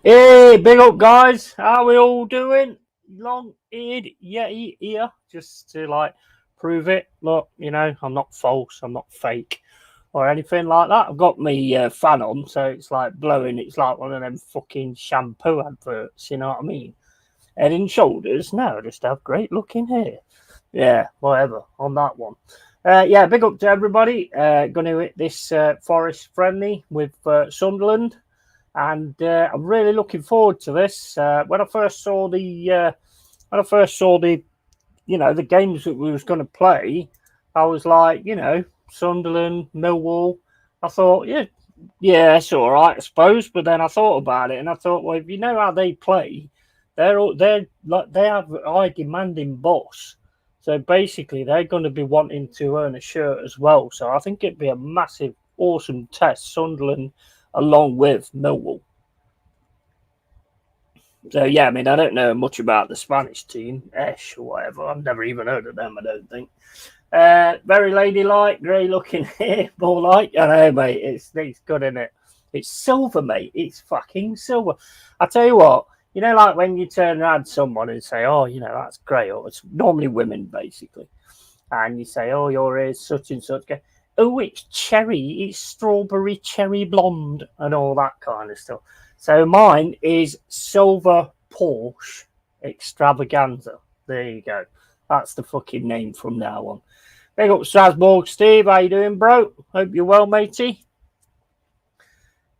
Hey, big up, guys. How we all doing? Long-eared Yeti here, just to prove it. Look, I'm not false, I'm not fake or anything like that. I've got my fan on, so it's like blowing. It's like one of them fucking shampoo adverts. You know what I mean? Head and shoulders. No, I just have great looking hair. Yeah, whatever on that one. Yeah, big up to everybody. Going to hit this Forest friendly with Sunderland, and I'm really looking forward to this. When I first saw the the games that we was going to play, I was like, Sunderland, Millwall. I thought, yeah, it's all right, I suppose. But then I thought about it, and I thought, well, if you know how they play, they're like they have a high demanding boss. So basically, they're going to be wanting to earn a shirt as well. So I think it'd be a massive, awesome test, Sunderland along with Millwall. So yeah, I mean, I don't know much about the Spanish team, Esh or whatever. I've never even heard of them. I don't think. Very ladylike, grey-looking hair, more like. I know, mate. It's good, isn't it? It's silver, mate. It's fucking silver. I tell you what. Like when you turn around someone and say, "Oh, that's grey," or it's normally women, basically, and you say, "Oh, your hair's such and such." Go, oh, it's cherry. It's strawberry cherry blonde, and all that kind of stuff. So mine is silver Porsche extravaganza. There you go. That's the fucking name from now on. Big up Strasbourg, Steve. How you doing, bro? Hope you're well, matey.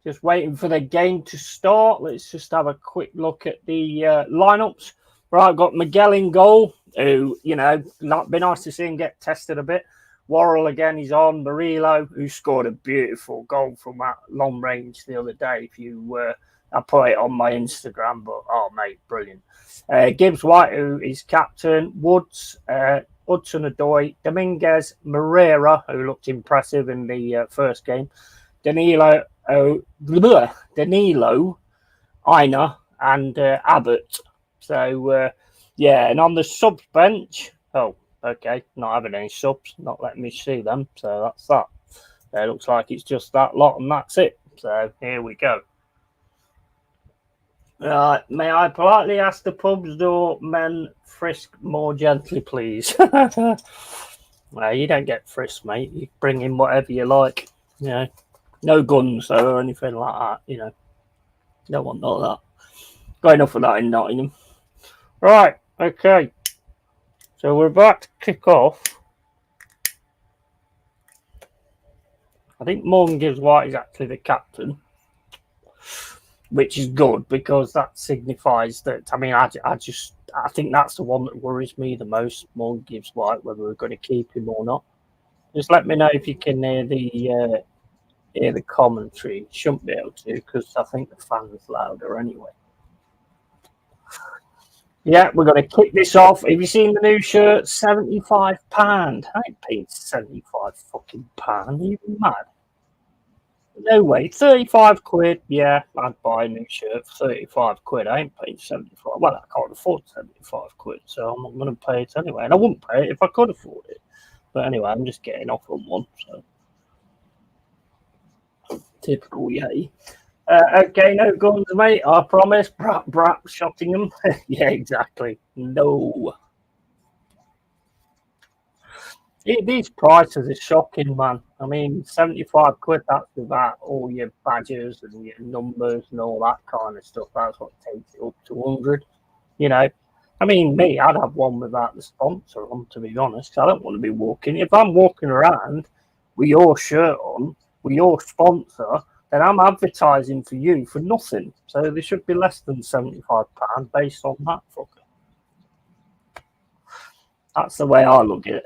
Just waiting for the game to start. Let's just have a quick look at the lineups. Right, I've got Miguel in goal, who, be nice to see him get tested a bit. Worrell again, he's on. Murillo, who scored a beautiful goal from that long range the other day. If you, I put it on my Instagram, but oh, mate, brilliant. Gibbs White, who is captain. Woods, Hudson Odoi, Dominguez, Moreira, who looked impressive in the first game. Danilo, Aina, and Abbott. So, yeah, and on the subs bench, okay, not having any subs, not letting me see them. So that's that. It looks like it's just that lot, and that's it. So here we go. May I politely ask the pub's door men frisk more gently, please? Well, you don't get frisked, mate. You bring in whatever you like. No guns though, or anything like that. Don't want none of that. Got enough of that in Nottingham. Right, okay. So we're about to kick off. I think Morgan Gibbs White is actually the captain, which is good because that signifies that. I mean, I think that's the one that worries me the most. Morgan Gibbs White, whether we're going to keep him or not. Just let me know if you can hear the commentary. Shouldn't be able to because I think the fans louder anyway. Yeah, we're going to kick this off. Have you seen the new shirt? £75. I ain't paying £75 fucking pound. Are you mad? No way. 35 quid. Yeah, I'd buy a new shirt for 35 quid. I ain't paying 75. Well, I can't afford 75 quid, so I'm not going to pay it anyway. And I wouldn't pay it if I could afford it. But anyway, I'm just getting off on one. So typical Yeti. Okay, no guns, mate. I promise. Brap, shotting them. Yeah, exactly. No. These prices are shocking, man. I mean, 75 quid, that's without all your badges and your numbers and all that kind of stuff. That's what takes it up to 100. I mean, me, I'd have one without the sponsor on, to be honest. I don't want to be walking. If I'm walking around with your shirt on, with your sponsor, then I'm advertising for you for nothing. So there should be less than £75 based on that fucker. That's the way I look at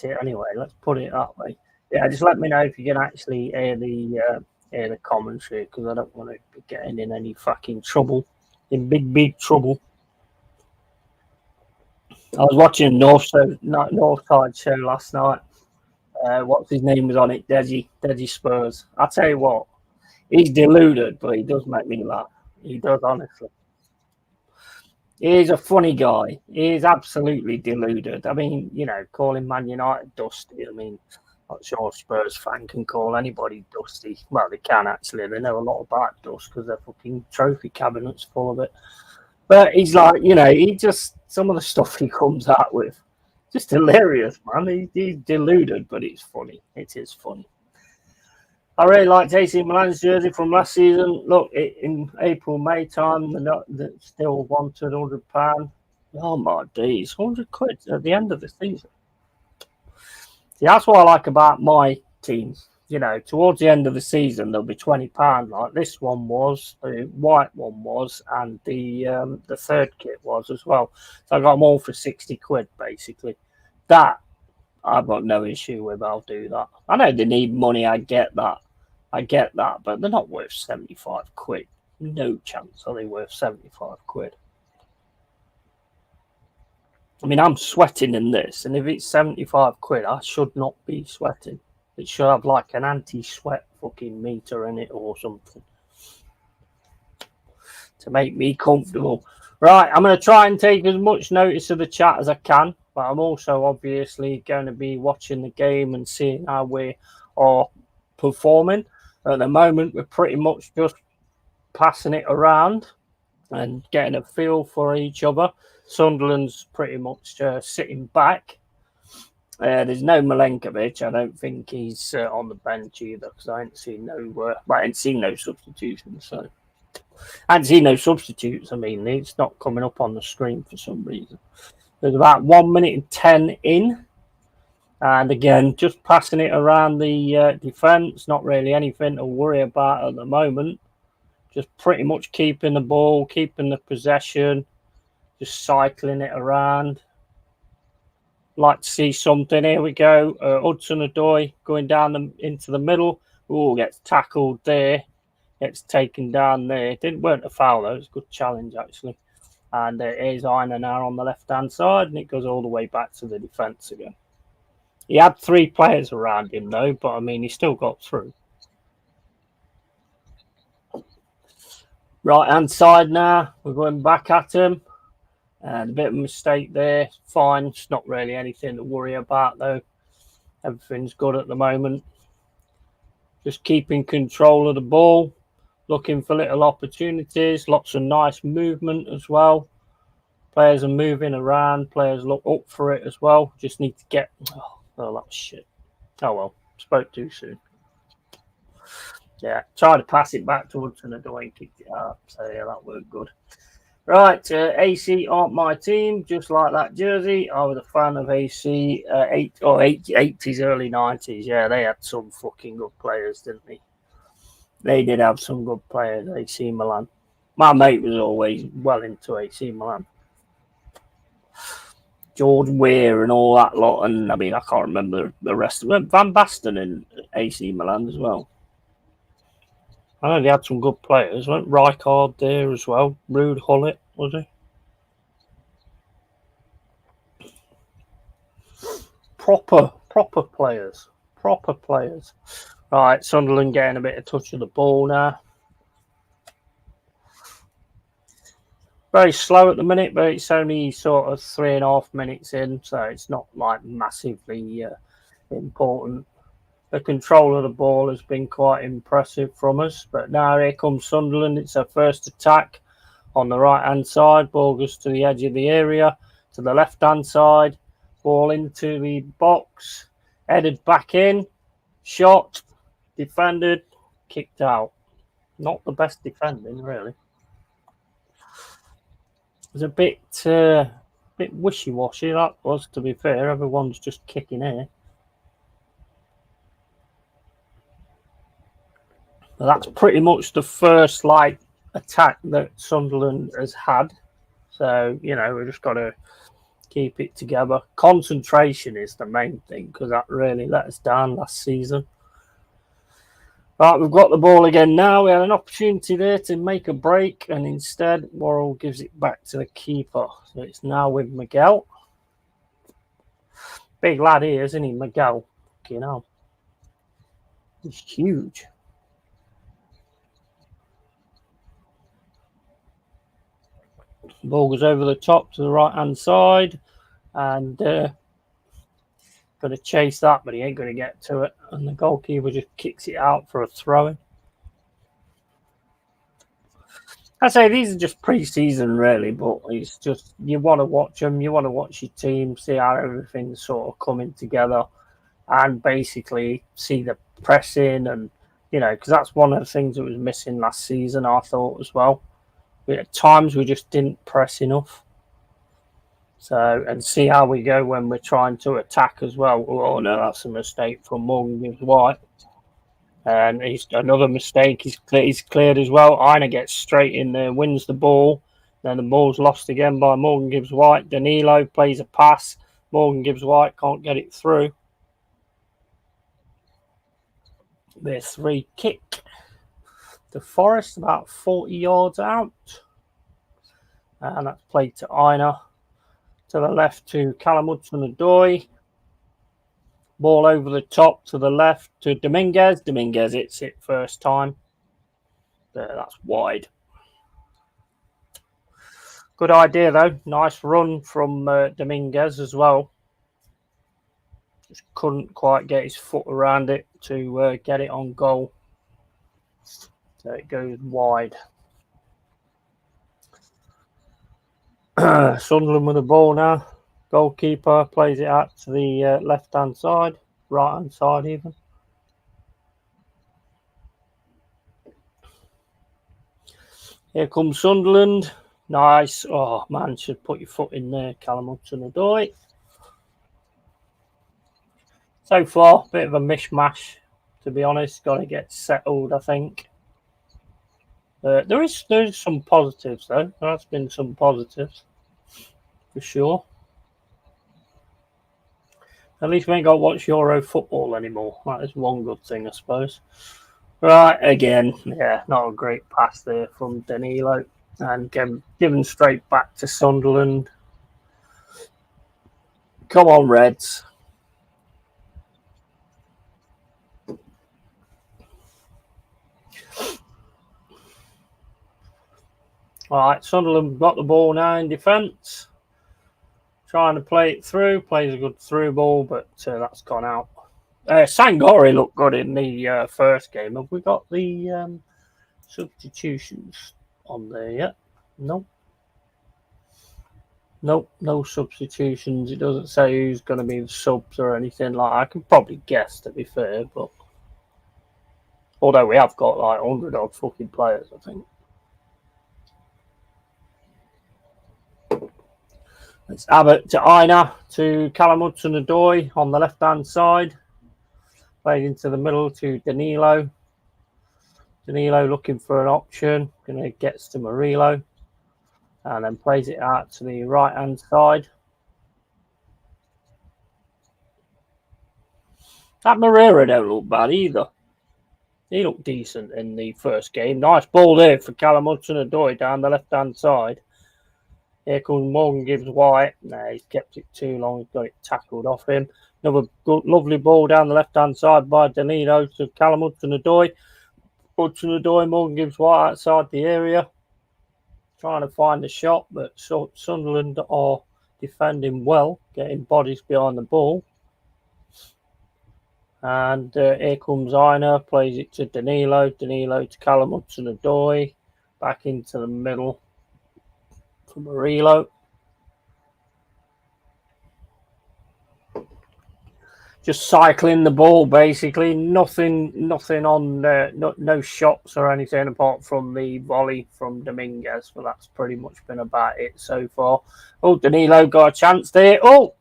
it anyway. Let's put it that way. Yeah, just let me know if you can actually hear the commentary because I don't want to be getting in any fucking trouble, in big trouble. I was watching Northside show last night. What's his name was on it? Desi Spurs. I tell you what, he's deluded, but he does make me laugh. He does, honestly. He's a funny guy. He is absolutely deluded. I mean, calling Man United dusty. I mean, Not sure a Spurs fan can call anybody dusty. Well, they can actually. They know a lot about dust because their fucking trophy cabinet's full of it. But he's like, he just, some of the stuff he comes out with, just hilarious, man. He's deluded, but it's funny. It is funny. I really liked AC Milan's jersey from last season. Look, in April, May time, they still wanted £100. Oh my days, £100 at the end of the season. See, that's what I like about my team. Towards the end of the season, there'll be £20 like this one was, the white one was, and the third kit was as well. So I got them all for £60 basically. That I've got no issue with. I'll do that. I know they need money. I get that, but they're not worth £75. No chance are they worth £75. I mean, I'm sweating in this, and if it's £75, I should not be sweating. It should have like an anti-sweat fucking meter in it or something to make me comfortable. Right, I'm going to try and take as much notice of the chat as I can, but I'm also obviously going to be watching the game and seeing how we are performing. At the moment, we're pretty much just passing it around and getting a feel for each other. Sunderland's pretty much sitting back. There's no Milenkovic. I don't think he's on the bench either because I ain't seen no substitutions. So I ain't seen no substitutes. I mean, it's not coming up on the screen for some reason. There's about 1 minute and 10 in, and again, just passing it around the defence. Not really anything to worry about at the moment. Just pretty much keeping the ball, keeping the possession, just cycling it around. Like to see something. Here we go. Hudson-Odoi going down into the middle. Oh, gets tackled there. Gets taken down there. Weren't a foul though. It's a good challenge actually. And here's Aina now on the left-hand side, and it goes all the way back to the defence again. He had 3 players around him though, but I mean, he still got through. Right-hand side now. We're going back at him. And a bit of a mistake there. Fine. It's not really anything to worry about, though. Everything's good at the moment. Just keeping control of the ball. Looking for little opportunities. Lots of nice movement as well. Players are moving around. Players look up for it as well. Just need to get... Oh, that was shit. Oh, well. Spoke too soon. Yeah. Tried to pass it back towards Hudson-Odoi and kicked it out. So, yeah, that worked good. Right, AC aren't my team, just like that jersey. I was a fan of AC 80s, early 90s. Yeah, they had some fucking good players, didn't they? They did have some good players, AC Milan. My mate was always well into AC Milan. George Weah and all that lot. And I mean, I can't remember the rest of them. Van Basten in AC Milan as well. I know they had some good players. Weren't Rijkaard there as well? Ruud Gullit, was he? Proper players. Proper players. Right, Sunderland getting a bit of touch of the ball now. Very slow at the minute, but it's only sort of 3.5 minutes in, so it's not like massively important. The control of the ball has been quite impressive from us. But now here comes Sunderland. It's their first attack on the right-hand side. Ball goes to the edge of the area. To the left-hand side. Ball into the box. Headed back in. Shot. Defended. Kicked out. Not the best defending, really. It was a bit wishy-washy, that was, to be fair. Everyone's just kicking air. That's pretty much the first attack that Sunderland has had. So, we've just got to keep it together. Concentration is the main thing because that really let us down last season. Right, we've got the ball again now. We had an opportunity there to make a break, and instead Worrell gives it back to the keeper. So it's now with Miguel. Big lad here, isn't he, Miguel? He's huge. Ball goes over the top to the right-hand side. And Going to chase that, but he ain't going to get to it. And the goalkeeper just kicks it out for a throw-in. I say these are just pre-season, really, but it's just you want to watch them. You want to watch your team, see how everything's sort of coming together, and basically see the pressing and because that's one of the things that was missing last season. I thought as well. At times we just didn't press enough. So and see how we go when we're trying to attack as well. Oh no, that's a mistake from Morgan Gibbs White. And he's another mistake. He's cleared as well. Aina gets straight in there, wins the ball. Then the ball's lost again by Morgan Gibbs White. Danilo plays a pass. Morgan Gibbs White can't get it through. There's free kick. The Forest about 40 yards out. And that's played to Aina. To the left to Callum Hudson-Odoi. Ball over the top to the left to Dominguez. Dominguez hits it first time. There, that's wide. Good idea, though. Nice run from Dominguez as well. Just couldn't quite get his foot around it to get it on goal. So it goes wide. Sunderland with the ball now. Goalkeeper plays it out to the left-hand side, right-hand side even. Here comes Sunderland. Nice. Oh, man, should put your foot in there, Callum Hudson-Odoi. So far, a bit of a mishmash, to be honest. Got to get settled, I think. There's some positives, though. There has been some positives, for sure. At least we ain't got to watch Euro football anymore. That is one good thing, I suppose. Right, again, yeah, not a great pass there from Danilo. And given straight back to Sunderland. Come on, Reds. All right, Sunderland got the ball now in defence. Trying to play it through. Plays a good through ball, but that's gone out. Sangori looked good in the first game. Have we got the substitutions on there yet? Nope. Nope, no substitutions. It doesn't say who's going to be the subs or anything like that. I can probably guess, to be fair, but although we have got like 100 odd fucking players, I think. It's Abbott to Aina to Callum Hudson-Odoi on the left-hand side. Played into the middle to Danilo. Danilo looking for an option. Gets to Murillo. And then plays it out to the right-hand side. That Moreira don't look bad either. He looked decent in the first game. Nice ball there for Callum Hudson-Odoi down the left-hand side. Here comes Morgan Gibbs White. No, he's kept it too long. He's got it tackled off him. Another good, lovely ball down the left-hand side by Danilo to Callum Hudson-Odoi. Hudson-Odoi, Morgan Gibbs White outside the area. Trying to find a shot, but Sunderland are defending well, getting bodies behind the ball. And here comes Aina, plays it to Danilo. Danilo to Callum Hudson-Odoi. Back into the middle for Murillo. Just cycling the ball, basically. Nothing on no shots or anything apart from the volley from Dominguez. But that's pretty much been about it so far. Oh, Danilo got a chance there. Oh.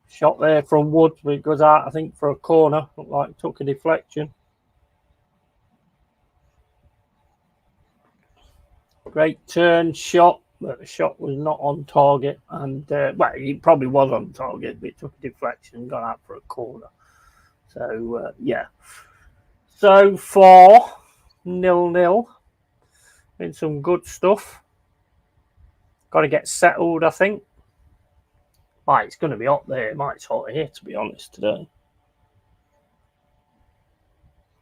Shot there from Wood, but it goes out, I think, for a corner. Looked like it took a deflection. Great turn shot, but the shot was not on target. And, well, it probably was on target, but it took a deflection and got out for a corner. So, yeah. So far, 0-0. Been some good stuff. Got to get settled, I think. Right, it's going to be hot there. It's hot here, to be honest, today.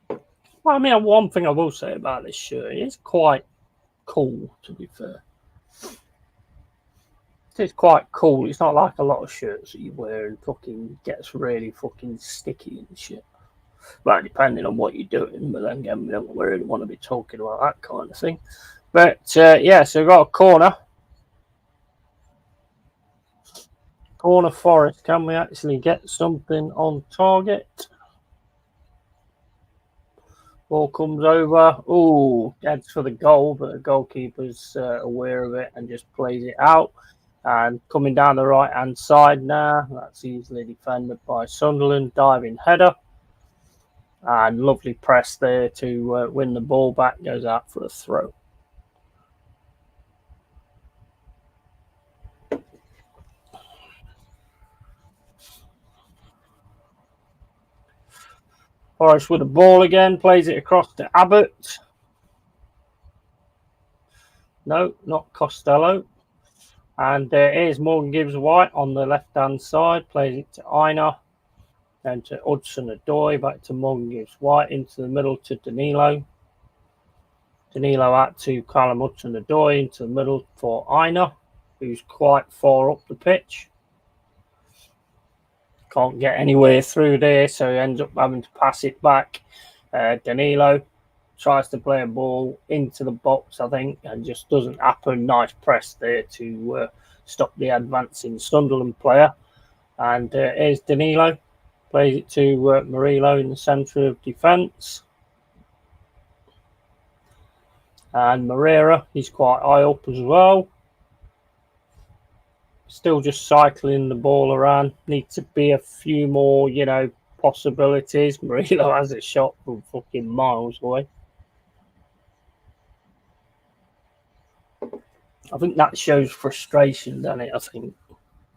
Well, I mean, one thing I will say about this shirt, it's quite cool, to be fair. it's quite cool. It's not like a lot of shirts that you wear and fucking gets really fucking sticky and shit. Well, depending on what you're doing, but then again, we don't really want to be talking about that kind of thing. But yeah, so we've got a corner Forest. Can we actually get something on target? Ball comes over. Oh, heads for the goal, but the goalkeeper's aware of it and just plays it out. And coming down the right hand side now, that's easily defended by Sunderland. Diving header. And lovely press there to win the ball back. Goes out for a throw. Forrest with the ball again. Plays it across to Abbott. No, not Costello. And here's Morgan Gibbs White on the left hand side. Plays it to Einar. Then to Hudson-Odoi, back to Morgan Gibbs White, into the middle to Danilo. Danilo out to Callum Hudson-Odoi, into the middle for Einar, who's quite far up the pitch. Can't get anywhere through there, so he ends up having to pass it back. Danilo tries to play a ball into the box, I think, and just doesn't happen. Nice press there to stop the advancing Sunderland player. And here's Danilo. Plays it to Murillo in the centre of defence. And Moreira, he's quite high up as well. Still just cycling the ball around. Need to be a few more, possibilities. Murillo has a shot from fucking miles away. I think that shows frustration, doesn't it? I think.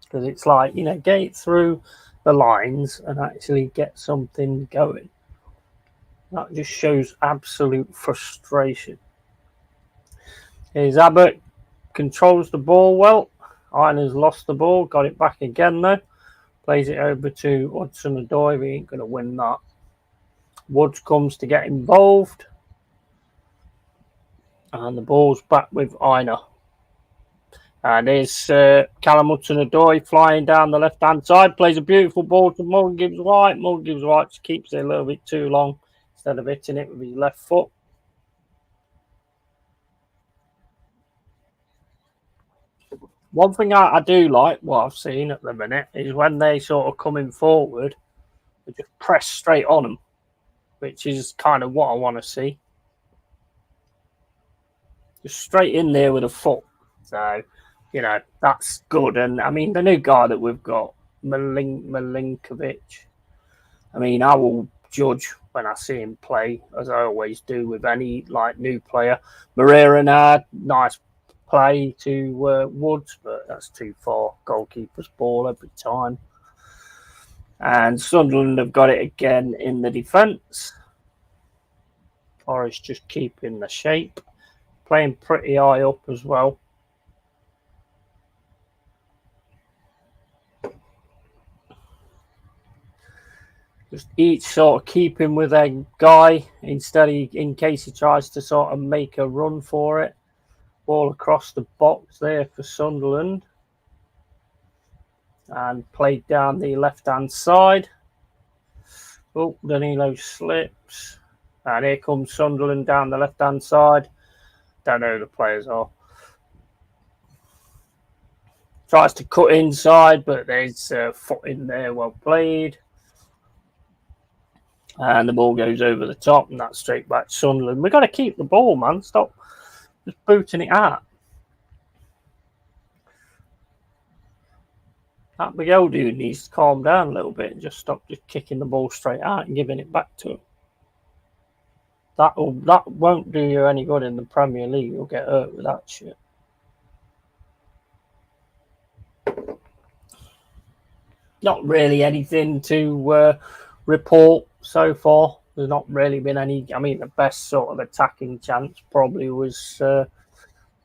Because it's like, get it through the lines and actually get something going. That just shows absolute frustration. Here's Abbott, controls the ball well. Einer's lost the ball, got it back again though. Plays it over to Hudson-Odoi. We ain't going to win that. Woods comes to get involved. And the ball's back with Einar. And there's Callum Hudson-Odoi flying down the left-hand side. Plays a beautiful ball to Morgan Gibbs White. Morgan Gibbs White just keeps it a little bit too long instead of hitting it with his left foot. One thing I do like, what I've seen at the minute, is when they sort of coming forward, they just press straight on them, which is kind of what I want to see. Just straight in there with a foot. So, that's good. And, I mean, the new guy that we've got, Milinkovic, I mean, I will judge when I see him play, as I always do with any, new player. Moreira, nice play to Woods, but that's too far. Goalkeeper's ball every time. And Sunderland have got it again in the defence. Forrest just keeping the shape. Playing pretty high up as well. Just each sort of keeping with a guy in case he tries to sort of make a run for it. Ball across the box there for Sunderland. And played down the left-hand side. Oh, Danilo slips. And here comes Sunderland down the left-hand side. Don't know who the players are. Tries to cut inside, but there's a foot in there. Well played. And the ball goes over the top, and that's straight back to Sunderland. We've got to keep the ball, man. Stop just booting it out. That big old dude needs to calm down a little bit and just stop just kicking the ball straight out and giving it back to him. That won't do you any good in the Premier League. You'll get hurt with that shit. Not really anything to report so far. There's not really been any. I mean, the best sort of attacking chance probably was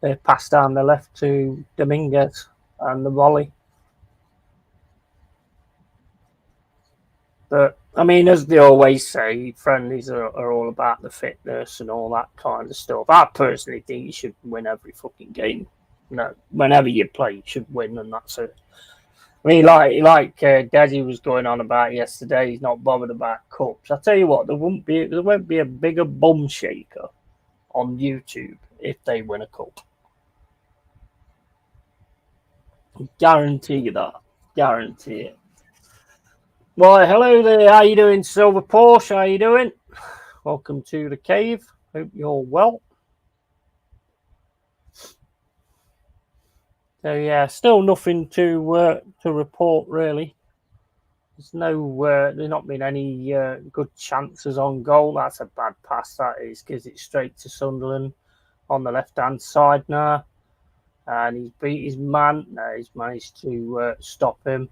they passed down the left to Dominguez and the volley. But, I mean, as they always say, friendlies are all about the fitness and all that kind of stuff. I personally think you should win every fucking game. No, whenever you play, you should win, and that's it. I mean, Desi was going on about yesterday. He's not bothered about cups. I tell you what, there won't be a bigger bum shaker on YouTube if they win a cup. Guarantee you that. Guarantee it. Well, hello there. How you doing, Silver Porsche? How you doing? Welcome to the cave. Hope you're well. So yeah, still nothing to report really. There's not been any good chances on goal. That's a bad pass. That is, gives it straight to Sunderland on the left hand side now, and he's beat his man. No, he's managed to stop him.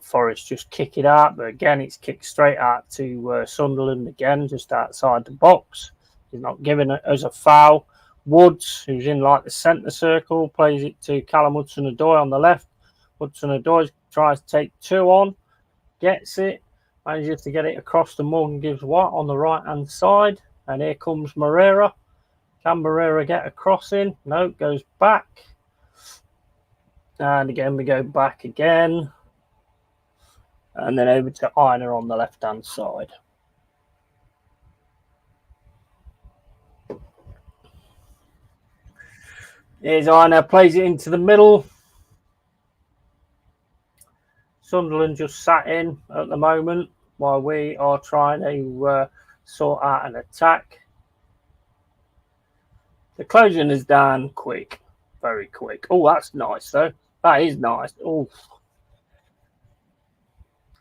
Forrest just kick it out, but again, it's kicked straight out to Sunderland again, just outside the box. He's not giving it as a foul. Woods, who's in like the centre circle, plays it to Callum Hudson-Odoi on the left. Hudson-Odoi tries to take two on, gets it, manages to get it across to Morgan Gibbs White on the right hand side, and here comes Moreira. Can Moreira get a cross in? No, goes back. And again, we go back again. And then over to Aina on the left hand side. Here's Aina, plays it into the middle. Sunderland just sat in at the moment while we are trying to sort out an attack. The closing is down quick, very quick. Oh, that's nice though. That is nice. Oh,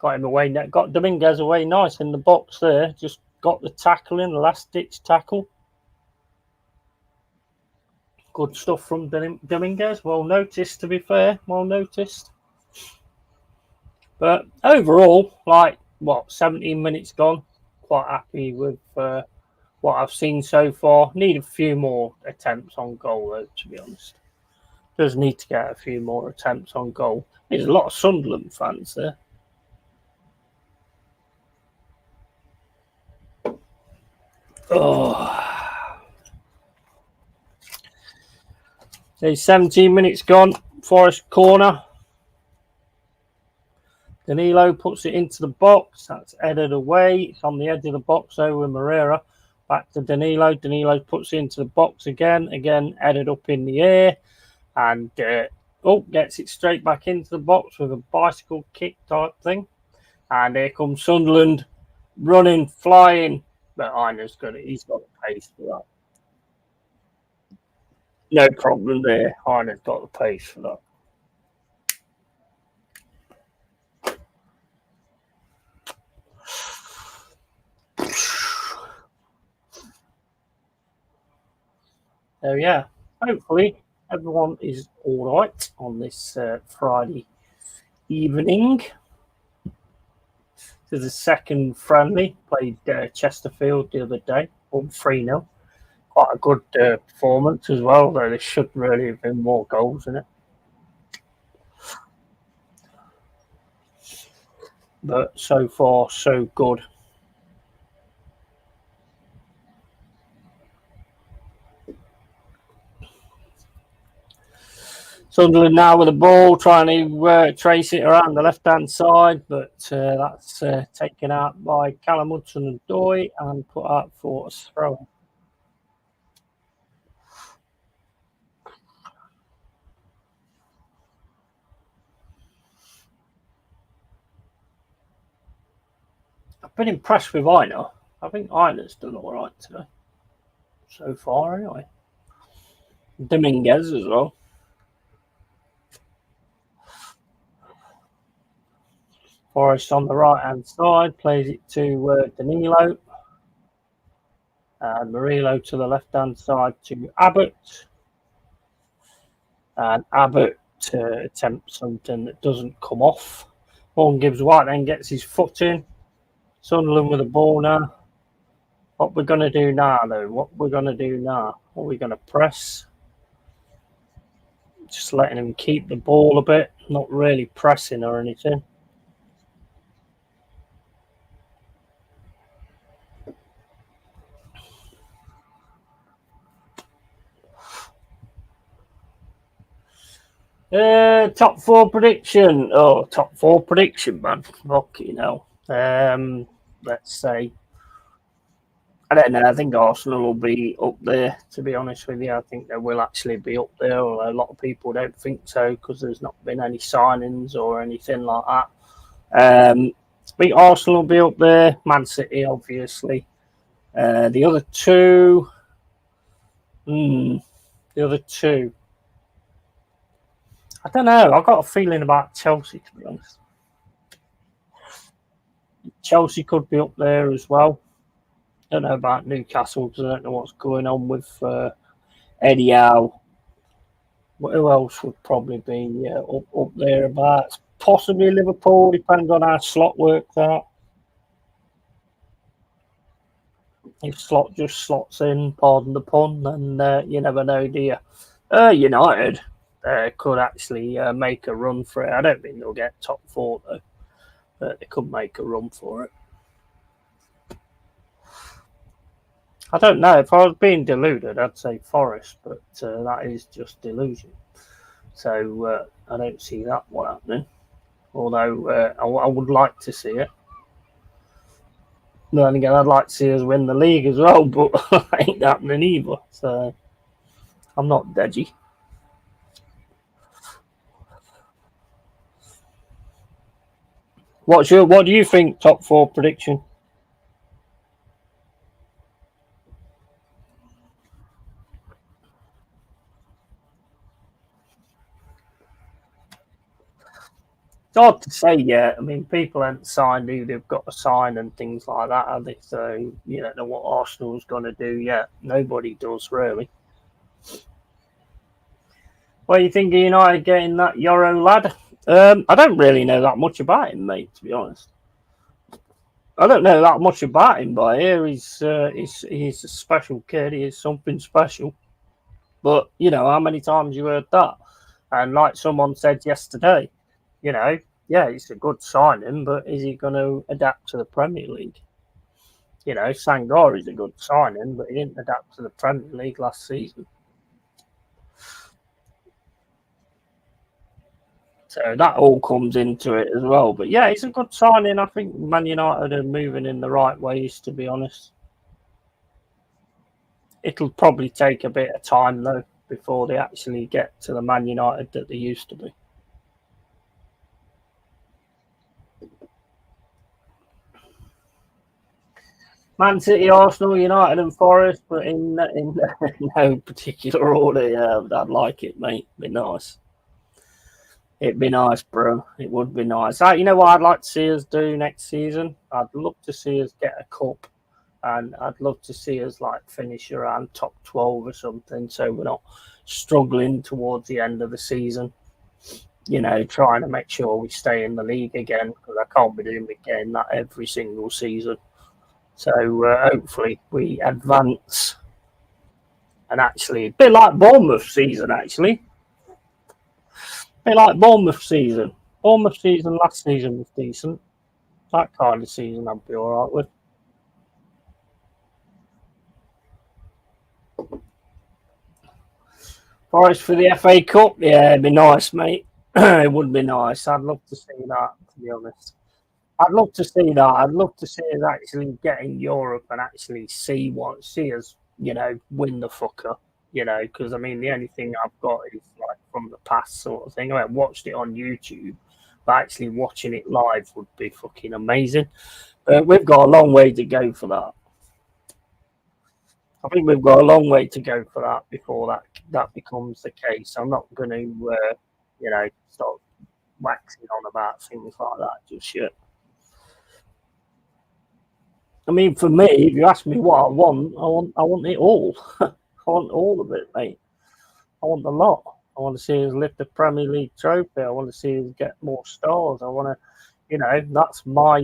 got him away. Got Dominguez away nice in the box there. Just got the tackle in, the last ditch tackle. Good stuff from Dominguez. Well noticed, to be fair. Well noticed. But overall, 17 minutes gone. Quite happy with what I've seen so far. Need a few more attempts on goal, though, to be honest. Does need to get a few more attempts on goal. There's a lot of Sunderland fans there. Oh. There's 17 minutes gone. Forest corner. Danilo puts it into the box. That's headed away. It's on the edge of the box over Moreira. Back to Danilo. Danilo puts it into the box again. Again, headed up in the air. And gets it straight back into the box with a bicycle kick type thing. And here comes Sunderland running, flying. But Aina's got it. He's got the pace for that. No problem there. Aina's got the pace for that. So yeah, hopefully everyone is all right on this Friday evening. There's a second friendly, played Chesterfield the other day, 3-0. Quite a good performance as well, though there should really have been more goals in it. But so far, so good. Sunderland now with the ball, trying to trace it around the left-hand side, but that's taken out by Callum Hudson-Odoi and put out for a throw. I've been impressed with Aina. I think Aina's done all right today. So far, anyway. Dominguez as well. Forrest on the right-hand side, plays it to Danilo. And Murillo to the left-hand side to Abbott. And Abbott attempts something that doesn't come off. Morgan Gibbs White then gets his foot in. Sunderland with the ball now. What we're going to do now, though? What we're going to do now? Are we going to press? Just letting him keep the ball a bit, not really pressing or anything. Top four prediction. Oh, top four prediction, man. Fucking hell. Let's say. I don't know. I think Arsenal will be up there. To be honest with you, I think they will actually be up there. Although a lot of people don't think so because there's not been any signings or anything like that. I think Arsenal will be up there. Man City, obviously. The other two. The other two. I don't know. I've got a feeling about Chelsea, to be honest. Chelsea could be up there as well. I don't know about Newcastle because I don't know what's going on with Eddie Howe. Who else would probably be up there about? Possibly Liverpool, depends on how Slot works out. If Slot just slots in, pardon the pun, then you never know, do you? United could actually make a run for it. I don't think they'll get top four, though, but they could make a run for it. I don't know. If I was being deluded, I'd say Forest, but that is just delusion. So I don't see that one happening. Although I would like to see it. Then again, I'd like to see us win the league as well, but ain't happening either. So I'm not dodgy. What do you think? Top four prediction? It's hard to say yet. I mean, people haven't signed who they've got to sign and things like that, have they? So you don't know what Arsenal's going to do yet. Nobody does really. What do you think of United getting that Euro lad? I don't really know that much about him, mate. To be honest, I don't know that much about him. But here he's a special kid. He is something special. But how many times you heard that? And like someone said yesterday, you know, yeah, it's a good signing, but is he going to adapt to the Premier League? Sangor is a good signing, but he didn't adapt to the Premier League last season. So that all comes into it as well. But yeah, it's a good signing. I think Man United are moving in the right ways, to be honest. It'll probably take a bit of time, though, before they actually get to the Man United that they used to be. Man City, Arsenal, United, and Forest, but in no particular order. Yeah, I'd like it, mate. It'd be nice. It'd be nice, bro. It would be nice. You know what I'd like to see us do next season? I'd love to see us get a cup, and I'd love to see us like finish around top 12 or something, so we're not struggling towards the end of the season. Trying to make sure we stay in the league again because I can't be doing getting that every single season. So hopefully we advance and actually a bit like Bournemouth season, actually. A bit like Bournemouth season. Bournemouth season last season was decent. That kind of season I'd be all right with. Forest for the FA Cup, yeah, it'd be nice, mate. It would be nice. I'd love to see that, to be honest. I'd love to see that. I'd love to see us actually get in Europe and actually see us, win the fucker. Because I mean, the only thing I've got is like from the past sort of thing. I watched it on YouTube, but actually watching it live would be fucking amazing. We've got a long way to go for that. I think we've got a long way to go for that before that becomes the case. I'm not going to, start waxing on about things like that just yet. I mean, for me, if you ask me what I want it all. I want all of it, mate. I want a lot. I want to see us lift the Premier League trophy. I want to see us get more stars. I want to, that's my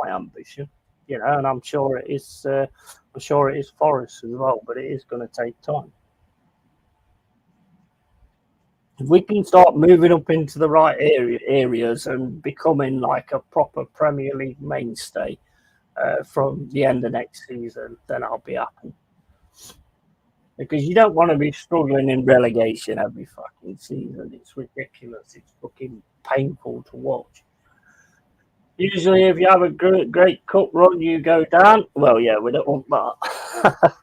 ambition. And I'm sure it is. I'm sure it is Forest as well, but it is going to take time. If we can start moving up into the right areas and becoming like a proper Premier League mainstay from the end of next season, then I'll be happy. because you don't want to be struggling in relegation every fucking season. It's ridiculous. It's fucking painful to watch. Usually, if you have a great cup run, you go down. Well, yeah, we don't want that.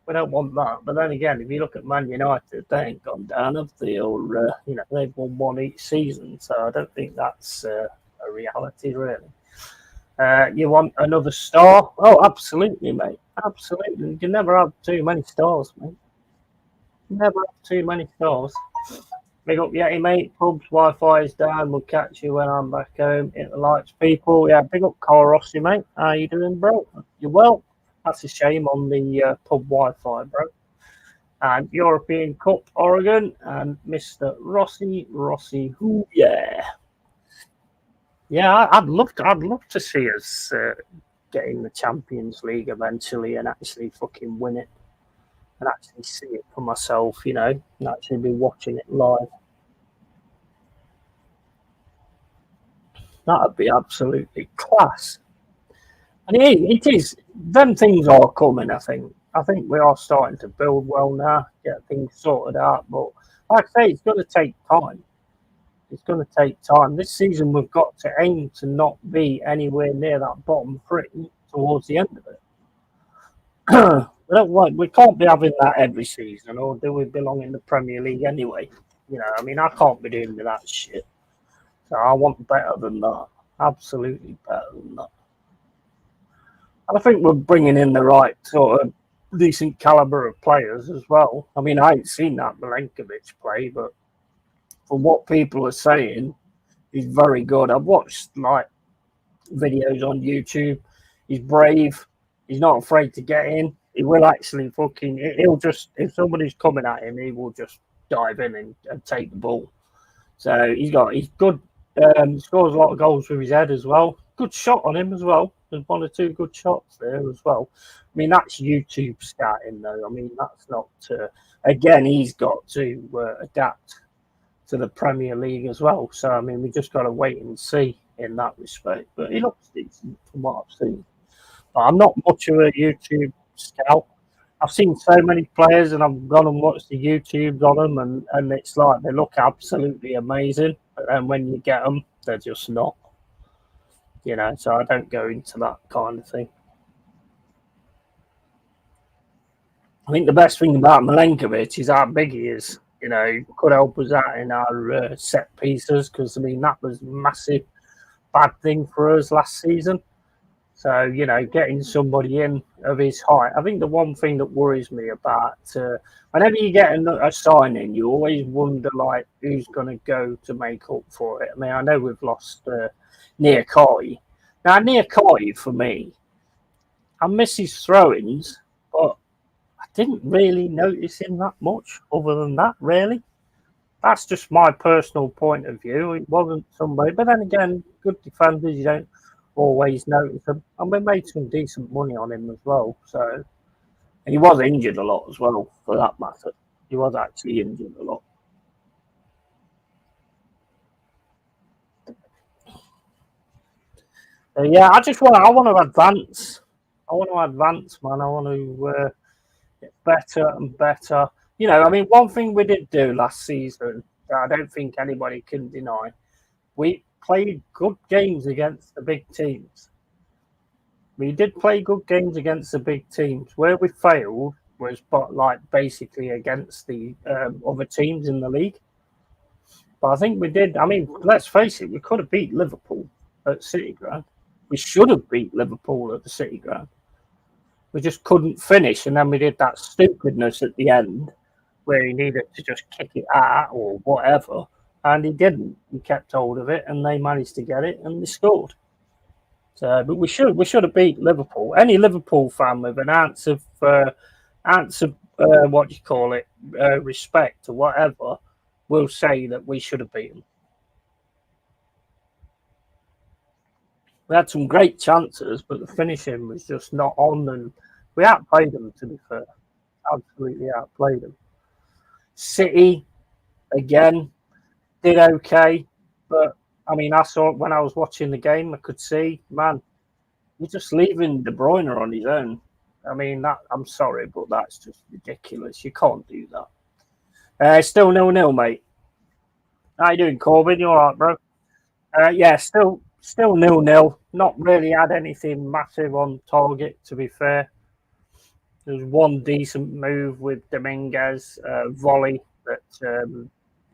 We don't want that. But then again, if you look at Man United, they ain't gone down, have they? Or they've won one each season, so I don't think that's a reality, really. You want another star? Oh, absolutely, mate. Absolutely. You can never have too many stars, mate. Never have too many stars. Big up Yeti, mate. Pubs, Wi-Fi is down. We'll catch you when I'm back home. Hit the lights, people. Yeah, big up Carl Rossi, mate. How you doing, bro? You well? That's a shame on the pub Wi-Fi, bro. And European Cup, Oregon, and Mr. Rossi, who, yeah. Yeah, I'd love to see us get in the Champions League eventually and actually fucking win it and actually see it for myself, and actually be watching it live. That'd be absolutely class. And it is. Them things are coming, I think. I think we are starting to build well now, get things sorted out. But like I say, it's going to take time. It's going to take time. This season, we've got to aim to not be anywhere near that bottom three towards the end of it. We can't be having that every season, or do we belong in the Premier League anyway? I can't be doing that shit. So I want better than that. Absolutely better than that. And I think we're bringing in the right sort of decent caliber of players as well. I ain't seen that Milenkovic play, but from what people are saying, he's very good. I've watched videos on YouTube. He's brave. He's not afraid to get in. He will actually he'll just, if somebody's coming at him, he will just dive in and take the ball. So he's good. Scores a lot of goals with his head as well. Good shot on him as well. There's one or two good shots there as well. That's YouTube scouting though. That's not. Again, he's got to adapt to the Premier League as well. So we just got to wait and see in that respect. But he looks decent from what I've seen. But I'm not much of a YouTube scout. I've seen so many players and I've gone and watched the YouTubes on them and it's like they look absolutely amazing. But then when you get them, they're just not. So I don't go into that kind of thing. I think the best thing about Milenkovic is how big he is. He could help us out in our set pieces because, that was a massive bad thing for us last season. So, getting somebody in of his height. I think the one thing that worries me about whenever you get a signing, you always wonder, who's going to go to make up for it. I know we've lost Niakai. Now, Niakai, for me, I miss his throw-ins, but I didn't really notice him that much other than that, really. That's just my personal point of view. It wasn't somebody, but then again, good defenders, you don't always notice him. And we made some decent money on him as well. So, and he was injured a lot as well, for that matter. He was actually injured a lot. Yeah, I want to advance. I want to advance, man. I want to get better and better. One thing we did do last season that I don't think anybody can deny, we played good games against the big teams. We did play good games against the big teams. Where we failed was basically against the other teams in the league. But I think we did. Let's face it, we could have beat Liverpool at City Ground. We should have beat Liverpool at the City Ground. We just couldn't finish, and then we did that stupidness at the end where he needed to just kick it out or whatever, and he didn't. He kept hold of it, and they managed to get it, and they scored. So, but we should have beat Liverpool. Any Liverpool fan with an ounce of what do you call it, respect or whatever, will say that we should have beaten. We had some great chances, but the finishing was just not on, and we outplayed them, to be fair. Absolutely outplayed them. City, again, did okay, but I saw when I was watching the game, I could see, man, you're just leaving De Bruyne on his own. I mean, that I'm sorry, but that's just ridiculous. You can't do that. Still 0-0, mate. How you doing, Corbin? You all right, bro? Yeah, still 0-0. Not really had anything massive on target, to be fair. There's one decent move with Dominguez, volley that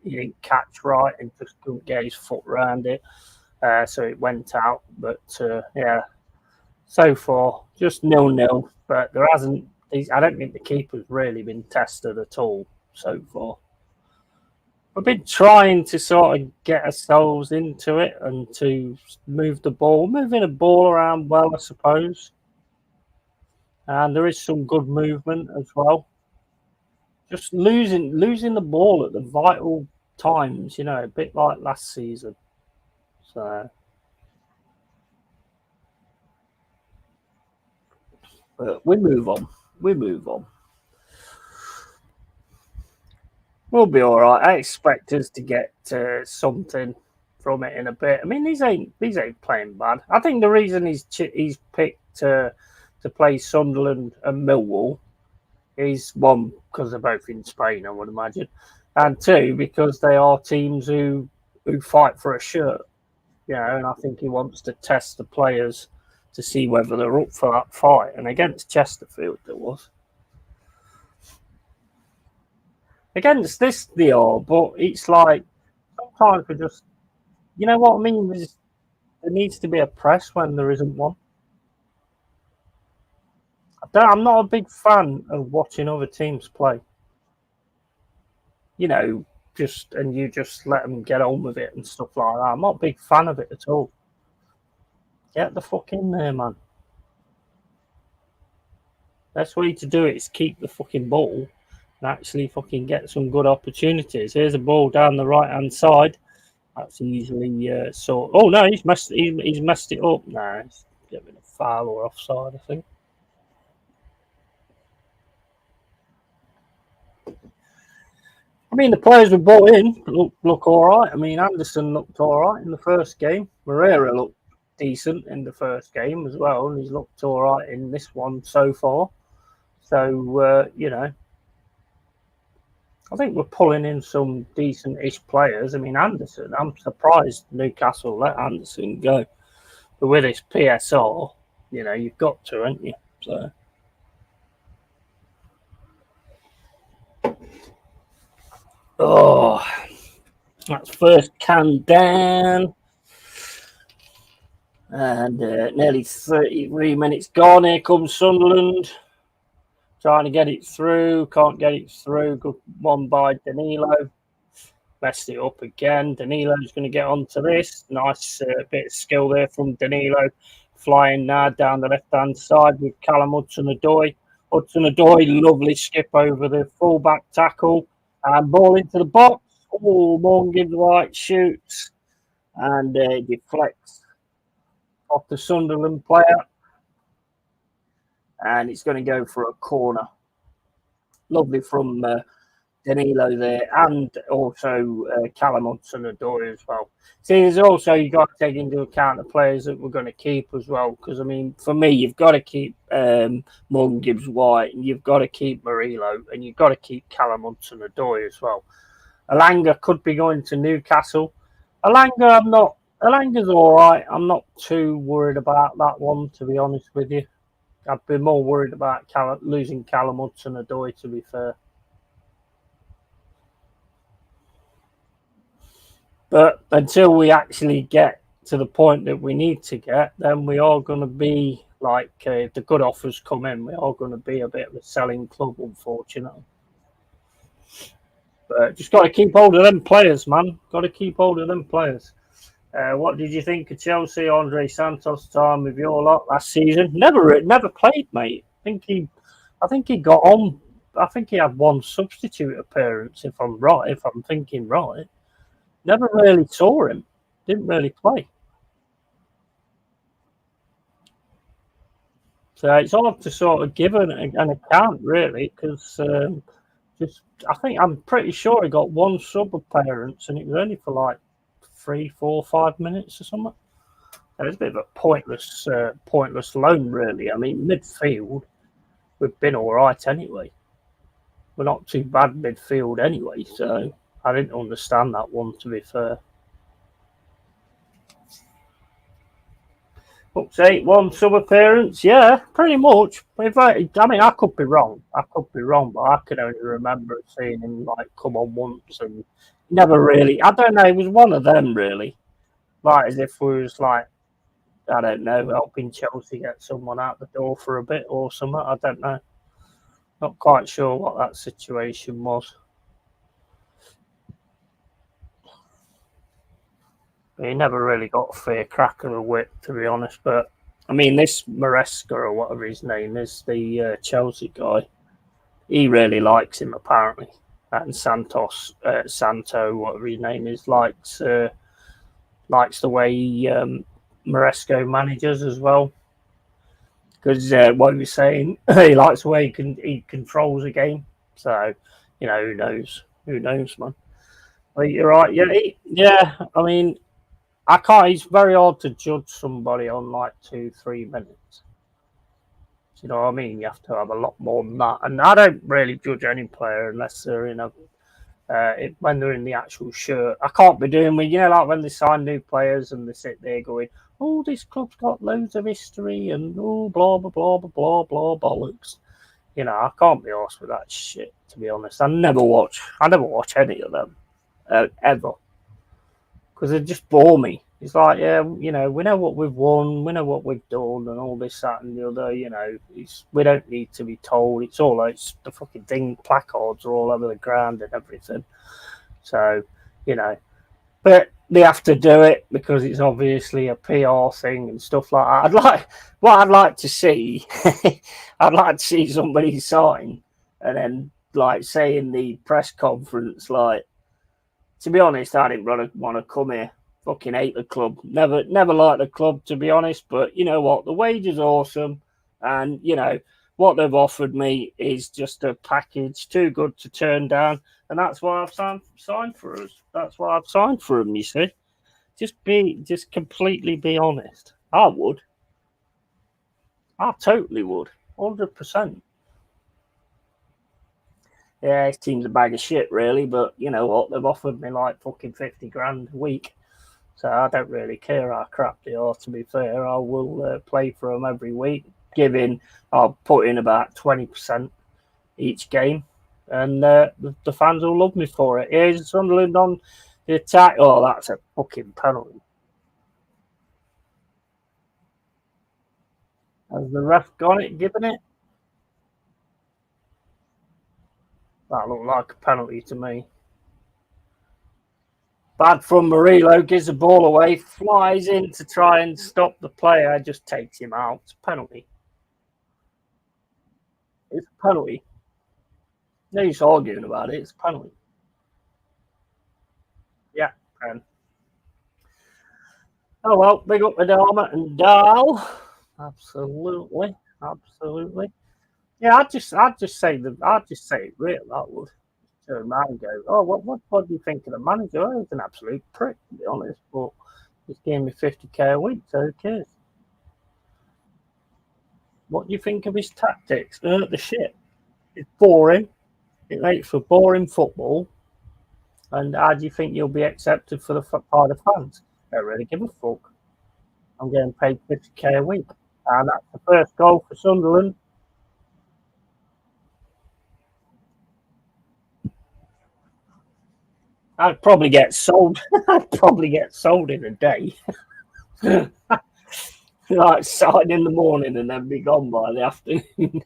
he didn't catch right and just couldn't get his foot around it. So it went out. But yeah, so far just 0-0. But there hasn't. I don't think the keeper's really been tested at all so far. We've been trying to sort of get ourselves into it and to move the ball, moving the ball around well, I suppose. And there is some good movement as well. Just losing the ball at the vital times, a bit like last season. So, but we move on. We move on. We'll be all right. I expect us to get something from it in a bit. I mean, these ain't playing bad. I think the reason he's picked to play Sunderland and Millwall is one because they're both in Spain, I would imagine, and two because they are teams who fight for a shirt. And I think he wants to test the players to see whether they're up for that fight. And against Chesterfield, there was. Against this, they are, but it's like sometimes we just, you know what I mean? There needs to be a press when there isn't one. I'm not a big fan of watching other teams play. You just let them get on with it and stuff like that. I'm not a big fan of it at all. Get the fuck in there, man. Best way to do it is keep the fucking ball and actually fucking get some good opportunities. Here's a ball down the right hand side. That's easily Oh no, he's messed it up now. He's getting a foul or offside, I think. I mean, the players we brought in look all right. I mean, Anderson looked all right in the first game. Moreira looked decent in the first game as well, and he's looked all right in this one so far. So, I think we're pulling in some decent-ish players. I mean, Anderson, I'm surprised Newcastle let Anderson go. But with his PSR, you've got to, haven't you? So. Oh, that's first can down. And nearly 33 minutes gone. Here comes Sunderland. Trying to get it through. Can't get it through. Good one by Danilo. Messed it up again. Danilo's going to get onto this. Nice bit of skill there from Danilo. Flying now down the left-hand side with Callum Hudson-Odoi. Hudson-Odoi, lovely skip over the full-back tackle. And ball into the box. Oh, Morgan gives the right shoots. And deflects off the Sunderland player. And it's going to go for a corner. Lovely from Danilo there, and also Callum Hudson-Odoi as well. See, there's also, you've got to take into account the players that we're going to keep as well, because, I mean, for me, you've got to keep Morgan Gibbs-White, and you've got to keep Murillo, and you've got to keep Callum Hudson-Odoi as well. Alanga could be going to Newcastle. Alanga's all right. I'm not too worried about that one, to be honest with you. I'd be more worried about losing Callum Hudson-Odoi, to be fair. But until we actually get to the point that we need to get, then we are going to be like, if the good offers come in, we are going to be a bit of a selling club, unfortunately. But just got to keep hold of them players, man. Got to keep hold of them players. What did you think of Chelsea, Andre Santos' time with your lot last season? Never played, mate. I think he got on. I think he had one substitute appearance, if I'm right. If I'm thinking right. Never really saw him. Didn't really play. So it's hard to sort of give an account, really, because I'm pretty sure he got one sub appearance, and it was only for like 3, 4, 5 minutes or something. It was a bit of a pointless loan, really. I mean, midfield, we've been all right anyway. We're not too bad midfield anyway, so I didn't understand that one, to be fair. Up to 8-1 sub appearance, yeah, pretty much. I mean, I could be wrong. But I can only remember seeing him like come on once and never really. I don't know. It was one of them really, like as if we was like, I don't know, helping Chelsea get someone out the door for a bit or something. I don't know. Not quite sure what that situation was. He never really got a fair crack of a whip, to be honest. But I mean, this Maresca or whatever his name is, the Chelsea guy, he really likes him apparently. And Santo, whatever his name is, likes the way Maresco manages as well. Because what he was saying, he likes the way he controls a game. So, who knows? Who knows, man? But you're right. Yeah. I mean, I can't. It's very hard to judge somebody on like 2-3 minutes. Do you know what I mean? You have to have a lot more than that. And I don't really judge any player unless they're in when they're in the actual shirt. I can't be doing with like when they sign new players and they sit there going, "Oh, this club's got loads of history and oh, blah blah blah blah blah blah bollocks." I can't be arsed with that shit. To be honest, I never watch any of them ever because they just bore me. It's like, yeah, we know what we've won, we know what we've done, and all this, that, and the other. We don't need to be told. It's all like the fucking thing. Placards are all over the ground and everything. So, but they have to do it because it's obviously a PR thing and stuff like that. I'd like to see, I'd like to see somebody sign and then like say in the press conference, like, to be honest, I didn't want to come here. Fucking hate the club. Never liked the club, to be honest. But you know what? The wage is awesome. And, what they've offered me is just a package too good to turn down. And that's why I've signed for us. That's why I've signed for them, you see. Just completely be honest. I would. I totally would. 100%. Yeah, his team's a bag of shit, really. But you know what? They've offered me like fucking 50 grand a week. So I don't really care how crap they are, to be fair. I will play for them every week. I'll put in about 20% each game. And the fans will love me for it. Here's Sunderland on the attack. Oh, that's a fucking penalty. Has the ref got it, given it? That looked like a penalty to me. Bad from Murillo, gives the ball away, flies in to try and stop the player, just takes him out. It's a penalty. It's a penalty. No use arguing about it. It's a penalty. Yeah. Oh well, big up the Dharma and Dahl. Absolutely. Yeah, I'd just say it real. That would turn around and go, oh, what do you think of the manager? Oh, he's an absolute prick, to be honest. But he's giving me 50k a week, so who cares? What do you think of his tactics? The shit. It's boring. It makes for boring football. And how do you think you'll be accepted by the fans? I don't really give a fuck. I'm getting paid 50k a week. And that's the first goal for Sunderland. I'd probably get sold. I'd probably get sold in a day. Like starting in the morning and then be gone by the afternoon.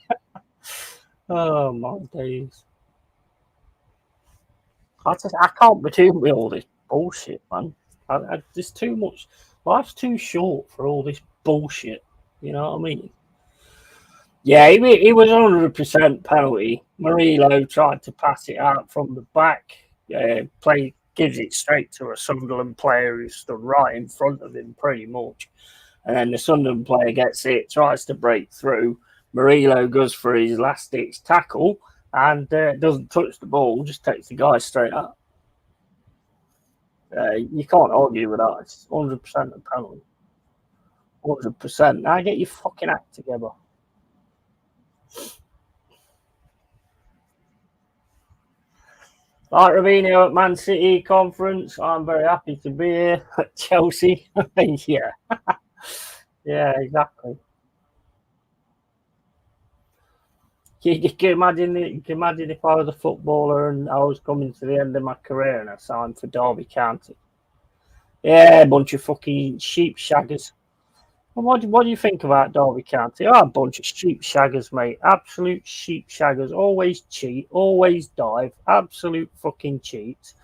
Oh my days. I can't be doing with all this bullshit, man. There's too much. Life's too short for all this bullshit. You know what I mean? Yeah, he was 100% penalty. Murillo tried to pass it out from the back. Gives it straight to a Sunderland player who stood right in front of him, pretty much. And then the Sunderland player gets it, tries to break through. Murillo goes for his last-ditch tackle and doesn't touch the ball, just takes the guy straight up. You can't argue with that. It's 100% a penalty. 100%. Now get your fucking act together. Like Robinho at Man City conference, I'm very happy to be here at Chelsea. Yeah, yeah, exactly. You can imagine if I was a footballer and I was coming to the end of my career and I signed for Derby County. Yeah, a bunch of fucking sheep shaggers. And what do you think about Derby County? Oh, a bunch of sheep shaggers, mate. Absolute sheep shaggers. Always cheat, always dive. Absolute fucking cheats.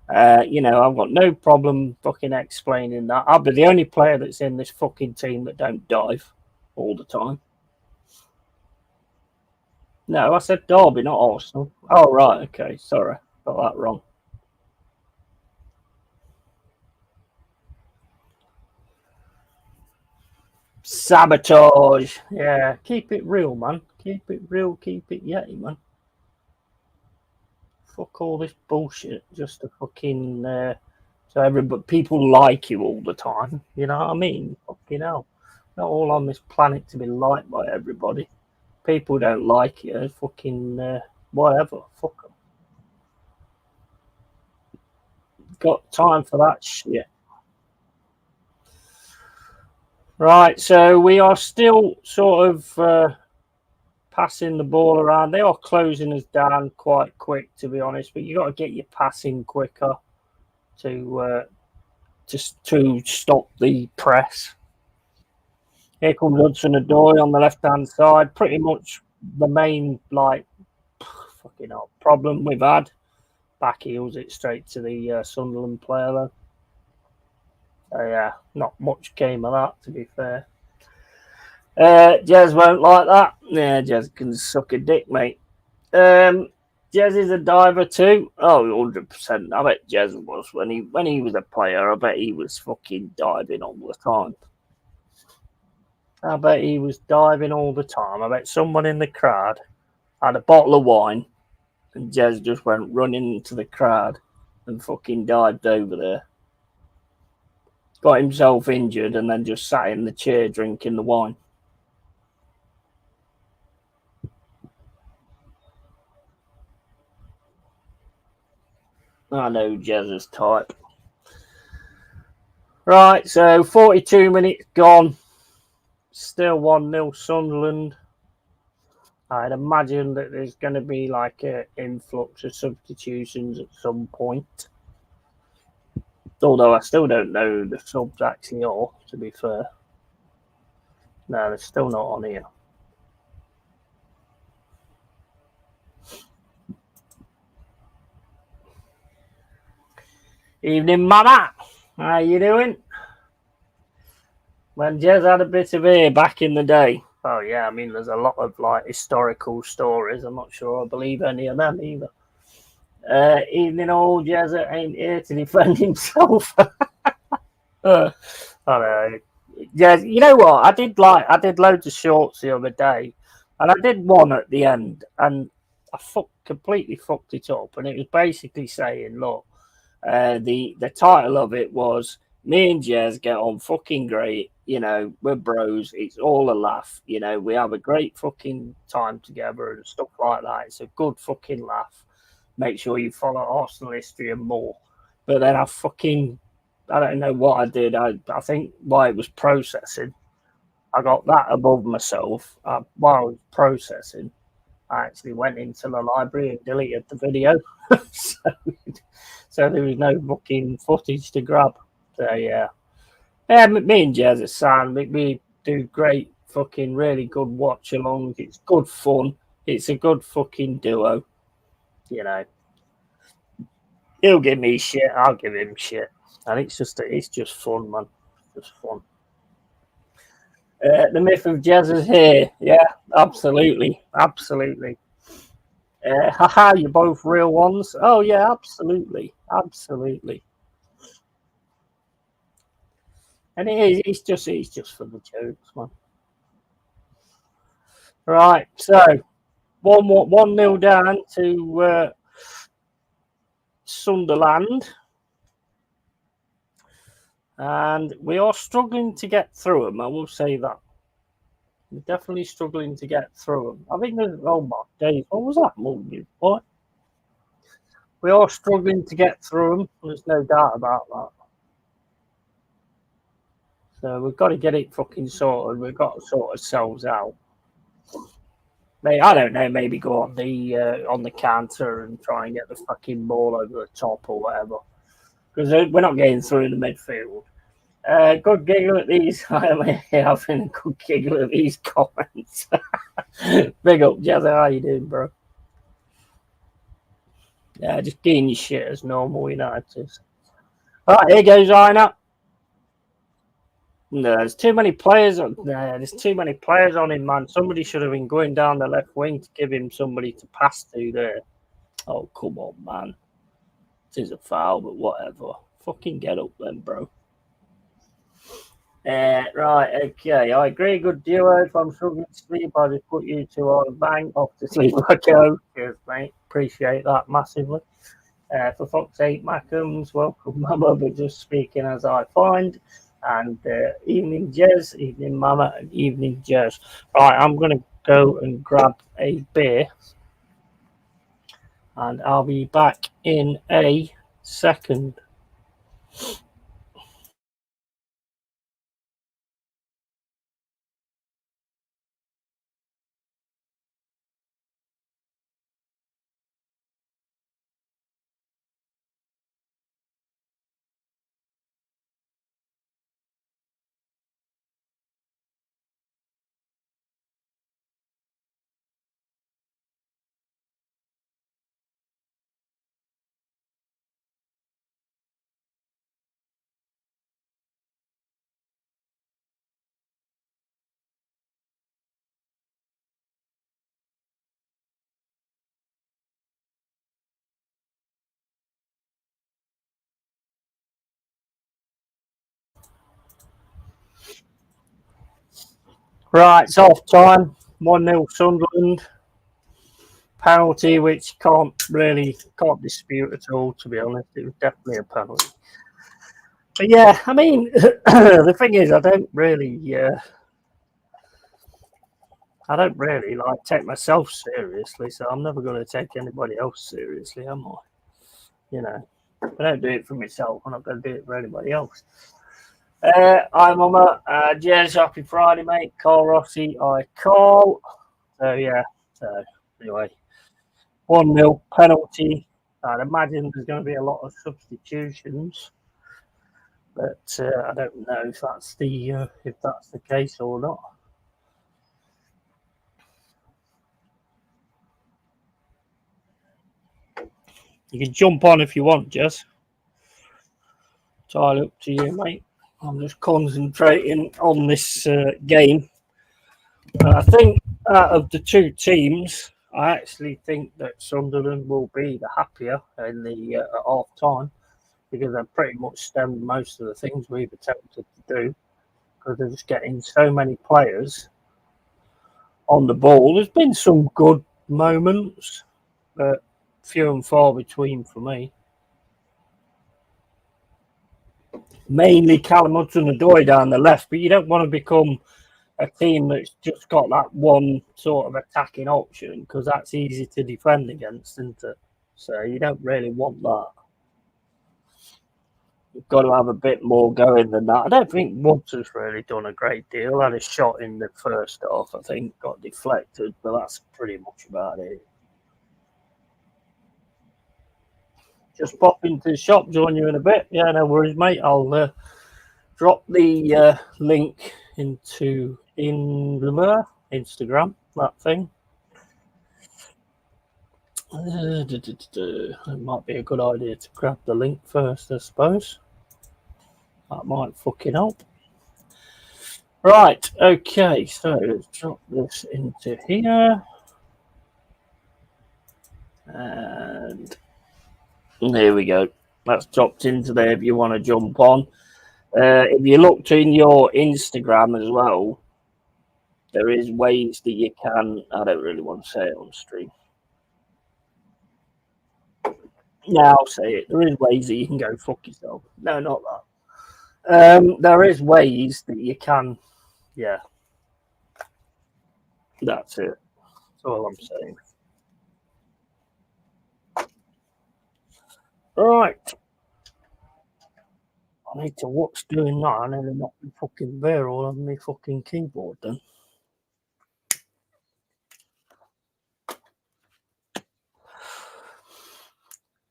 I've got no problem fucking explaining that. I'll be the only player that's in this fucking team that don't dive all the time. No, I said Derby, not Arsenal. Oh, right, okay, sorry. Got that wrong. Sabotage. Yeah, keep it real, man. Keep it real, keep it yeti, man. Fuck all this bullshit just to fucking so everybody people like you all the time. You know what I mean? Fucking hell. Not all on this planet to be liked by everybody. People don't like you, fucking whatever. Fuck them. Got time for that shit. Right, so we are still sort of passing the ball around. They are closing us down quite quick, to be honest. But you got to get your passing quicker to just to stop the press. Here comes Hudson Odoi on the left hand side. Pretty much the main fucking hell, problem we've had. Back heels it straight to the Sunderland player though. So yeah, not much came of that to be fair. Jez won't like that. Yeah, Jez can suck a dick, mate. Jez is a diver too. Oh, 100%. I bet Jez was when he was a player. I bet he was fucking diving all the time. I bet he was diving all the time. I bet someone in the crowd had a bottle of wine and Jez just went running into the crowd and fucking dived over there. Got himself injured and then just sat in the chair drinking the wine. I know Jez's type. Right, so 42 minutes gone. Still 1-0 Sunderland. I'd imagine that there's going to be like an influx of substitutions at some point. Although I still don't know who the subs actually are, to be fair. No, they're still not on here. Evening, Mama. How you doing? When Jez had a bit of hair back in the day. Oh yeah, I mean, there's a lot of like historical stories. I'm not sure I believe any of them either. Evening, old Jez ain't here to defend himself. I know. Yeah, you know what? I did loads of shorts the other day, and I did one at the end, and completely fucked it up. And it was basically saying, look, the title of it was "Me and Jez get on fucking great. You know, we're bros. It's all a laugh. You know, we have a great fucking time together and stuff like that. It's a good fucking laugh. Make sure you follow Arsenal history and more." But then I don't know what I did. I think while it was processing, I got that above myself. While I was processing, I actually went into the library and deleted the video. so, so there was no fucking footage to grab. So yeah. Yeah, me and Jez are sound. We do great fucking really good watch alongs. It's good fun. It's a good fucking duo. You know. He'll give me shit, I'll give him shit. And it's just fun, man. It's just fun. The myth of Jez is here. Yeah, absolutely. Absolutely. Haha, you're both real ones. Oh yeah, absolutely. Absolutely. And it's just for the jokes, man. Right, so 1-0 down to Sunderland. And we are struggling to get through them, I will say that. We're definitely struggling to get through them. I think there's, oh my days, what was that movie? What? We are struggling to get through them. There's no doubt about that. So we've got to get it fucking sorted. We've got to sort ourselves out. Maybe, I don't know. Maybe go on the counter and try and get the fucking ball over the top or whatever. Because we're not getting through the midfield. Good giggle at these. I'm having a good giggle at these comments. Big up, Jazza. How you doing, bro? Yeah, just getting your shit as normal United. Right, here goes Ina. No, there's too many players. There's too many players on him, man. Somebody should have been going down the left wing to give him somebody to pass to there. Oh, come on, man. It is a foul, but whatever. Fucking get up then, bro. Right, okay. I agree. Good duo. If I'm struggling to sleep, I'll just put you two on the bank. Off to sleep I go. Cheers, mate. Appreciate that massively. For fuck's sake, Macums, welcome, Mama, but just speaking as I find. And evening, Jez, evening, Mama, and evening, Jez. Right, I'm going to go and grab a beer. And I'll be back in a second. Right, it's off time. 1-0 Sunderland. Penalty, which can't dispute at all, to be honest. It was definitely a penalty. But yeah, I mean, the thing is, I don't really like take myself seriously, so I'm never going to take anybody else seriously, am I? You know, if I don't do it for myself, I'm not going to do it for anybody else. Hi, Mama. Jez, happy Friday, mate. Carl Rossi, I call. So, yeah. So, anyway, 1-0 penalty. I'd imagine there's going to be a lot of substitutions, but I don't know if that's the case or not. You can jump on if you want, Jez. Entirely up to you, mate. I'm just concentrating on this game. I think out of the two teams, I actually think that Sunderland will be the happier in the half time because they've pretty much stemmed most of the things we've attempted to do because they're just getting so many players on the ball. There's been some good moments, but few and far between for me. Mainly Callum Hudson-Odoi down the left, but you don't want to become a team that's just got that one sort of attacking option because that's easy to defend against, isn't it? So you don't really want that. You've got to have a bit more going than that. I don't think Woods has really done a great deal. Had a shot in the first half, I think, got deflected, but that's pretty much about it. Just pop into the shop, join you in a bit. Yeah, no worries, mate. I'll drop the link into Instagram, that thing. It might be a good idea to grab the link first, I suppose. That might fucking help. Right, okay, so let's drop this into here. And there we go. That's dropped into there if you want to jump on. If you looked in your Instagram as well, there is ways that you can. I don't really want to say it on stream. No, I'll say it. There is ways that you can go fuck yourself. No, not that. There is ways that you can. Yeah, that's it. That's all I'm saying. Right. I need to what's doing that. I nearly knocked the fucking barrel on my fucking keyboard then.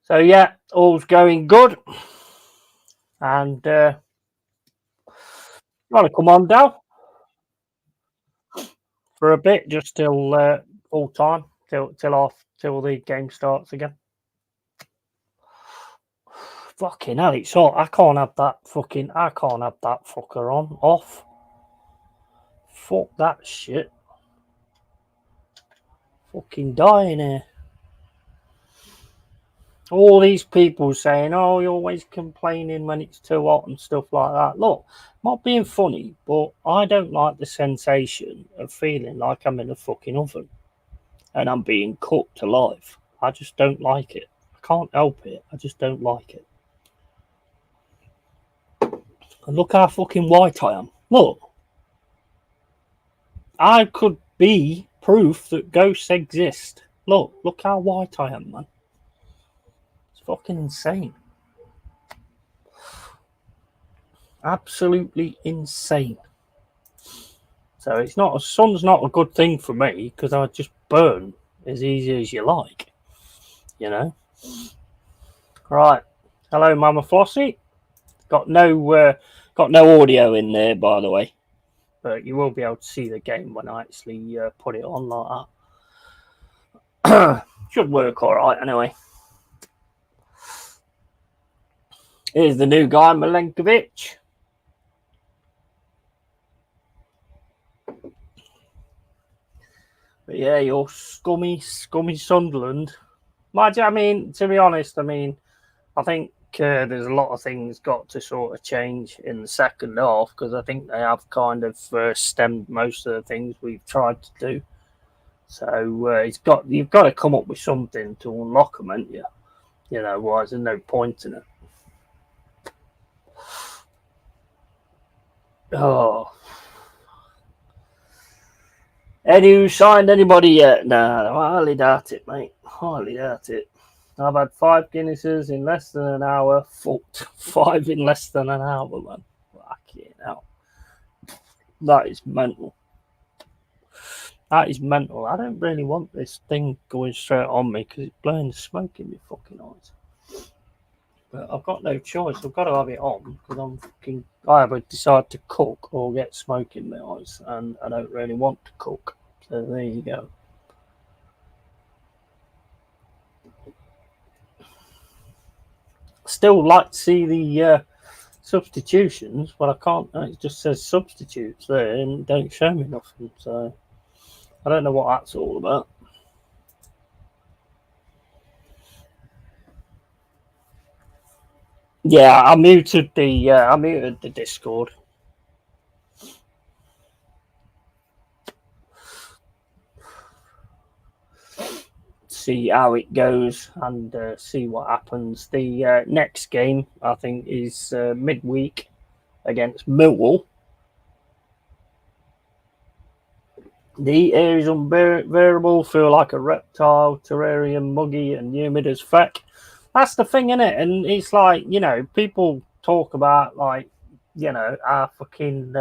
So yeah, all's going good. And want to come on down for a bit, just till full time, till the game starts again. Fucking hell, it's hot. I can't have that fucker on off. Fuck that shit. Fucking dying here. All these people saying, "Oh, you're always complaining when it's too hot and stuff like that." Look, I'm not being funny, but I don't like the sensation of feeling like I'm in a fucking oven and I'm being cooked alive. I just don't like it. I can't help it. I just don't like it. And look how fucking white I am. Look, I could be proof that ghosts exist. Look how white I am, man. It's fucking insane. Absolutely insane. So it's not, sun's not a good thing for me because I just burn as easy as you like, you know. Right. Hello, Mama Flossie. Got no audio in there, by the way, but you will be able to see the game when I actually put it on like that. Should work all right anyway. Here's the new guy, Milenkovic. But yeah, you're scummy Sunderland. I mean, to be honest, I think there's a lot of things got to sort of change in the second half because I think they have kind of stemmed most of the things we've tried to do. So you've got to come up with something to unlock them, haven't you? You know, otherwise there's no point in it. Oh. Who signed anybody yet? Nah, I hardly doubt it, mate. Hardly doubt it. I've had 5 Guinnesses in less than an hour. Fucked. 5 in less than an hour, man. Fucking hell. That is mental. That is mental. I don't really want this thing going straight on me because it's blowing the smoke in my fucking eyes. But I've got no choice. I've got to have it on because I either decide to cook or get smoke in my eyes, and I don't really want to cook. So there you go. Still like to see the substitutions, but I can't. It just says substitutes there and don't show me nothing. So I don't know what that's all about. Yeah, I muted the Discord. See how it goes and see what happens. The next game I think is midweek against Millwall. The air is unbearable, feel like a reptile, terrarium, muggy, and humid as feck. That's the thing, isn't it? And it's like, you know, people talk about, like, you know, our fucking,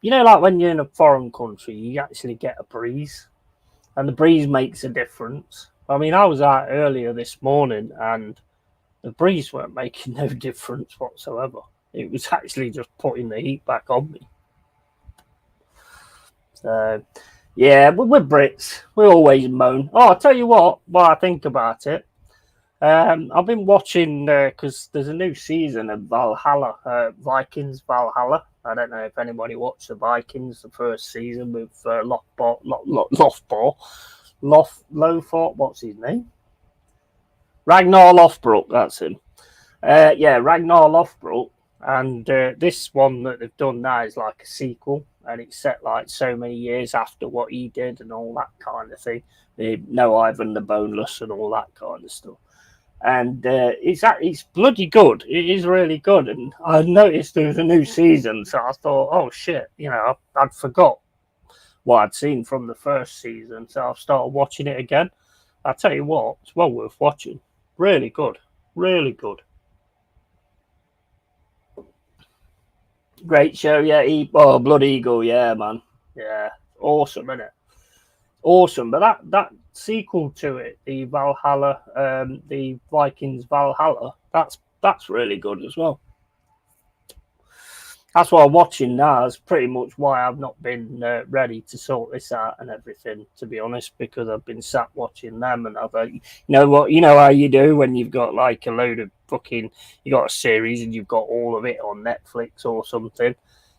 you know, like when you're in a foreign country, you actually get a breeze, and the breeze makes a difference. I mean, I was out earlier this morning, and the breeze weren't making no difference whatsoever. It was actually just putting the heat back on me. So, yeah, we're Brits. We always moan. Oh, I'll tell you what, while I think about it, I've been watching, because there's a new season of Valhalla, Vikings Valhalla. I don't know if anybody watched the Vikings, the first season with Lothbrok, what's his name? Ragnar Lothbrok, that's him. Yeah, Ragnar Lothbrok. And this one that they've done now is like a sequel, and it's set like so many years after what he did and all that kind of thing. No Ivan the Boneless and all that kind of stuff. And it's bloody good. It is really good. And I noticed there was a new season, so I thought, oh shit, you know, I'd forgot what I'd seen from the first season, so I've started watching it again. I tell you what, it's well worth watching. Really good. Really good. Great show, yeah. Blood Eagle, yeah, man. Yeah. Awesome, isn't it? Awesome. But that sequel to it, the Valhalla, the Vikings Valhalla, that's really good as well. That's what I'm watching now. That's pretty much why I've not been ready to sort this out and everything, to be honest, because I've been sat watching them and you know what, you know how you do when you've got like a load of fucking, you got a series and you've got all of it on Netflix or something.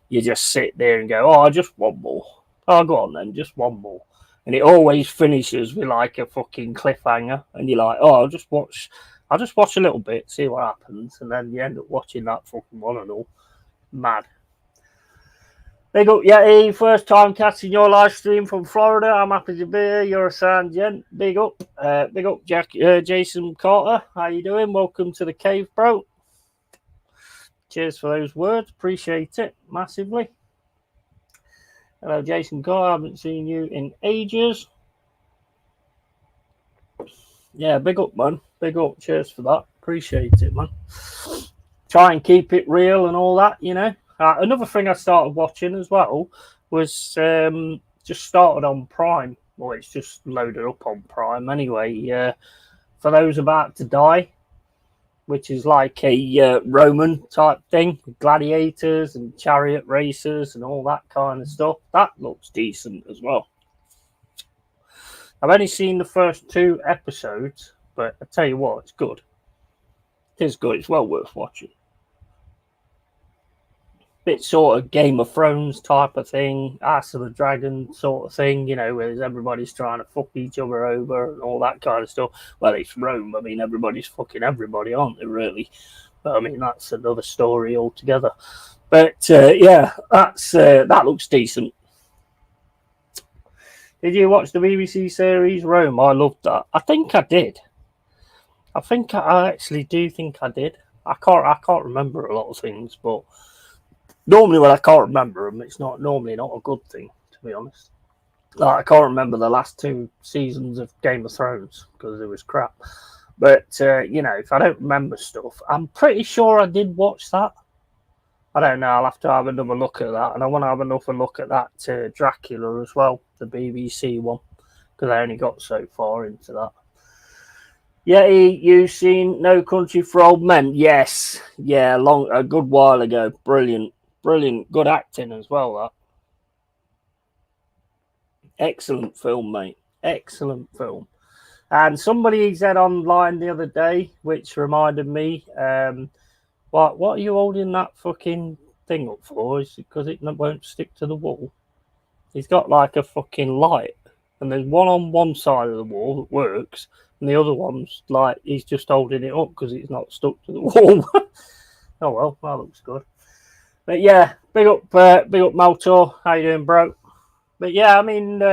You just sit there and go, oh, just one more. Oh, go on then, just one more. And it always finishes with like a fucking cliffhanger, and you're like, oh, I'll just watch a little bit, see what happens, and then you end up watching that fucking one and all. Mad. Big up, Yeti. First time catching your live stream from Florida. I'm happy to be here. You're a sound gent. Big up, Jason Carter. How you doing? Welcome to the cave, bro. Cheers for those words. Appreciate it massively. Hello, Jason Carter. I haven't seen you in ages. Yeah, big up, man. Big up. Cheers for that. Appreciate it, man. Try and keep it real and all that, you know. Another thing I started watching as well was just started on Prime. Well, it's just loaded up on Prime anyway. For Those About to Die, which is like a Roman type thing, with gladiators and chariot races and all that kind of stuff. That looks decent as well. I've only seen the first 2 episodes, but I tell you what, it's good. It is good. It's well worth watching. Bit sort of Game of Thrones type of thing, Ass of the Dragon sort of thing, you know, where everybody's trying to fuck each other over and all that kind of stuff. Well, it's Rome. I mean, everybody's fucking everybody, aren't they, really? But I mean, that's another story altogether. But yeah, that looks decent. Did you watch the BBC series Rome? I loved that. I think I did. I actually do think I did. I can't remember a lot of things, but normally when I can't remember them, it's normally not a good thing, to be honest. Like, I can't remember the last 2 seasons of Game of Thrones because it was crap. But you know, if I don't remember stuff, I'm pretty sure I did watch that. I don't know. I'll have to have another look at that, and I want to have another look at that Dracula as well, the BBC one, because I only got so far into that. Yeti, you seen No Country for Old Men? Yes, yeah, a good while ago. Brilliant, good acting as well. That excellent film, mate. Excellent film. And somebody said online the other day, which reminded me, what are you holding that fucking thing up for? Is it because it won't stick to the wall? He's got like a fucking light, and there's one on one side of the wall that works, and the other one's like he's just holding it up because it's not stuck to the wall. Oh well, that looks good. But yeah, big up Maltor. How you doing, bro? But yeah, I mean,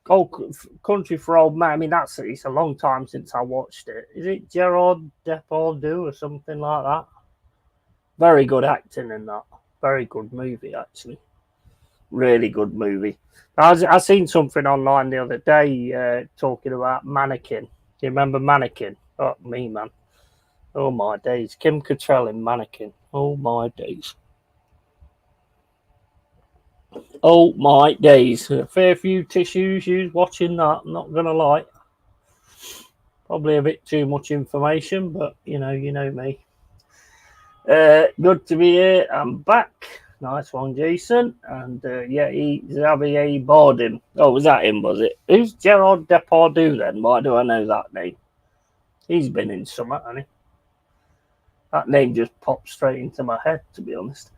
Old Country for Old Men. I mean, it's a long time since I watched it. Is it Gerard Depardieu or something like that? Very good acting in that. Very good movie, actually. Really good movie. I seen something online the other day talking about Mannequin. Do you remember Mannequin? Oh, me, man. Oh, my days. Kim Cattrall in Mannequin. Oh, my days. Oh, my days. A fair few tissues used watching that, I'm not going to lie. Probably a bit too much information, but, you know me. Good to be here. I'm back. Nice one, Jason. And yeah, Xavier Bardem. Oh, was that him, was it? Who's Gerard Depardieu then? Why do I know that name? He's been in something, hasn't he? That name just popped straight into my head, to be honest.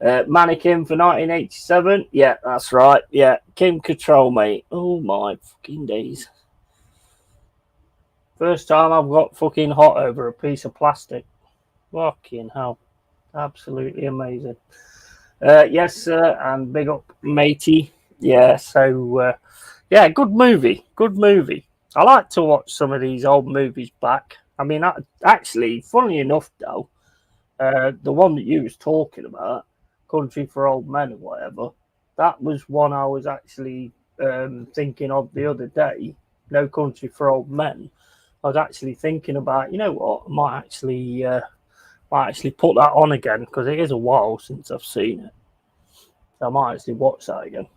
Mannequin for 1987. Yeah, that's right. Yeah, Kim Cattrall, mate. Oh, my fucking days. First time I've got fucking hot over a piece of plastic. Fucking hell. Absolutely amazing. Yes, sir, and big up, matey. Yeah, so, yeah, good movie. Good movie. I like to watch some of these old movies back. I mean, actually, funnily enough, though, the one that you was talking about, Country for Old Men or whatever, that was one I was actually thinking of the other day, No Country for Old Men. I was actually thinking about, you know what, I might actually put that on again because it is a while since I've seen it. So I might actually watch that again.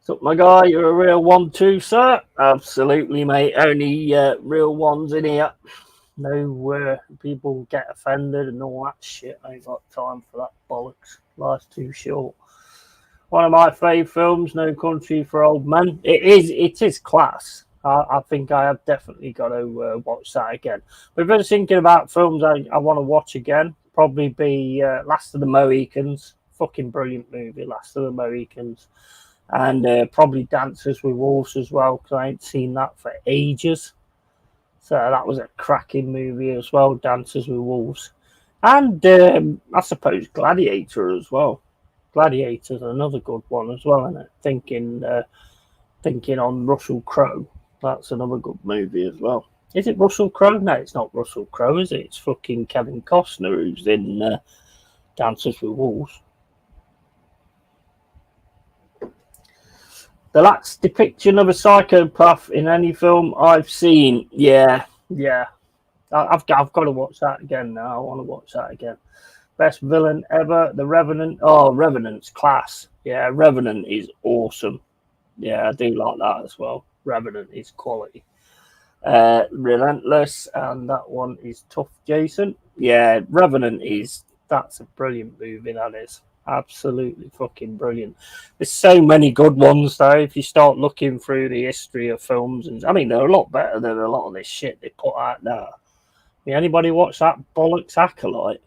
So, my guy, you're a real one too, sir. Absolutely, mate. Only real ones in here. No people get offended and all that shit. I ain't got time for that bollocks. Life's too short. One of my favourite films, No Country for Old Men. It is class. I think I have definitely got to watch that again. But if I was thinking about films I want to watch again, probably be Last of the Mohicans. Fucking brilliant movie, Last of the Mohicans. And probably Dances with Wolves as well, because I ain't seen that for ages. So that was a cracking movie as well, Dances with Wolves. And I suppose Gladiator as well. Gladiator's another good one as well, isn't it? Thinking on Russell Crowe. That's another good movie as well. Is it Russell Crowe? No, it's not Russell Crowe, is it? It's fucking Kevin Costner who's in Dances with Wolves. The last depiction of a psychopath in any film I've seen. Yeah. I've got to watch that again now. I want to watch that again. Best villain ever, The Revenant. Oh, Revenant's class. Yeah, Revenant is awesome. Yeah, I do like that as well. Revenant is quality. Relentless, and that one is Tough Jason. Yeah, that's a brilliant movie, that is. Absolutely fucking brilliant. There's so many good ones though. If you start looking through the history of films, and I mean, they're a lot better than a lot of this shit they put out now. Anybody watch that bollocks Acolyte?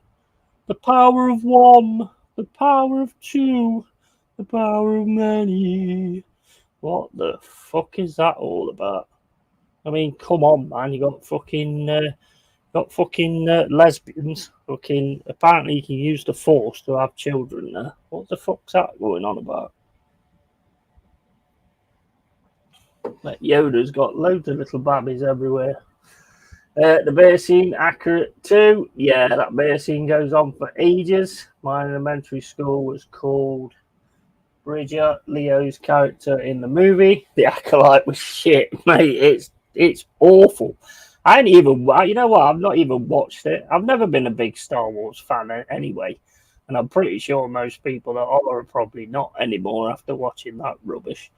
The power of one, the power of two, the power of many. What the fuck is that all about? I mean, come on, man! You got fucking lesbians. Fucking apparently, you can use the force to have children. There. What the fuck's that going on about? Like Yoda's got loads of little babbies everywhere. The bear scene, accurate too. Yeah, that bear scene goes on for ages. My elementary school was called Bridger, Leo's character in the movie. The Acolyte was shit, mate. It's awful. I ain't even, you know what? I've not even watched it. I've never been a big Star Wars fan anyway, and I'm pretty sure most people that are probably not anymore after watching that rubbish.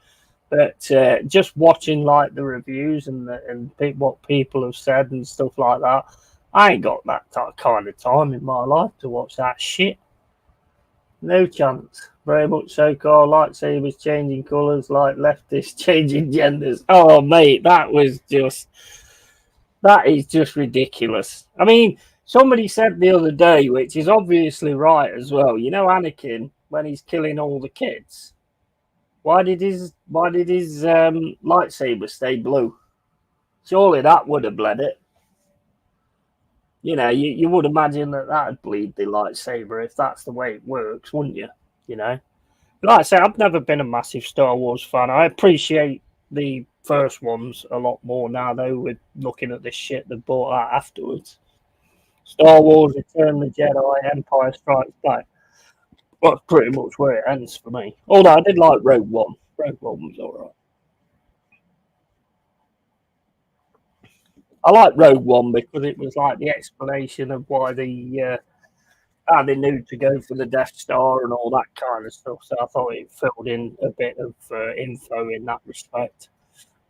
But just watching like the reviews and what people have said and stuff like that, I ain't got that kind of time in my life to watch that shit. No chance. Very much so, Carl. Lightsabers changing colours, like leftists changing genders. Oh, mate, that is just ridiculous. I meum, somebody said the other day, which is obviously right as well. You know, Anakin when he's killing all the kids. Why did his lightsaber stay blue? Surely that would have bled it. You know, you would imagine that would bleed the lightsaber if that's the way it works, wouldn't you? You know, like I say, I've never been a massive Star Wars fan. I appreciate the first ones a lot more now, though, with looking at this shit they brought out afterwards. Star Wars, Return of the Jedi, Empire Strikes Back. Well, pretty much where it ends for me. Although I did like Rogue One. Rogue One was alright. I like Rogue One because it was like the explanation of why how they knew to go for the Death Star and all that kind of stuff. So I thought it filled in a bit of info in that respect.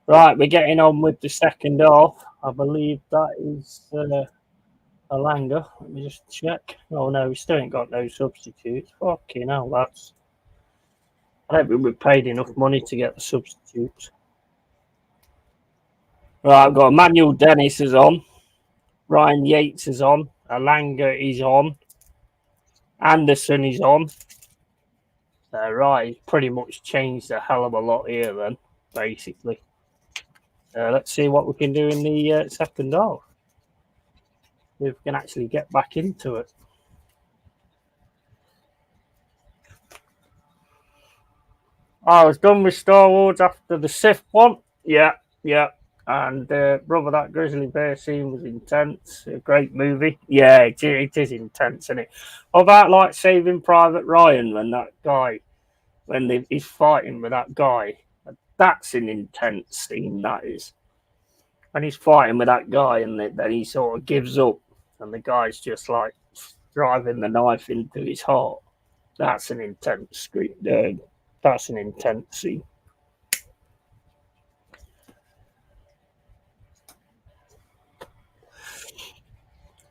Right, we're getting on with the second half. I believe that is Alanga. Let me just check. Oh no, we still ain't got no substitutes. Fucking hell, lads. I don't think we've paid enough money to get the substitutes. Right, I've got Emmanuel Dennis is on. Ryan Yates is on. Alanga is on. Anderson is on. Right, he's pretty much changed a hell of a lot here then, basically. Let's see what we can do in the second half. If we can actually get back into it. I was done with Star Wars after the Sith one. Yeah. And brother, that grizzly bear scene was intense. A great movie. Yeah, it is intense, isn't it? What about like Saving Private Ryan when that guy when he's fighting with that guy. That's an intense scene, that is. When he's fighting with that guy and then he sort of gives up and the guy's just like driving the knife into his heart. That's an intense scene. That's an intense scene.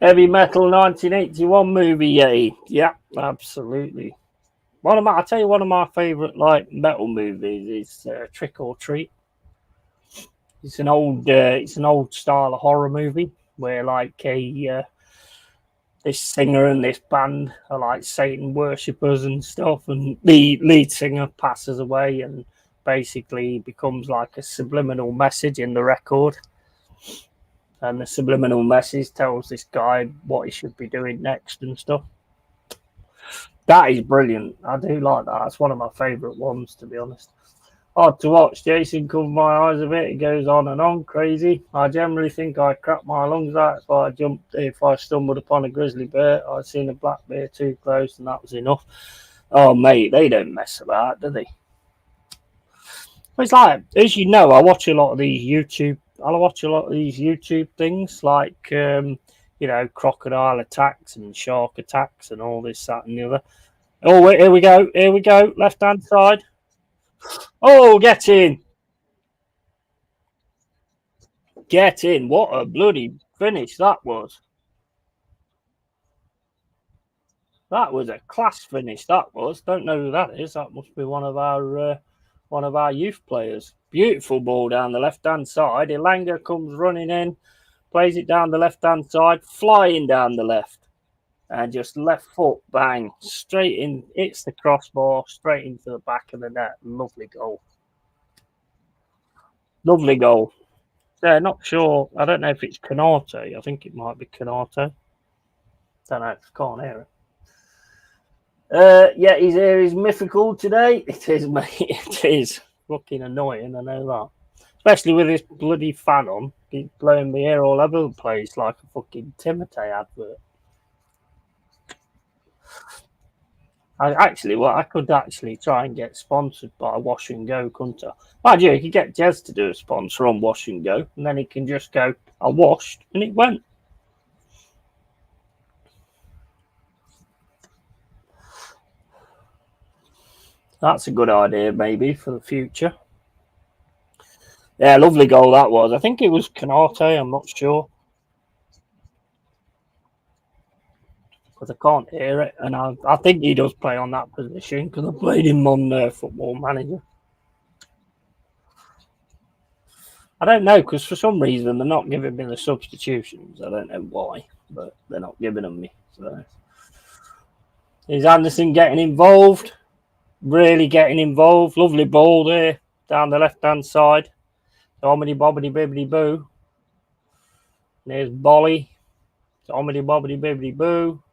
Heavy Metal 1981 movie, yay. Yeah, absolutely. I'll tell you one of my favourite like metal movies is Trick or Treat. It's an old style of horror movie where like this singer and this band are like Satan worshippers and stuff, and the lead singer passes away and basically becomes like a subliminal message in the record. And the subliminal message tells this guy what he should be doing next and stuff. That is brilliant. I do like that. It's one of my favourite ones, to be honest. Hard to watch. Jason covered my eyes a bit. It goes on and on, crazy. I generally think I crap my lungs out if I stumbled upon a grizzly bear. I'd seen a black bear too close, and that was enough. Oh, mate, they don't mess about, do they? It's like, as you know, I watch a lot of these YouTube things, like crocodile attacks and shark attacks and all this, that, and the other. Oh, wait, here we go. Left hand side. Oh, get in. What a bloody finish that was. That was a class finish. That was. Don't know who that is. That must be one of our youth players. Beautiful ball down the left hand side. Ilanga comes running in, plays it down the left hand side, flying down the left, and just left foot bang straight in. Hits the crossbar straight into the back of the net. Lovely goal. Lovely goal. Yeah, not sure. I don't know if it's Canate. I think it might be Canate. Don't know. Can't hear it. Yeah, his hair is mythical today. It is, mate. It is. Fucking annoying, I know that. Especially with this bloody fan on. He's blowing my hair all over the place like a fucking Timothy advert. I could actually try and get sponsored by Wash and Go, couldn't I? Mind you, you could get Jez to do a sponsor on Wash and Go, and then he can just go, I washed, and it went. That's a good idea, maybe, for the future. Yeah, lovely goal that was. I think it was Canate, I'm not sure. Because I can't hear it, and I think he does play on that position, because I played him on Football Manager. I don't know, because for some reason they're not giving me the substitutions. I don't know why, but they're not giving them me. So. Is Anderson getting involved? Really getting involved. Lovely ball there down the left-hand side. Omedy bobbedy bibbedy boo. There's Bolly. Omedy bobbedy bibbedy boo.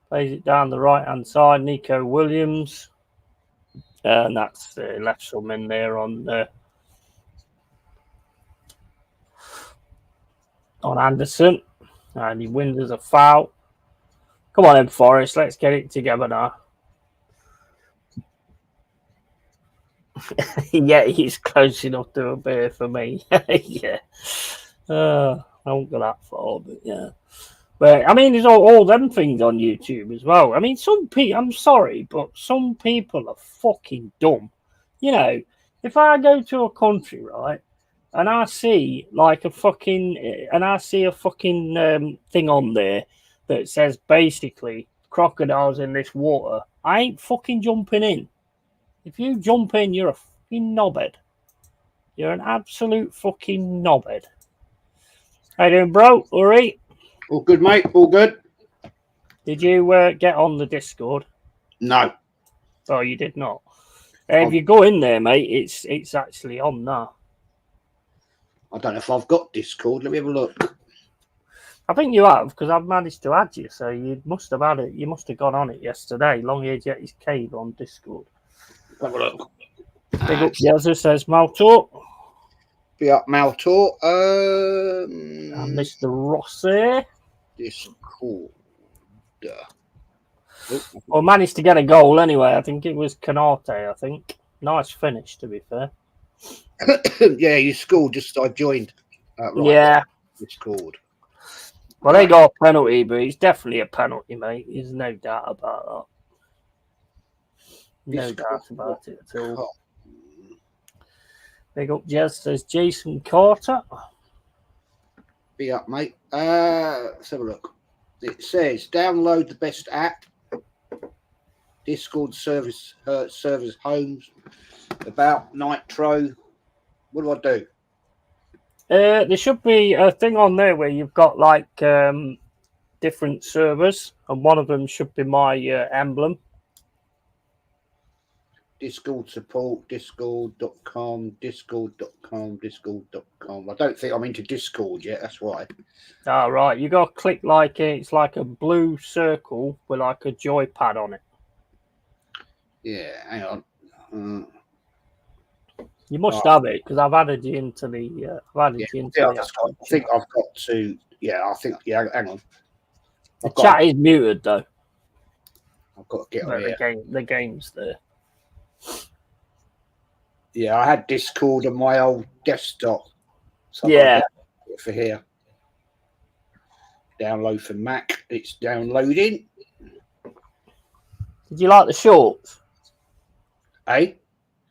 Plays it down the right-hand side. Nico Williams. And that's left some in there on Anderson. And he wins as a foul. Come on then, Forrest. Let's get it together now. Yeah, he's close enough to a bear for me. Yeah. I won't go that far, but yeah. But I mean, there's all them things on YouTube as well. I mean, some people, I'm sorry, but some people are fucking dumb. You know, if I go to a country, right, and I see like a fucking thing on there that says basically crocodiles in this water, I ain't fucking jumping in. If you jump in, you're a fucking knobhead. You're an absolute fucking knobhead. How you doing, bro? All right? All good, mate. All good. Did you get on the Discord? No. Oh, you did not. If you go in there, mate, it's actually on now. I don't know if I've got Discord. Let me have a look. I think you have, because I've managed to add you, so you must have had it. You must have gone on it yesterday. LongHairedYeti'sCave on Discord. Have a look. Big up Yazza says Maltor. Be up Maltor. And Mr. Rossi. Discord. Well, managed to get a goal anyway. I think it was Canate, I think. Nice finish, to be fair. Yeah, you scored just I joined. Right. Yeah. You scored. Well, they got a penalty, but it's definitely a penalty, mate. There's no doubt about that. No doubt about it at all. Big up, Jez, says Jason Carter. Be up, mate. Let's have a look. It says download the best app. Discord servers homes. About Nitro. What do I do? There should be a thing on there where you've got like different servers, and one of them should be my emblem. Discord support, discord.com. I don't think I'm into Discord yet, that's why. Ah, right. You got to click like it's like a blue circle with like a joypad on it. Yeah, hang on. You must have it because I've added you into the. I think I've got to. Yeah, hang on. The chat is muted though. I've got to get on here. The game's there. Yeah, I had Discord on my old desktop. So for here. Download for Mac. It's downloading. Did you like the shorts? Did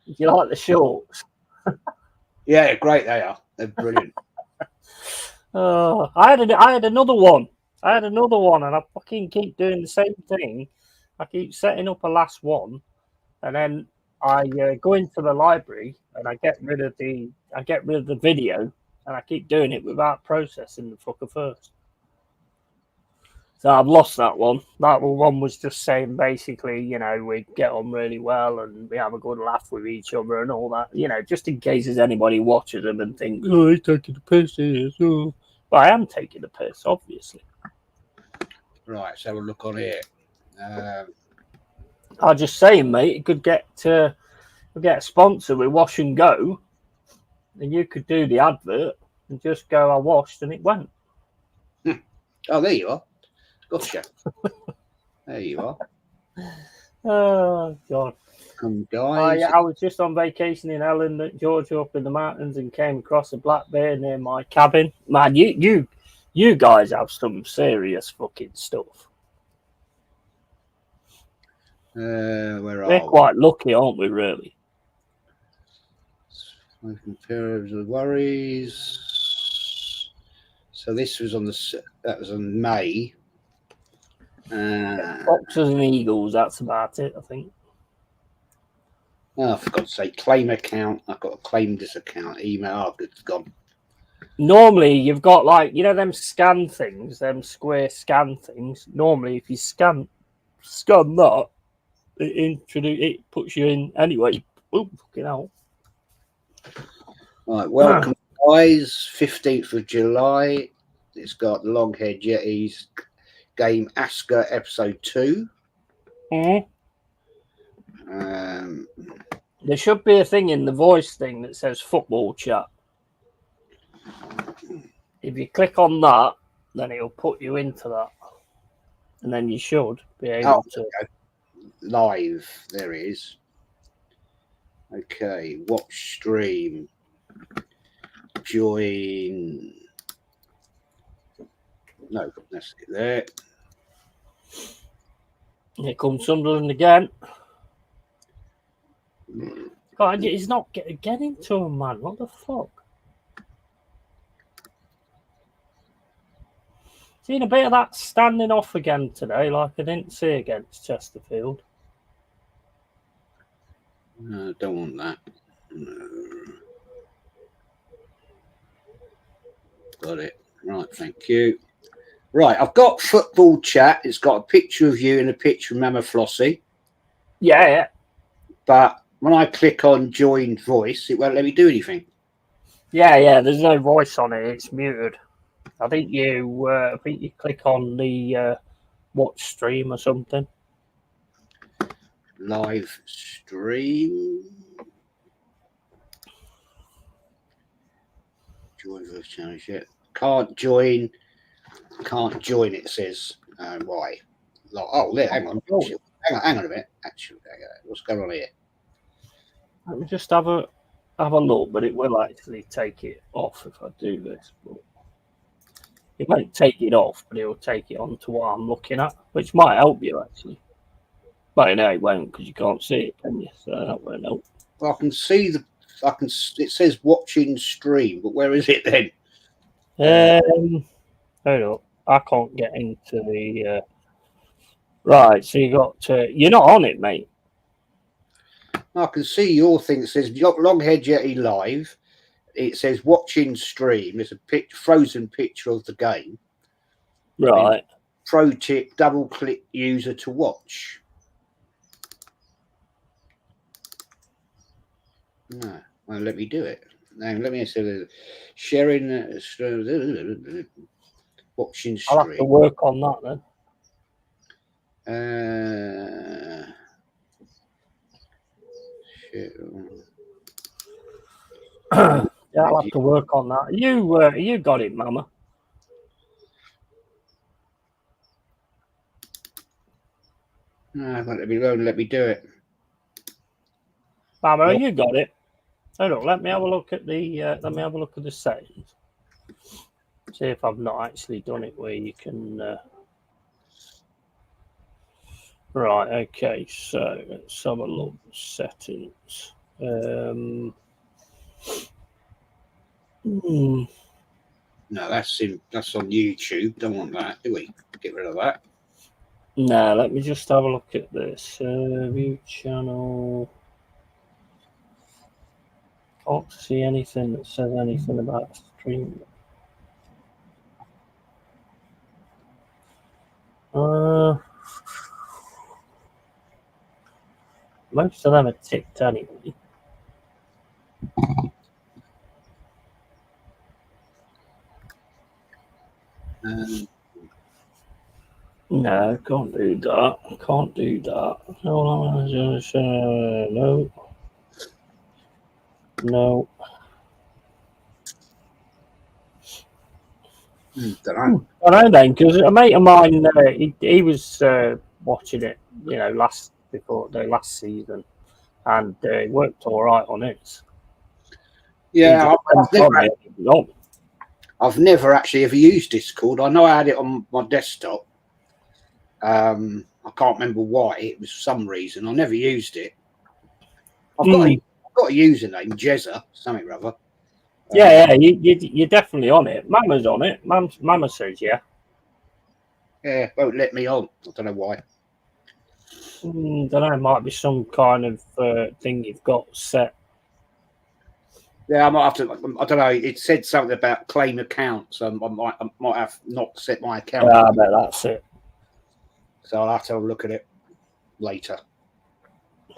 you like the shorts? Yeah, great they are. They're brilliant. I had another one. And I fucking keep doing the same thing. I keep setting up a last one, and then I go into the library and I get rid of the video, and I keep doing it without processing the fucker first. So I've lost that one. That one was just saying basically, we get on really well and we have a good laugh with each other and all that, just in case there's anybody watching them and think, oh, he's taking the piss here. So. But I am taking the piss, obviously. Right, so we'll look on here. I was just saying, mate, it could get a sponsor with Wash and Go, and you could do the advert and just go, I washed and it went. Oh, there you are. Gotcha. There you are. Oh, God. Guys. I was just on vacation in Ellen, Georgia, up in the mountains, and came across a black bear near my cabin. Man, you guys have some serious fucking stuff. We're quite lucky, aren't we, really? The worries. So this was that was on May. Boxers and Eagles, that's about it, I think. Oh, I forgot to say claim account. I've got to claim this account. Email, it's gone. Normally, you've got them scan things, them square scan things. Normally, if you scan that, it puts you in anyway. Oh, fucking hell. Right, welcome, guys. 15th of July. It's got Longhaired Yetis game Asker episode 2. Mm-hmm. There should be a thing in the voice thing that says football chat. If you click on that, then it'll put you into that. And then you should be able to. Okay. Live, there it is. Okay, watch stream. Join. No, that's it there. Here comes Sunderland again. God, he's not getting to him, man. What the fuck? Seen a bit of that standing off again today, like I didn't see against Chesterfield. No, don't want that. No. Got it. Right, thank you. Right, I've got football chat. It's got a picture of you and a picture of Mama Flossie. Yeah. But when I click on join voice, it won't let me do anything. Yeah. There's no voice on it. It's muted. I think you click on the watch stream or something. Live stream. Join voice challenge yet. Can't join. It says why. Like, oh, hang on. Hang on a minute. Actually, what's going on here? Let me just have a look, but it will actually take it off if I do this. But it won't take it off, but it will take it on to what I'm looking at, which might help you actually. But no, it won't because you can't see it, can you? So that won't help. I can see it says watching stream, but where is it then? Hold up. I can't get into the. Right, so you're not on it, mate. I can see your thing that says Longhaired Yeti live. It says watching stream. There's a frozen picture of the game. Right. Pro tip: double click user to watch. No, well, let me do it. Now, let me say sharing watching stream. I'll have to work on that then. Yeah, I'll have to work on that. You got it, Mama. No, let me do it. Mama, you got it. Hold on, let me have a look at the settings. See if I've not actually done it where you can. Right, okay, so let's have a look. Settings. No, that's on YouTube. Don't want that, do we? Get rid of that. No, let me just have a look at this. View channel. Can't see anything that says anything about streaming. Most of them are ticked anyway. No, can't do that. Can't do that. No. No. I know then, because a mate of mine, he was watching it, last season, and it worked all right on it. Yeah, I've never actually ever used Discord. I know I had it on my desktop. I can't remember why. It was for some reason. I never used it. I've got a username, Jezza, something or other. Yeah, you're definitely on it. Mama's on it. Mama says yeah. Yeah, won't let me on. I don't know why. Don't know. It might be some kind of thing you've got set. Yeah, I might have to. I don't know. It said something about claim accounts. I might have not set my account. Yeah, I bet that's it. So I'll have to look at it later.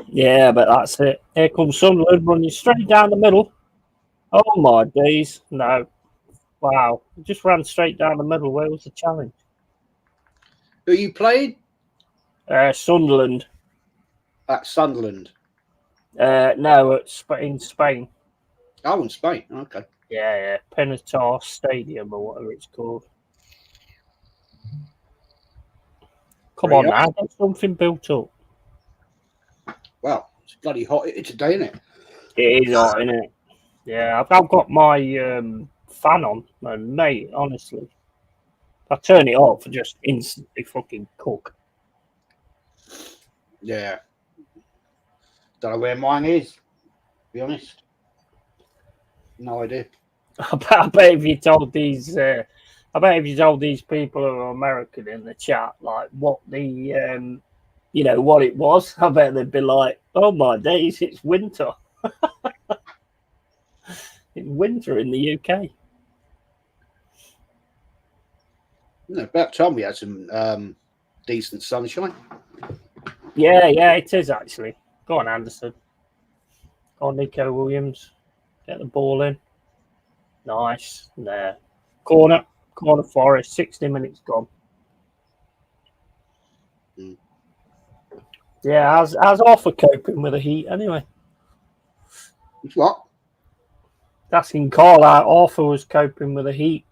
Yeah, but that's it. Here comes Sunderland running straight down the middle. Oh my days! No, wow! Just ran straight down the middle. Where was the challenge? Who you played? Sunderland. At Sunderland. No, in Spain. Oh, in Spain. Okay. Yeah. Penatar Stadium or whatever it's called. Come on now, get something built up. Well, it's bloody hot today, isn't it? It is hot, isn't it? Yeah, I've got my fan on, and mate, honestly, if I turn it off, I just instantly fucking cook. Yeah. Don't know where mine is, to be honest. No idea. I bet if you told these people who are American in the chat, like what the what it was, I bet they'd be like, "Oh my days, it's winter." It's winter in the UK. About time we had some decent sunshine. Yeah, it is actually. Go on, Anderson. Go on, Nico Williams. Get the ball in. Nice. There. Corner Forest. 60 minutes gone. Yeah, how's Arthur coping with the heat anyway? What? Asking Carl how Arthur was coping with the heat.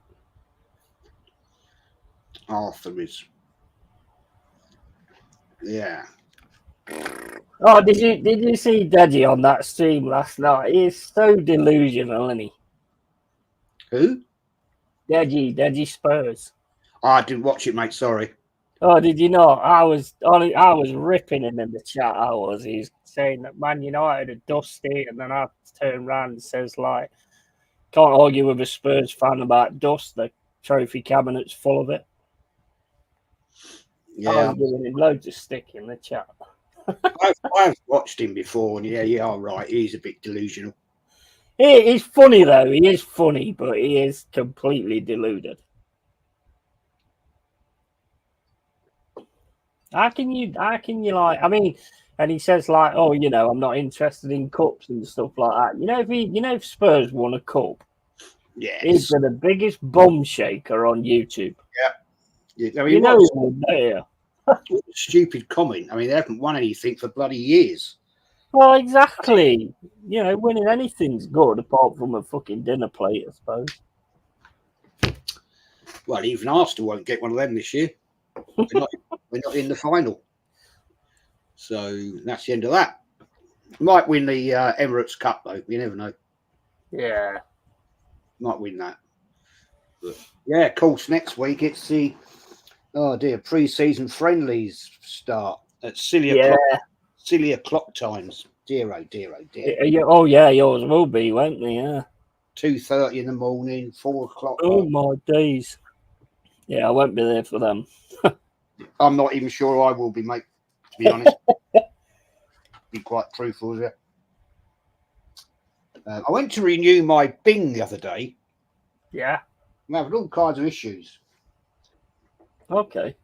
Arthur is. Yeah. Oh, did you see Deji on that stream last night? He is so delusional, isn't he? Who? Deji Spurs. Oh, I didn't watch it, mate. Sorry. Oh, did you not? I was ripping him in the chat. I was. He's saying that Man United are dusty, and then I turn around and says like, can't argue with a Spurs fan about dust. The trophy cabinet's full of it. Yeah, I was giving him loads of stick in the chat. I've watched him before, and yeah, all right. He's a bit delusional. He's funny though. He is funny, but he is completely deluded. How can you like? I mean, and he says like, oh, you know, I'm not interested in cups and stuff like that. If Spurs won a cup, Yes. he's been the biggest bum shaker on YouTube. Yeah. I mean, he would there. Stupid comment. I mean, they haven't won anything for bloody years. Well, exactly. Winning anything's good apart from a fucking dinner plate, I suppose. Well, even Arsenal won't get one of them this year. We're not in the final. So that's the end of that. Might win the Emirates Cup, though. You never know. Yeah. Might win that. But, yeah, of course, next week it's the, pre-season friendlies start at silly o'clock times. Dear, oh dear. Oh, yeah, yours will be, won't they? Yeah. 2:30 in the morning, 4 o'clock. Oh, my days. Yeah, I won't be there for them. I'm not even sure I will be, mate, to be honest. Be quite truthful with you. I went to renew my Bing the other day. Yeah. I'm having all kinds of issues. Okay.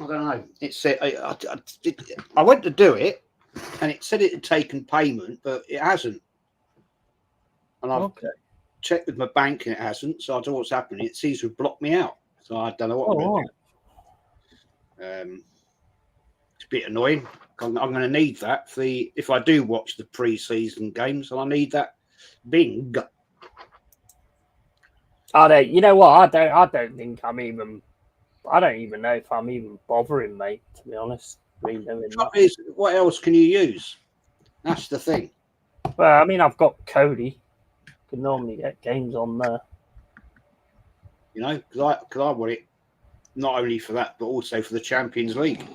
I don't know. It said I went to do it, and it said it had taken payment, but it hasn't. And I've checked with my bank, and it hasn't. So I don't know what's happening. It seems to have blocked me out. So I don't know what I'm going to do. It's a bit annoying. I'm going to need that if I do watch the pre-season games, and I need that Bing. You know what? I don't think I don't even know if I'm even bothering, mate, to be honest. What else can you use? That's the thing. Well, I mean, I've got Cody. You can normally get games on there. Because I want it not only for that, but also for the Champions League.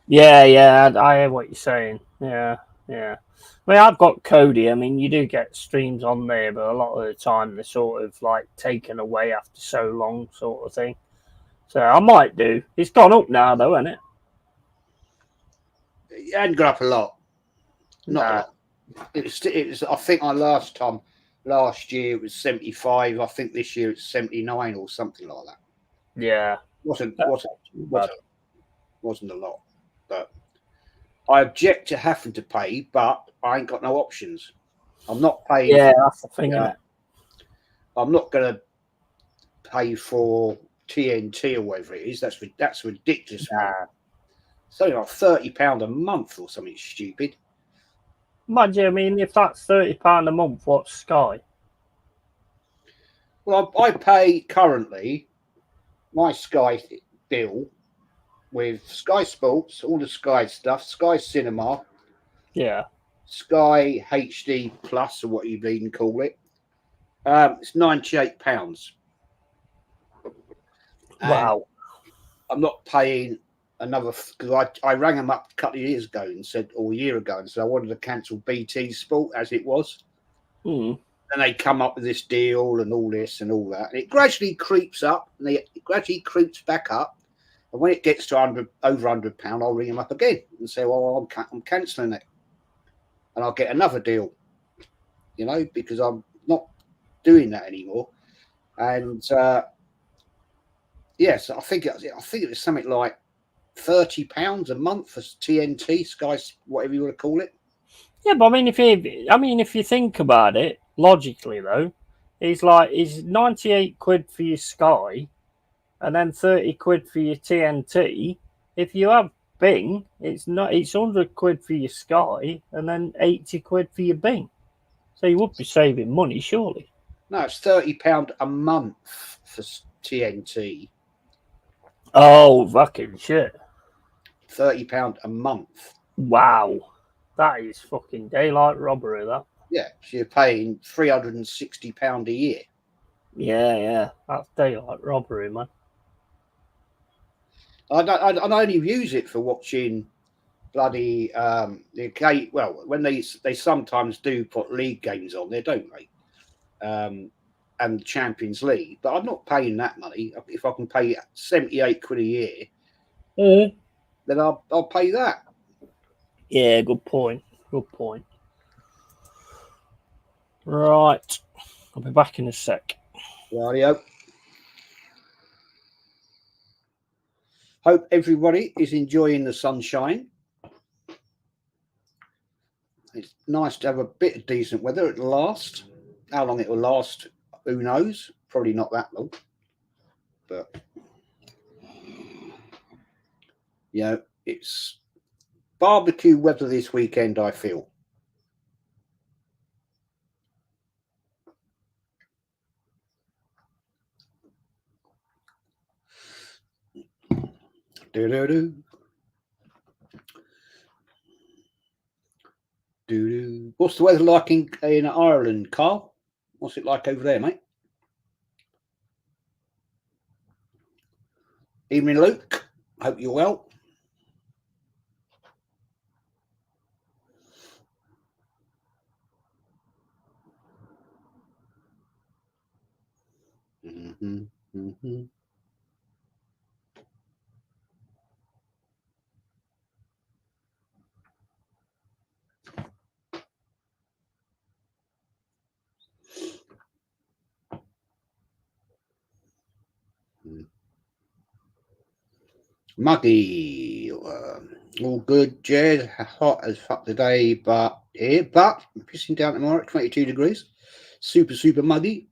Yeah, I hear what you're saying. Yeah. I mean, I've got Cody. I mean, you do get streams on there, but a lot of the time they're sort of like taken away after so long, sort of thing. So I might do. It's gone up now, though, hasn't it? It hadn't gone up a lot. Not a lot. It was. I think last year it was 75. I think this year it's 79 or something like that. Yeah. Wasn't a lot. But I object to having to pay, but I ain't got no options. I'm not paying. Yeah, that's the thing, isn't it? I'm not going to pay for TNT or whatever it is. That's ridiculous. Nah. It's only like £30 a month or something stupid. Imagine, I mean, if that's £30 a month, what's Sky? Well, I pay currently my Sky bill with Sky Sports, all the Sky stuff, Sky Cinema, Sky HD Plus, or what you even call it. It's £98. Wow. I'm not paying another, because I rang them up a couple of years ago and said, or a year ago, and said I wanted to cancel BT Sport as it was. And they come up with this deal and all this and all that. And it gradually creeps up, and it gradually creeps back up. And when it gets to over £100, I'll ring them up again and say, well, I'm cancelling it. And I'll get another deal, because I'm not doing that anymore. And yes, I think it was something like £30 a month for TNT, Sky, whatever you want to call it. Yeah, but I mean, if you think about it logically, though, it's 98 quid for your Sky, and then 30 quid for your TNT. If you have Bing, it's 100 quid for your Sky, and then 80 quid for your Bing. So you would be saving money, surely. No, it's £30 a month for TNT. Oh, fucking shit. £30 a month. Wow, that is fucking daylight robbery. That. Yeah, so you're paying £360 a year. Yeah, that's daylight robbery, man. I only use it for watching bloody the well, when they sometimes do put league games on there, don't they? And Champions League, but I'm not paying that money. If I can pay 78 quid a year, then I'll pay that. Yeah, good point. Good point. Right, I'll be back in a sec. Radio. Hope everybody is enjoying the sunshine. It's nice to have a bit of decent weather at last. How long it will last, who knows? Probably not that long. But you know, it's barbecue weather this weekend, I feel. What's the weather like in Ireland, Carl? What's it like over there, mate? Evening, Luke. Hope you're well. Muggy, all good, Jed. Hot as fuck today, but I'm pissing down tomorrow at 22 degrees. Super muggy.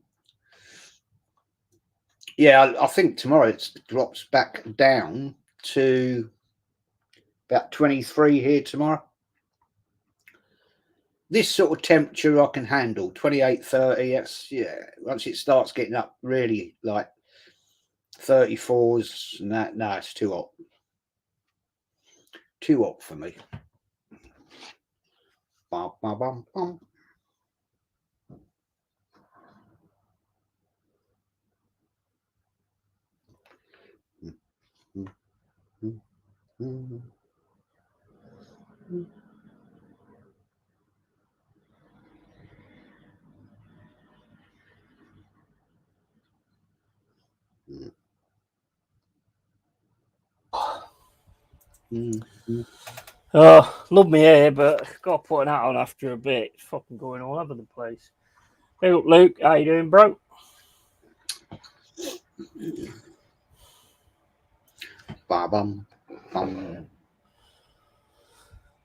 Yeah, I think tomorrow it drops back down to about 23 here tomorrow. This sort of temperature I can handle, 28, 30. That's, yeah, once it starts getting up really like 34s and that, no, it's too hot. Too hot for me. Bum, bum, bum, bum. Oh, love me here, but got to put an hat on after a bit. It's fucking going all over the place. Hey, Luke, how you doing, bro? Ba-bum.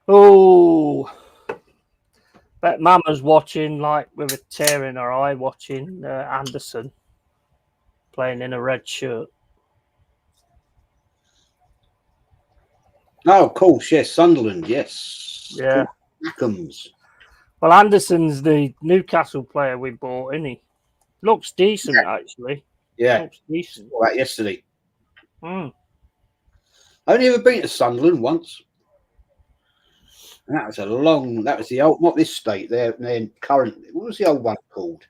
Oh, bet Mama's watching, like with a tear in her eye, watching Anderson playing in a red shirt. Oh, of course, yes, Sunderland, yes. Yeah. Comes. Well, Anderson's the Newcastle player we bought, isn't he? Looks decent, actually. Yeah. Looks decent. All right, yesterday. Mm. I only ever been to Sunderland once. And that was that was the old, not this state, their current, what was the old one called?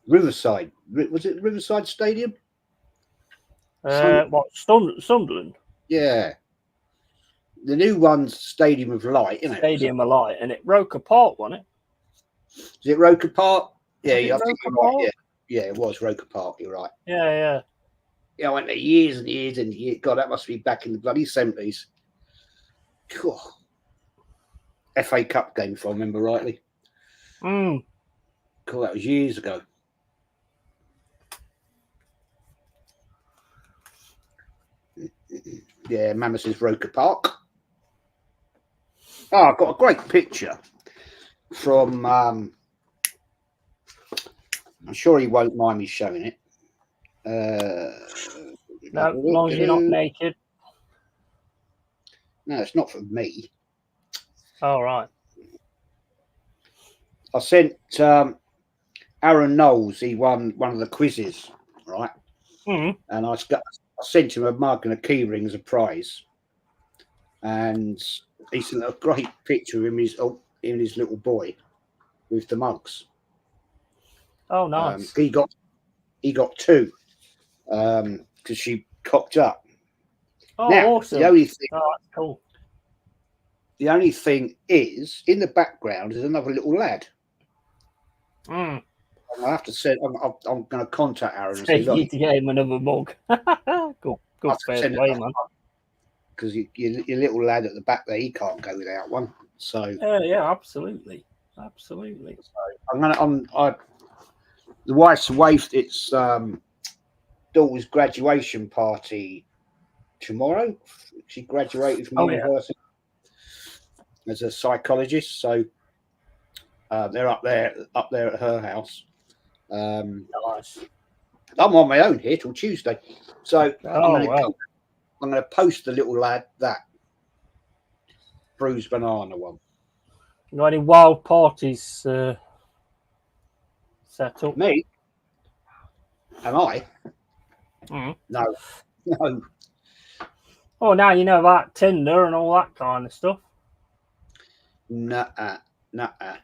Riverside. Was it Riverside Stadium? What, Sunderland? Yeah. The new one's Stadium of Light, isn't it? Stadium of Light, and it Roker Park, wasn't it? Is it Roker Park? Yeah, I think you're right. Park? Yeah, it was Roker Park, you're right. Yeah. Yeah, I went there years and years and years. God, that must be back in the bloody 70s. Cool. FA Cup game, if I remember rightly. Mm. Cool, that was years ago. Yeah, Mama says Roker Park. Oh, I've got a great picture from, I'm sure he won't mind me showing it. No, as long as you're not naked. No, it's not from me. All right. I sent Aaron Knowles, he won one of the quizzes, right? Mm. And sent him a mug and a key ring as a prize, and he sent a great picture of him, his little boy with the mugs. Oh, nice. He got 2 because she cocked up. Oh, Now, awesome. that's cool. The only thing is, in the background is another little lad. Mm. I have to say, I'm going to contact Aaron and So say, you look, need to get him another mug. Good fair play, man. Because your little lad at the back there, he can't go without one. So yeah, absolutely. So the wife's away. It's daughter's graduation party tomorrow. She graduated from university as a psychologist, so they're up there at her house. Nice. I'm on my own here till Tuesday, so I'm going to post the little lad that bruised banana one. You got any wild parties set up? Me? Am I? Mm. No. Oh, now you know about Tinder and all that kind of stuff. Nuh-uh. I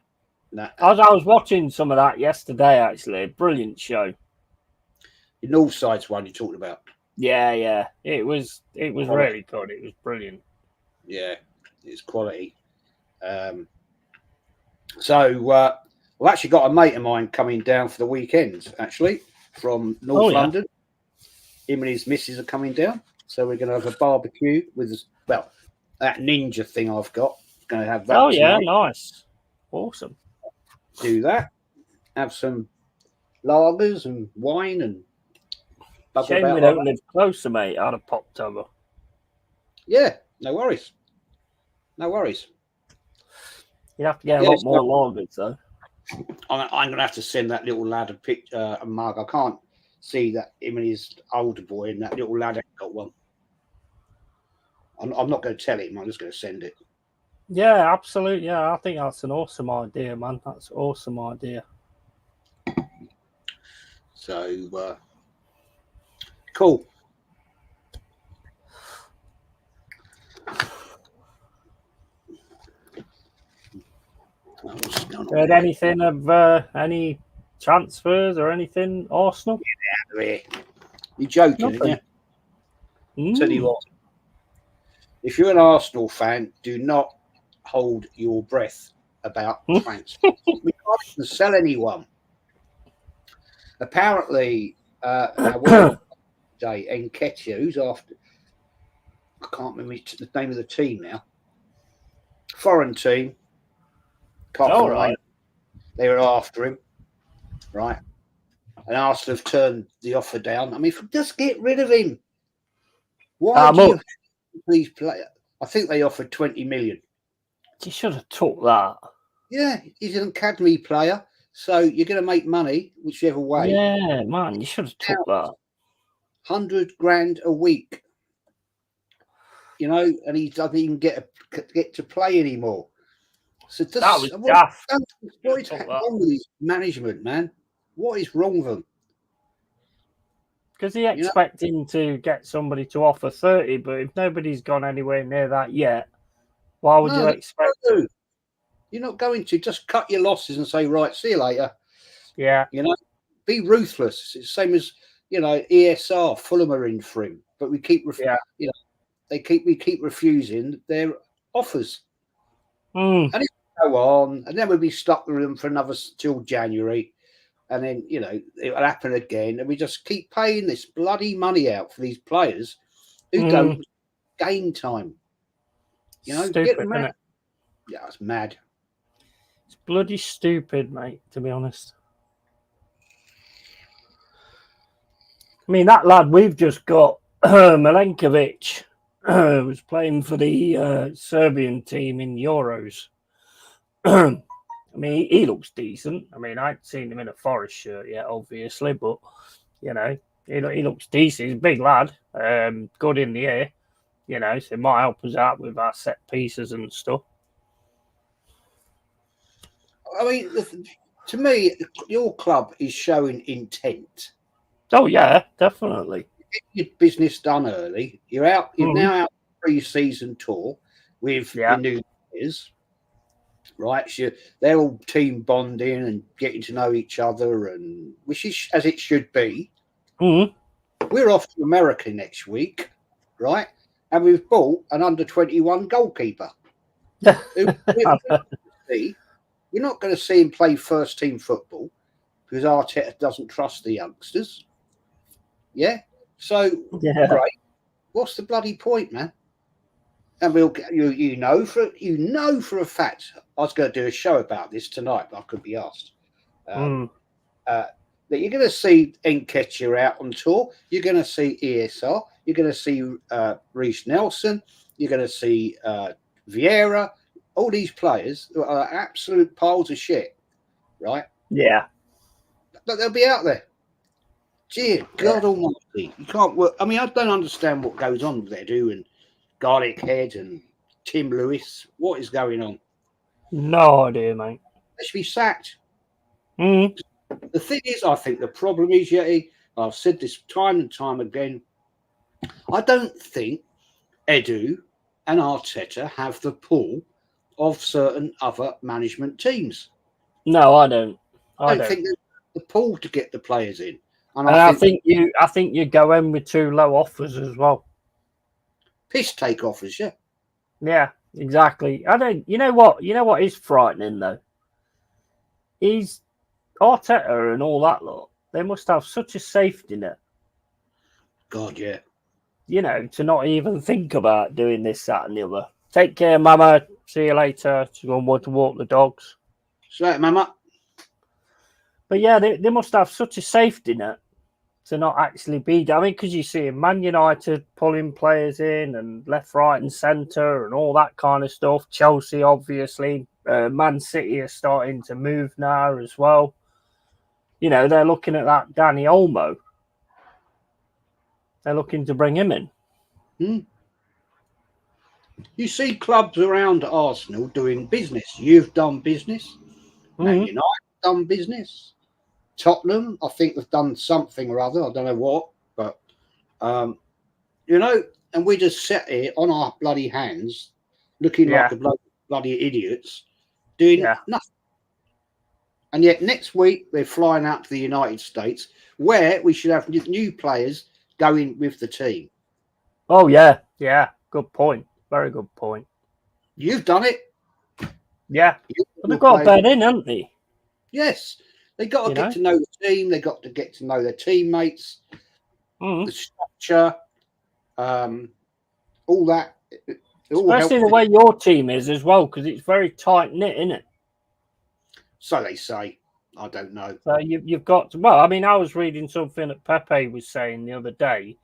was watching some of that yesterday, actually. Brilliant show. The Northside's one you talked about. Yeah. It was really good. It was brilliant. Yeah, it's quality. So I've actually got a mate of mine coming down for the weekend, actually, from North London. Him and his missus are coming down. So we're going to have a barbecue with, that ninja thing I've got. Going to have that tonight. Nice. Awesome. Do that. Have some lagers and wine and shame we don't live closer, mate. I'd have popped over. Yeah, no worries. You have to get a lot more lagers, though. I'm going to have to send that little lad a picture, a mug. I can't see that him and his older boy and that little lad ain't got one. I'm not going to tell him. I'm just going to send it. Yeah, absolutely. Yeah, I think that's an awesome idea, man. That's an awesome idea. So, cool. Heard anything of any transfers or anything, Arsenal? Get out of here. You're joking, aren't you? Tell you what, if you're an Arsenal fan, do not hold your breath about transfers. We can't even sell anyone. Apparently, Nketiah, who's after, I can't remember the name of the team now. Foreign team. They were after him, right? And Arsenal have turned the offer down. I mean, just get rid of him. Why do you these players? I think they offered 20 million. You should have took that. Yeah, he's an academy player, so you're going to make money whichever way. Yeah, man, you should have took that. 100 grand a week, and he doesn't even get to play anymore. So that was daft. What is wrong with his management, man? What is wrong with them? Because he expecting to get somebody to offer 30, but if nobody's gone anywhere near that yet, why would you expect to? You're not going to. Just cut your losses and say, right, see you later. Yeah. Be ruthless. It's the same as, ESR, Fulham are in for him, but we keep, we keep refusing their offers. And it go on, and then we'll be stuck with them for another till January. And then, it'll happen again. And we just keep paying this bloody money out for these players who don't gain time. Stupid, get them isn't it? Yeah, it's mad. It's bloody stupid, mate, to be honest. I mean, that lad we've just got, Milenkovic, was playing for the Serbian team in Euros. I mean, he looks decent. I mean, I haven't seen him in a Forest shirt yet, obviously, but, he looks decent. He's a big lad, good in the air, so it might help us out with our set pieces and stuff. I mean, to me, your club is showing intent. Oh, yeah, definitely. your business done early. You're out. You're now out pre-season tour with your new players, right? So they're all team bonding and getting to know each other, and which is as it should be. We're off to America next week, right? And we've bought an under-21 goalkeeper. You're not going to see him play first-team football because Arteta doesn't trust the youngsters. Yeah, so great. What's the bloody point, man? And we'll you know for a fact. I was going to do a show about this tonight, but I could be asked. That you're going to see Nketiah out on tour. You're going to see ESR. You're going to see Reece Nelson. You're going to see Vieira. All these players are absolute piles of shit, right? Yeah, but they'll be out there. Dear God Almighty, you can't work. I mean, I don't understand what goes on with Edu and Garlic Head and Tim Lewis. What is going on? No idea, mate. They should be sacked. The thing is, I think the problem is, Yeti, I've said this time and time again, I don't think Edu and Arteta have the pull of certain other management teams. No, I don't. I don't think there's the pull to get the players in. And I think you go in with too low offers as well. Piss take offers, yeah. Yeah, exactly. I don't. You know what? You know what is frightening though. Is Arteta and all that lot. They must have such a safety net. God, yeah. You know, to not even think about doing this, that, and the other. Take care, Mama. See you later. To go and walk the dogs. Right, Mama. But yeah, they must have such a safety net to not actually be. I mean, because you see Man United pulling players in and left, right, and centre and all that kind of stuff. Chelsea, obviously. Man City are starting to move now as well. You know, they're looking at that Danny Olmo. They're looking to bring him in. You see clubs around Arsenal doing business. You've done business. Man United done business. Tottenham, I think, have done something or other. I don't know what, but you know, and we just sat here on our bloody hands, looking like a bloody idiots, doing nothing. And yet next week they're flying out to the United States, where we should have new players going with the team. Oh yeah, good point. Very good point. You've done it. Yeah, but they've got to bed in, haven't they? Yes. They got to get to know the team. They got to get to know their teammates, the structure, all that. Especially the way your team is as well, because it's very tight knit, isn't it? So they say. I don't know. So you've got to, well, I mean, I was reading something that Pepe was saying the other day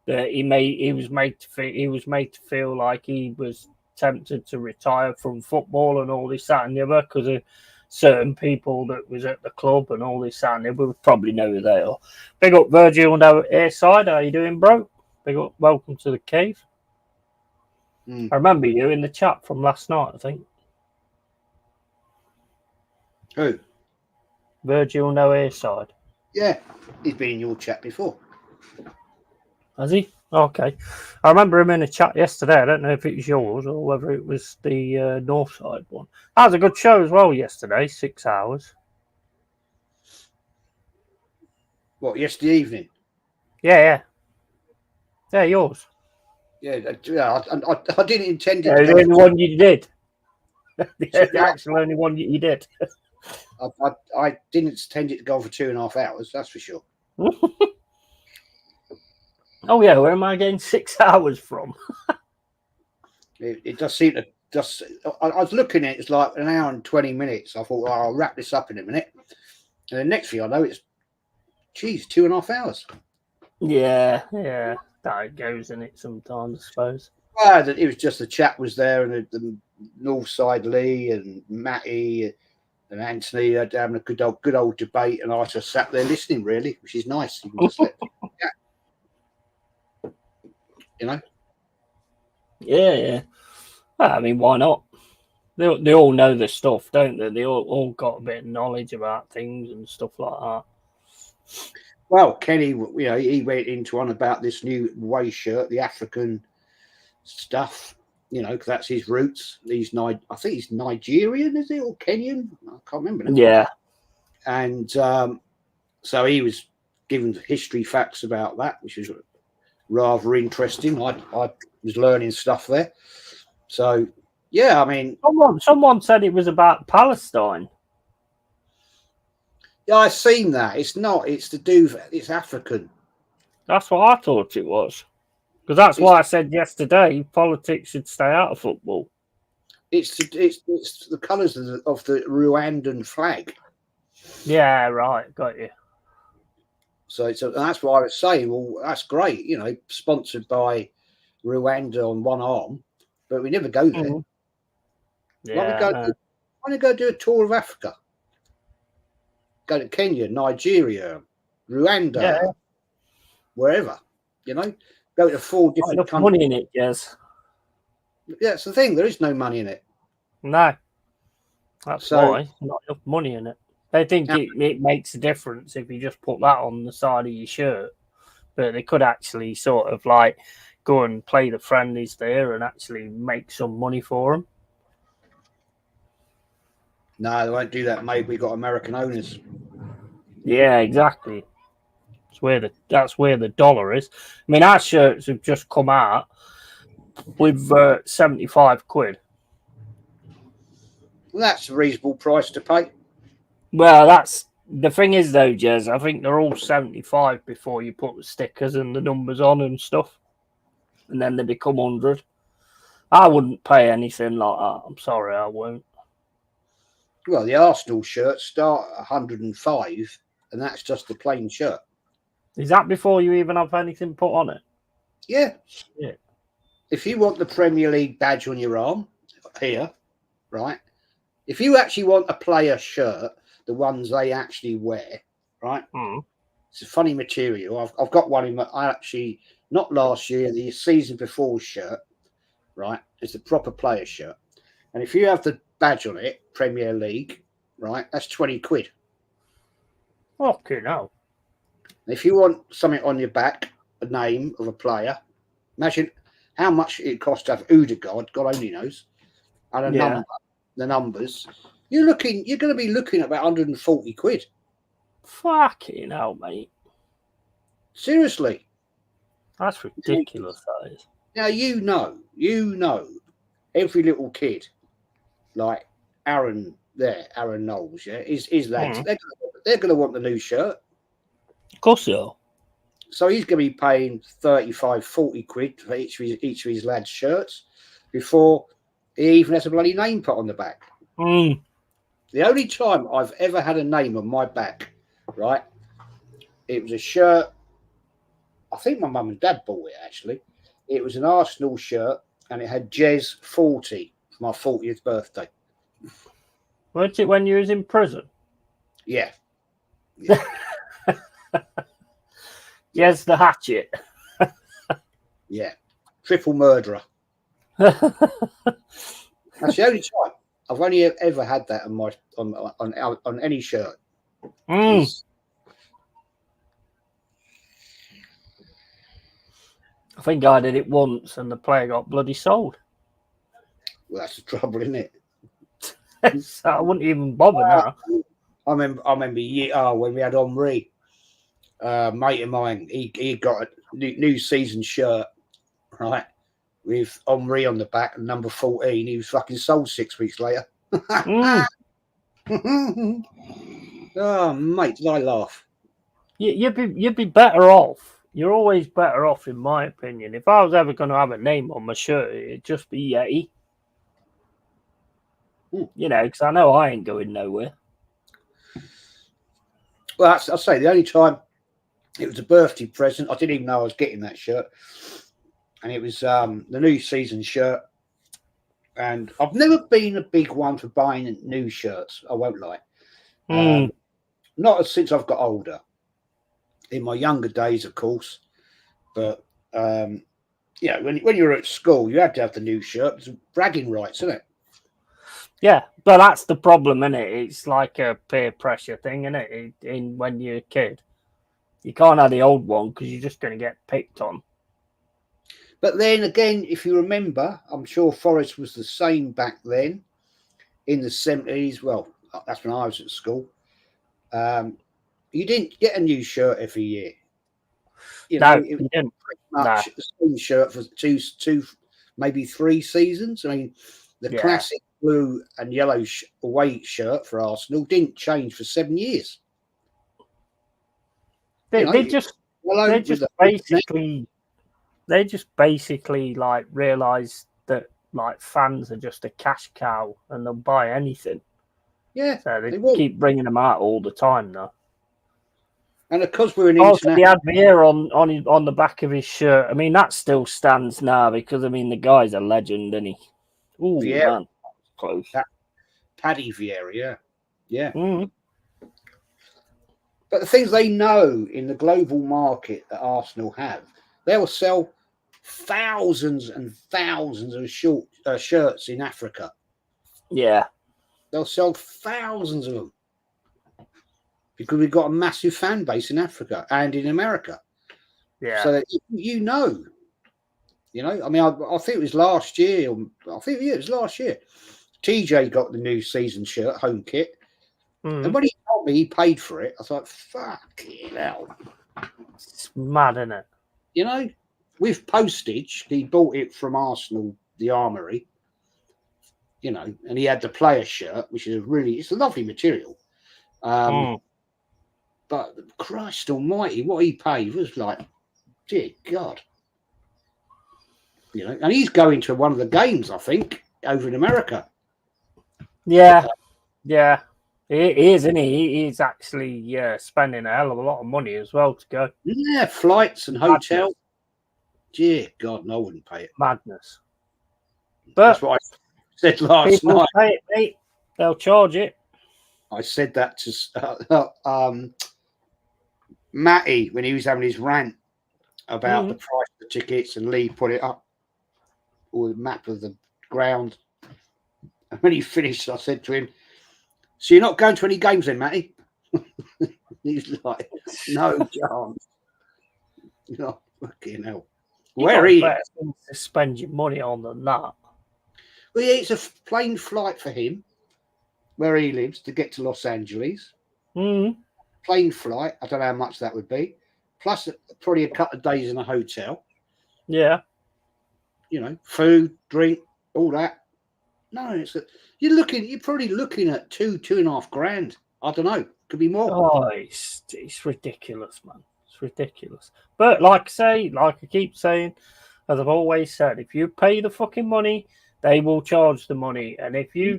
that he was made to feel like he was tempted to retire from football and all this, that, and the other because of certain people that was at the club and all this, that, and the other. We probably know who they are. Big up Virgil on our airside. How you doing, bro? Big up. Welcome to the cave. I remember you in the chat from last night, I think. Who? Virgil no airside. Yeah, he's been in your chat before. Has he? Okay. I remember him in a chat yesterday. I don't know if it was yours or whether it was the Northside one. That was a good show as well yesterday, 6 hours. What, yesterday evening? Yeah. Yeah, yours. Yeah, I didn't intend it. Yeah, the only one you did. The actual only one you did. I didn't intend it to go on for 2.5 hours, that's for sure. Oh yeah, where am I getting 6 hours from? It does seem to just. I was looking at it, it's like 1 hour and 20 minutes. I thought, well, I'll wrap this up in a minute, and the next thing I know, it's 2.5 hours. Yeah, that goes in it sometimes, I suppose. Well, it was just the chat was there, and the Northside Lee and Matty and Anthony having a good old debate, and I just sat there listening, really, which is nice. You can just let people chat. You know? Yeah. Well, I mean, why not? They all know their stuff, don't they? They all got a bit of knowledge about things and stuff like that. Well, Kenny, he went into one about this new way shirt, the African stuff, because that's his roots. I think he's Nigerian, is it, or Kenyan? I can't remember now. Yeah. And so he was given history facts about that, which was rather interesting. I was learning stuff there. So, yeah, I mean... Someone said it was about Palestine. Yeah, I've seen that. It's not. It's it's African. That's what I thought it was. Because that's why I said yesterday politics should stay out of football. It's the colours of the Rwandan flag. Yeah, right. Got you. So that's why I was saying, well, that's great. Sponsored by Rwanda on one arm, but we never go there. Mm-hmm. Yeah. Why don't we go do a tour of Africa? Go to Kenya, Nigeria, Rwanda, wherever. Go to 4 different countries. Money in it, yes. Yeah, it's the thing. There is no money in it. No. That's why. Not enough money in it. They think it makes a difference if you just put that on the side of your shirt. But they could actually sort of like go and play the friendlies there and actually make some money for them. No, they won't do that, mate. We got American owners. Yeah, exactly. That's where the dollar is. I mean, our shirts have just come out with 75 quid. Well, that's a reasonable price to pay. Well, that's the thing is though, Jez. I think they're all 75 before you put the stickers and the numbers on and stuff, and then they become 100. I wouldn't pay anything like that. I'm sorry, I won't. Well, the Arsenal shirts start at 105, and that's just a plain shirt. Is that before you even have anything put on it? Yeah. Yeah. If you want the Premier League badge on your arm, here, right? If you actually want a player shirt, the ones they actually wear, right? It's a funny material. I've got one in my, not last year, the season before shirt, right? It's a proper player shirt. And if you have the badge on it, Premier League, right? That's 20 quid. Okay, no. If you want something on your back, a name of a player, imagine how much it costs to have Odegaard, God only knows, and number, the numbers. You're going to be looking at about 140 quid. Fucking hell, mate. Seriously. That's ridiculous, that is. Now, every little kid, like Aaron Knowles, his lads, they're going to want the new shirt. Of course they are. So he's going to be paying 35, 40 quid for each of his lads' shirts before he even has a bloody name put on the back. The only time I've ever had a name on my back, right, it was a shirt. I think my mum and dad bought it, actually. It was an Arsenal shirt, and it had Jez 40 for my 40th birthday. Weren't it when you was in prison? Yeah. Jez the Hatchet. Yeah. Triple murderer. That's the only time. I've only ever had that on my on any shirt. I think I did it once, and the player got bloody sold. Well, that's the trouble, isn't it? So I wouldn't even bother now. I remember when we had Henri, mate of mine, he got a new season shirt, right, with Henri on the back and number 14. He was fucking sold 6 weeks later. Oh, mate, did I laugh? You'd be better off. You're always better off, in my opinion. If I was ever going to have a name on my shirt, it'd just be Yeti. Because I know I ain't going nowhere. Well, I'll say the only time it was a birthday present, I didn't even know I was getting that shirt. And it was the new season shirt. And I've never been a big one for buying new shirts, I won't lie. Not since I've got older. In my younger days, of course. But, when you were at school, you had to have the new shirt. It's bragging rights, isn't it? Yeah, but that's the problem, isn't it? It's like a peer pressure thing, isn't it? When you're a kid. You can't have the old one because you're just going to get picked on. But then again, if you remember, I'm sure Forest was the same back then in the 70s. Well, that's when I was at school. You didn't get a new shirt every year. You know, it was pretty much the same shirt for two, maybe 3 seasons. I mean, the classic blue and yellow away shirt for Arsenal didn't change for 7 years. They just basically like realize that like fans are just a cash cow and they'll buy anything. Yeah, so they keep bringing them out all the time now. And because we're an international, he had Vieira on the back of his shirt. I mean, that still stands now because I mean the guy's a legend, isn't he? Oh man, close. Paddy Vieira, yeah. Mm. But the things they know in the global market that Arsenal have, they will sell thousands and thousands of shirts in Africa. Yeah. They'll sell thousands of them because we've got a massive fan base in Africa and in America. Yeah. So that you know, I mean, I think it was last year. It was last year. TJ got the new season shirt, home kit. And when he told me he paid for it, I thought, fucking hell. It's mad, isn't it? With postage, he bought it from Arsenal, the Armoury, and he had the player shirt, which is it's a lovely material. But Christ almighty, what he paid was like, dear God. And he's going to one of the games, I think, over in America. Yeah. Yeah. He is, isn't he? He's actually spending a hell of a lot of money as well to go. Yeah, flights and hotels. Dear God, no, I wouldn't pay it. Madness. But that's what I said last night. Pay it, mate. They'll charge it. I said that to Matty when he was having his rant about the price of the tickets, and Lee put it up with a map of the ground. And when he finished, I said to him, "So you're not going to any games then, Matty?" He's like, "No chance." Fucking hell. Where are you? To spend your money on than that. Well, yeah, it's a plane flight for him, where he lives, to get to Los Angeles. Plane flight. I don't know how much that would be. Plus, probably a couple of days in a hotel. Yeah. Food, drink, all that. No, you're probably looking at 2.5 grand. I don't know. Could be more. Oh, it's ridiculous, man. It's ridiculous. But like I keep saying, as I've always said, if you pay the fucking money, they will charge the money, and if you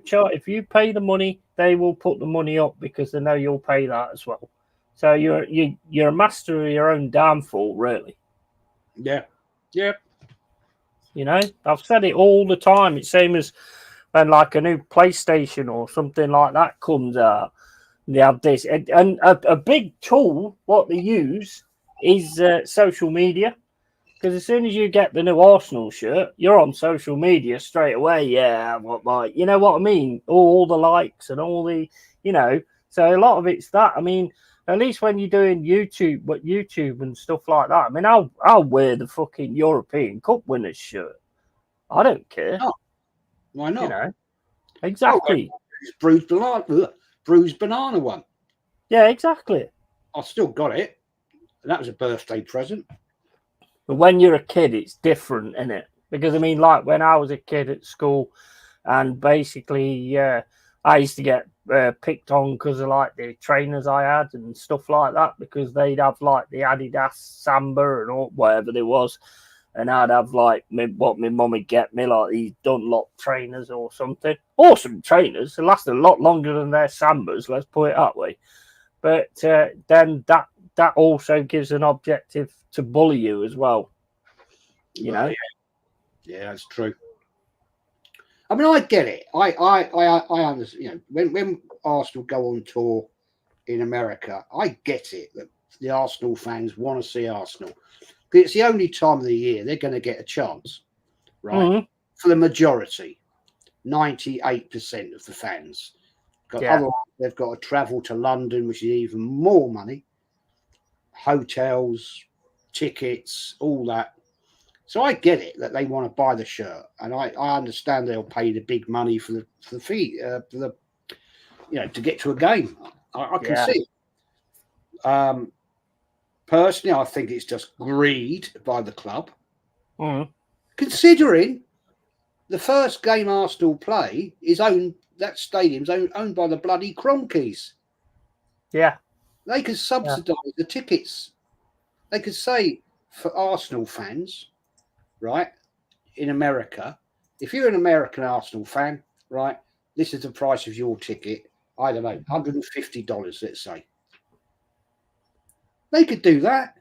pay the money, they will put the money up because they know you'll pay that as well. So you're a master of your own downfall, really. Yeah. Yeah. I've said it all the time. It's same as when like a new PlayStation or something like that comes out. They have this, and a big tool what they use is social media. Because as soon as you get the new Arsenal shirt, you're on social media straight away. Yeah, you know what I mean? All the likes and all the, So a lot of it's that. I mean, at least when you're doing YouTube and stuff like that. I mean, I'll wear the fucking European Cup winners shirt. I don't care. Oh, why not? Exactly. Bruised banana one. Yeah, exactly. I still got it. And that was a birthday present. But when you're a kid, it's different, isn't it? Because, I mean, like when I was a kid at school and basically I used to get picked on because of like the trainers I had and stuff like that because they'd have like the Adidas Samba and all, whatever there was. And I'd have like what my mum would get me, like these Dunlop trainers or something. Awesome trainers. They lasted a lot longer than their Sambas, let's put it that way. But then that also gives an objective to bully you as well. Yeah, that's true. I mean, I get it. I understand. When Arsenal go on tour in America, I get it that the Arsenal fans want to see Arsenal. Because it's the only time of the year they're going to get a chance, right? For the majority, 98% of the fans. Otherwise, they've got to travel to London, which is even more money. hotels, tickets, all that. So I get it that they want to buy the shirt, and I understand they'll pay the big money for the fee for the to get to a game. I can see it. Personally, I think it's just greed by the club, considering the first game Arsenal play is owned. That stadium's owned by the bloody Cronkies. Yeah, they could subsidise the tickets. They could say for Arsenal fans, right, in America, if you're an American Arsenal fan, right, this is the price of your ticket. I don't know, $150, let's say. They could do that.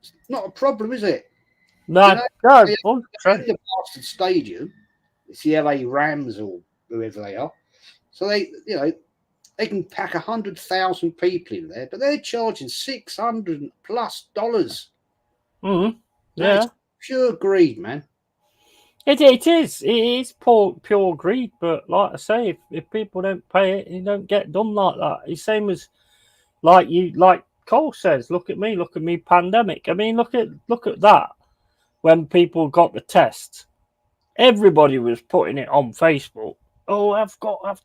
It's not a problem, is it? No, no. The bastard stadium, it's the LA Rams or whoever they are. So they can pack 100,000 people in there, but they're charging $600+ Yeah, that's pure greed, man. It is pure greed. But like I say, if people don't pay it, you don't get done like that. It's same as like Cole says. Look at me, pandemic. I mean, look at that. When people got the test, everybody was putting it on Facebook. Oh, I've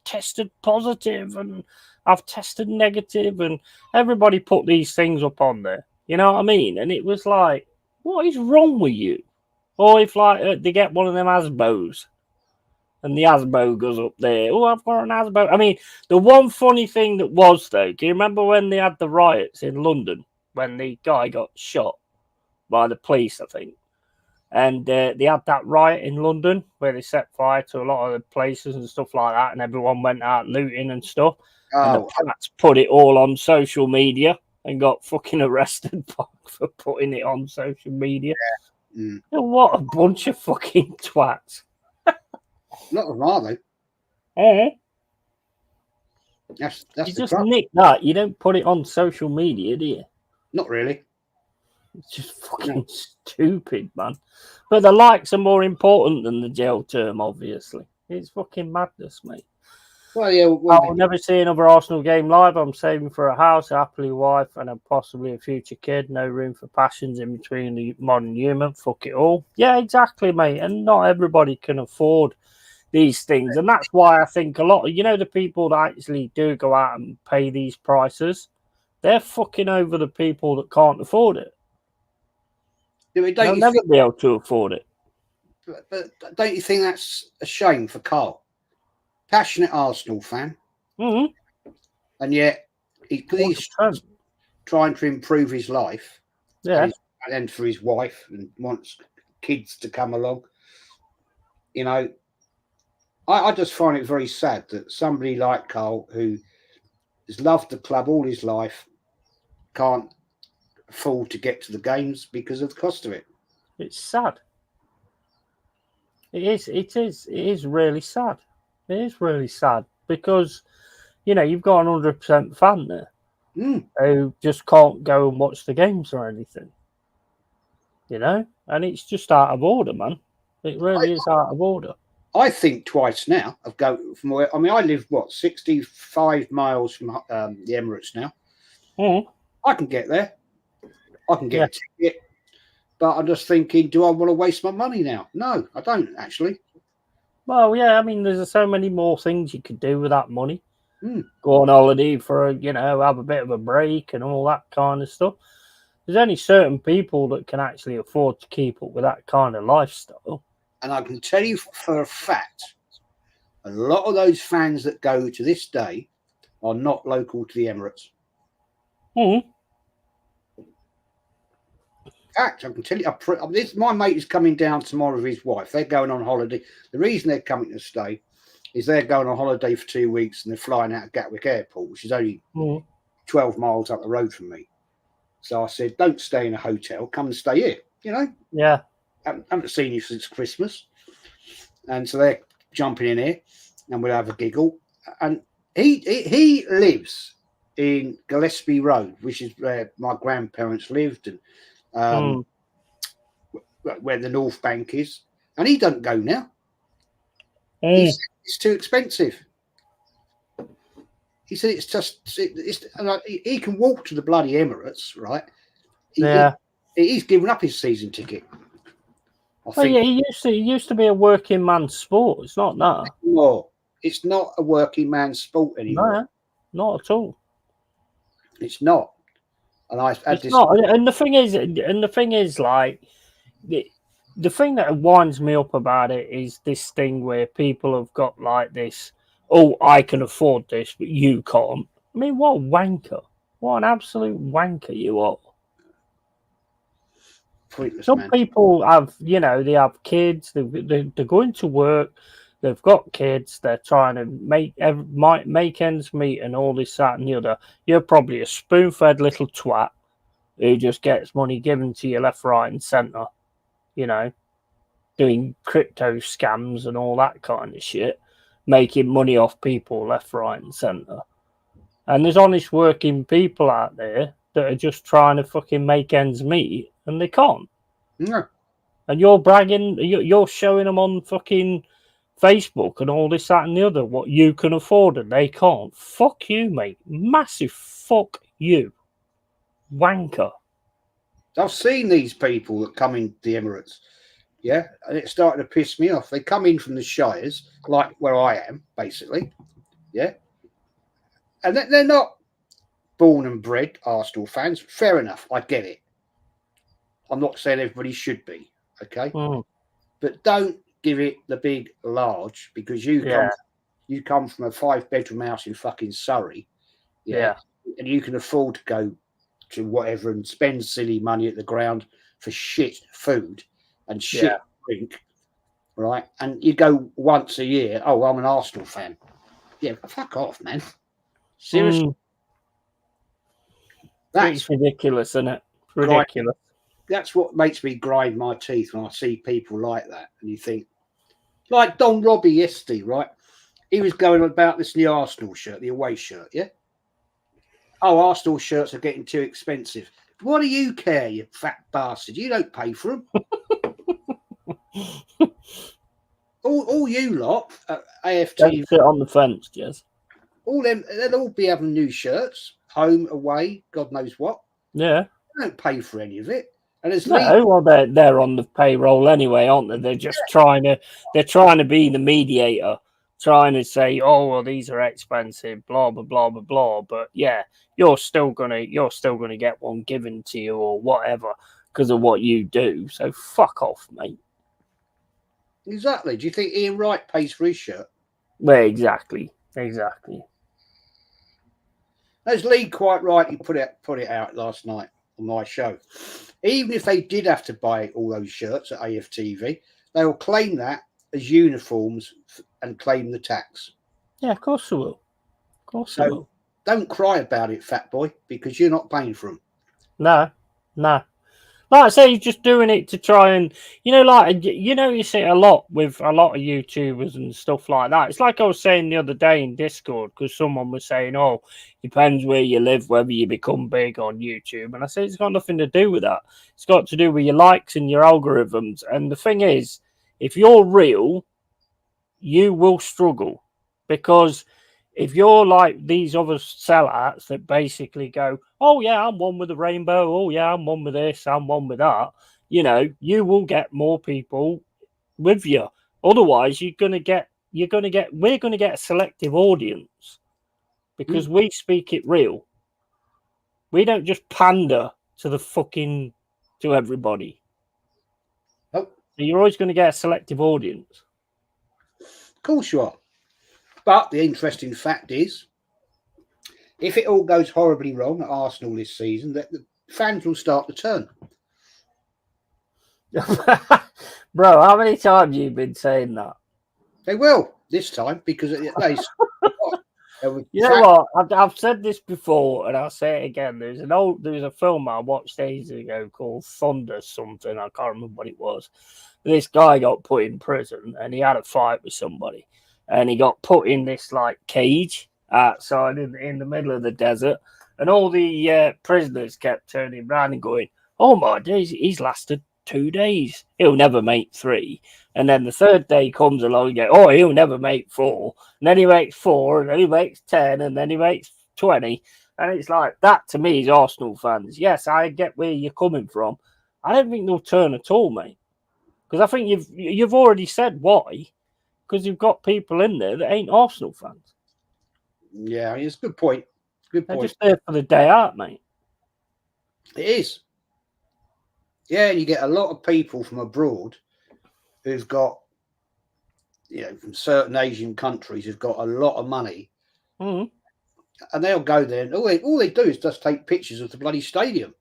tested positive and I've tested negative, and everybody put these things up on there. You know what I mean? And it was like, what is wrong with you? Or if they get one of them Asbos, and the Asbo goes up there. Oh, I've got an Asbo. I mean, the one funny thing that was though, do you remember when they had the riots in London when the guy got shot by the police? I think. And they had that riot in London where they set fire to a lot of the places and stuff like that, and everyone went out looting and stuff. And the Pats put it all on social media and got fucking arrested for putting it on social media. Yeah. What a bunch of fucking twats. Not of them, are they? That's you just nick that. You don't put it on social media, do you? Not really. It's just fucking stupid, man. But the likes are more important than the jail term, obviously. It's fucking madness, mate. Well, yeah. I'll never see another Arsenal game live. I'm saving for a house, a happily wife, and possibly a future kid. No room for passions in between the modern human. Fuck it all. Yeah, exactly, mate. And not everybody can afford these things. And that's why I think a lot of, the people that actually do go out and pay these prices, they're fucking over the people that can't afford it. They'll never be able to afford it. But don't you think that's a shame for Carl? Passionate Arsenal fan. And yet he's trying to improve his life. Yeah. And for his wife, and wants kids to come along. I just find it very sad that somebody like Carl, who has loved the club all his life, can't afford to get to the games because of the cost of it. It's sad. It is really sad. It is really sad because, you've got an 100% fan there who just can't go and watch the games or anything. And it's just out of order, man. It really is out of order. I think twice now of going from where, I live 65 miles from the Emirates now. I can get there. I can get a ticket. But I'm just thinking, do I want to waste my money now? No, I don't actually. Well, yeah, I mean, there's so many more things you could do with that money. Go on holiday for have a bit of a break and all that kind of stuff. There's only certain people that can actually afford to keep up with that kind of lifestyle. And I can tell you for a fact, a lot of those fans that go to this day are not local to the Emirates. In fact, I can tell you, my mate is coming down tomorrow with his wife. They're going on holiday. The reason they're coming to stay is they're going on holiday for 2 weeks and they're flying out of Gatwick Airport, which is only 12 miles up the road from me. So I said, don't stay in a hotel. Come and stay here, Yeah. I haven't seen you since Christmas. And so they're jumping in here and we'll have a giggle. And he lives in Gillespie Road, which is where my grandparents lived and where the North Bank is. And he doesn't go now. It's too expensive. He said it's just and he can walk to the bloody Emirates, right? He's given up his season ticket. I think. Yeah, he used to be a working man's sport. It's not that. No, it's not a working man's sport anymore. No, not at all. It's not. And I had it's not. And the thing is, like the thing that winds me up about it is this thing where people have got like this. Oh, I can afford this, but you can't. I mean, what a wanker! What an absolute wanker you are. Pointless, Some man. people have, they have kids. They're going to work. They've got kids. They're trying to make ends meet and all this, that, and the other. You're probably a spoon-fed little twat who just gets money given to you left, right, and centre. Doing crypto scams and all that kind of shit, making money off people left, right, and centre. And there's honest working people out there that are just trying to fucking make ends meet, and they can't. No. And you're bragging, you're showing them on fucking Facebook and all this, that, and the other what you can afford and they can't. Fuck you, mate. Massive fuck you. Wanker. I've seen these people that come in the Emirates, yeah, and it's starting to piss me off. They come in from the Shires, like where I am, basically, yeah, and they're not born and bred Arsenal fans. Fair enough, I get it. I'm not saying everybody should be, okay, but don't give it the big large because you come from a 5-bedroom house in fucking Surrey, yeah, and you can afford to go to whatever and spend silly money at the ground for shit food and shit drink, right? And you go once a year. Oh, I'm an Arsenal fan. Yeah, fuck off, man. Seriously, that's ridiculous, isn't it? Ridiculous. That's what makes me grind my teeth when I see people like that. And you think, like Don Robbie yesterday, right? He was going about this new Arsenal shirt, the away shirt, yeah. Oh, Arsenal shirts are getting too expensive. What do you care, you fat bastard? You don't pay for them. all you lot at AFT. Don't sit on the fence, Jez. All them, they'll all be having new shirts, home, away, God knows what. Yeah. They don't pay for any of it. And there's well, they're on the payroll anyway, aren't they? They're just trying to be the mediator, trying to say, oh well, these are expensive, blah blah blah blah blah. But yeah, you're still gonna get one given to you or whatever because of what you do. So fuck off, mate. Exactly. Do you think Ian Wright pays for his shirt? Well, exactly. As Lee quite rightly put it out last night on my show. Even if they did have to buy all those shirts at AFTV, they will claim that as uniforms and claim the tax. Yeah, of course they will. They will. Don't cry about it, fat boy, because you're not paying for them. No. Like I say, he's just doing it to try and, you see it a lot with a lot of YouTubers and stuff like that. It's like I was saying the other day in Discord, because someone was saying, oh, depends where you live, whether you become big on YouTube. And I said, it's got nothing to do with that. It's got to do with your likes and your algorithms. And the thing is, if you're real, you will struggle, because if you're like these other sellouts that basically go, oh, yeah, I'm one with the rainbow. Oh, yeah, I'm one with this. I'm one with that. You will get more people with you. Otherwise, we're going to get a selective audience because we speak it real. We don't just pander to everybody. Nope. So you're always going to get a selective audience. Of course you are. But the interesting fact is, if it all goes horribly wrong at Arsenal this season, that the fans will start to turn. Bro, how many times have you been saying that? They will this time because you know what? I've said this before and I'll say it again. There's a film I watched ages ago called Thunder something. I can't remember what it was. This guy got put in prison and he had a fight with somebody. And he got put in this like cage outside in the middle of the desert, and all the prisoners kept turning around and going, "Oh my days, he's lasted 2 days. He'll never make 3. And then the third day comes along and go, oh, he'll never make 4. And then he makes 4, and then he makes 10, and then he makes 20. And it's like, that to me is Arsenal fans. Yes, I get where you're coming from. I don't think they'll turn at all, mate. Because I think you've already said why. Because you've got people in there that ain't Arsenal fans. Yeah, it's a good point. Good point. They're just there for the day out, mate. It is. Yeah, you get a lot of people from abroad who've got, from certain Asian countries who've got a lot of money. Mm-hmm. And they'll go there and all they do is just take pictures of the bloody stadium.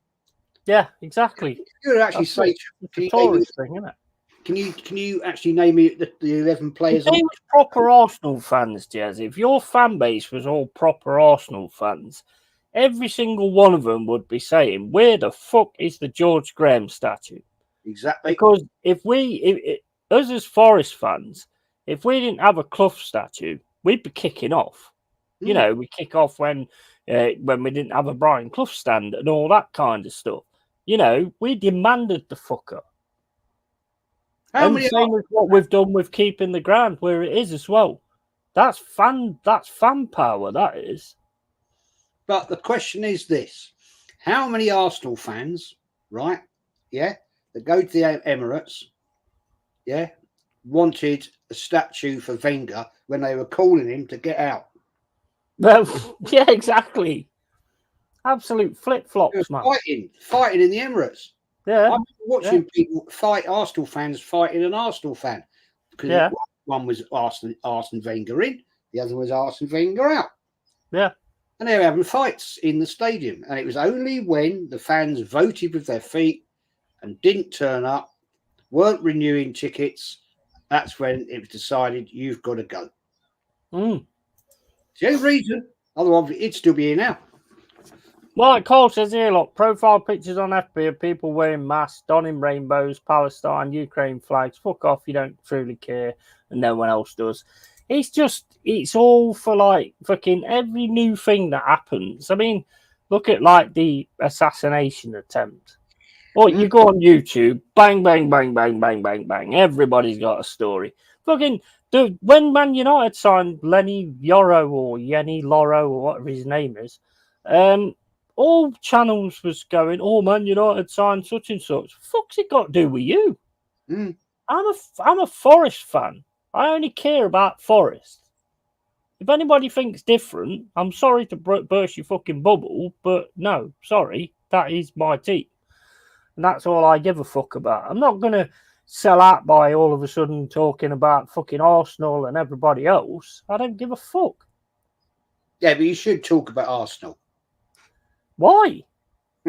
Yeah, exactly. You would actually say, it's a tourist thing, isn't it? Can you actually name me the 11 players? If they was proper Arsenal fans, Jez, if your fan base was all proper Arsenal fans, every single one of them would be saying, where the fuck is the George Graham statue? Exactly. Because if us as Forest fans, if we didn't have a Clough statue, we'd be kicking off. You know, we kick off when we didn't have a Brian Clough stand and all that kind of stuff. You know, we demanded the fucker. Same as what we've done with keeping the ground where it is as well. That's fan power, that is. But the question is this: how many Arsenal fans, right? Yeah, that go to the Emirates, wanted a statue for Wenger when they were calling him to get out? Well, yeah, exactly. Absolute flip flops, man. Fighting in the Emirates. Yeah, I'm watching people fight Arsenal fans fighting an Arsenal fan because one was Arsene Wenger in, the other was Arsene Wenger out. Yeah, and they were having fights in the stadium, and it was only when the fans voted with their feet and didn't turn up, weren't renewing tickets, that's when it was decided you've got to go. It's the only reason. Otherwise, it'd still be here now. Like Cole says here, look, profile pictures on FB of people wearing masks, donning rainbows, Palestine, Ukraine flags. Fuck off, you don't truly care, and no one else does. It's all for like fucking every new thing that happens. I mean, look at like the assassination attempt. Or you go on YouTube, bang, bang, bang, bang, bang, bang, bang. Everybody's got a story. Fucking, dude, when Man United signed Lenny Yoro or Yenny Loro or whatever his name is, all channels was going, oh, Man United signed such and such. Fuck's it got to do with you? I'm a Forest fan. I only care about Forest. If anybody thinks different, I'm sorry to burst your fucking bubble, but no, sorry, that is my team. And that's all I give a fuck about. I'm not going to sell out by all of a sudden talking about fucking Arsenal and everybody else. I don't give a fuck. Yeah, but you should talk about Arsenal. Why?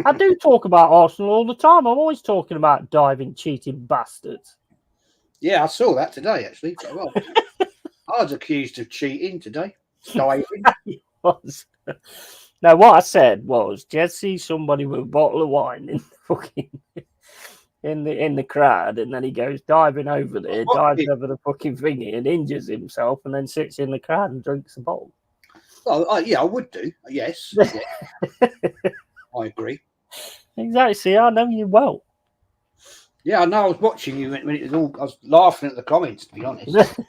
I do talk about Arsenal all the time. I'm always talking about diving, cheating bastards. Yeah, I saw that today, actually. Well, I was accused of cheating today. Diving. Was. Now, what I said was, just see somebody with a bottle of wine in fucking in the crowd, and then he goes diving over there, dives over the fucking thingy, and injures himself, and then sits in the crowd and drinks a bottle. Well, yeah, I would do. Yes, I agree. Exactly. See, I know you well. Yeah, I know. I was watching you when it was all. I was laughing at the comments, to be honest.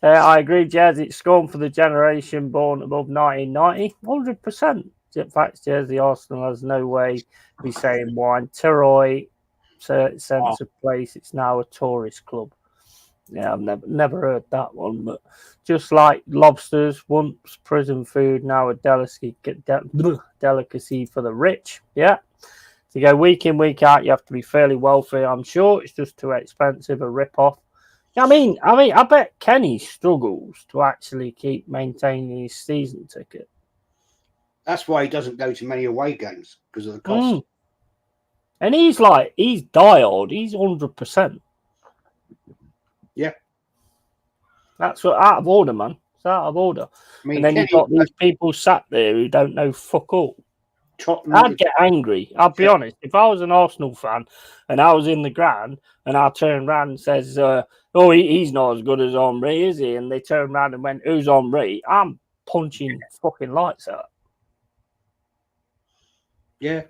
I agree, Jazz. It's scorn for the generation born above 1990. 100%. In fact, Jazz, the Arsenal has no way to be saying wine. Teroy, sense of place. It's now a tourist club. Yeah, I've never heard that one. But just like lobsters, once prison food, now a delicacy for the rich. Yeah. To go week in, week out, you have to be fairly wealthy. I'm sure it's just too expensive, a rip-off. I mean, I bet Kenny struggles to actually keep maintaining his season ticket. That's why he doesn't go to many away games, because of the cost. And he's dialed. He's 100%. Yeah. That's out of order, man. It's out of order. I mean, and then you've got these people sat there who don't know fuck all. I'd get angry. I'll be honest. If I was an Arsenal fan and I was in the ground and I turn around and says, oh, he's not as good as Henry, is he? And they turn around and went, who's Henry? I'm punching fucking lights out. Yeah.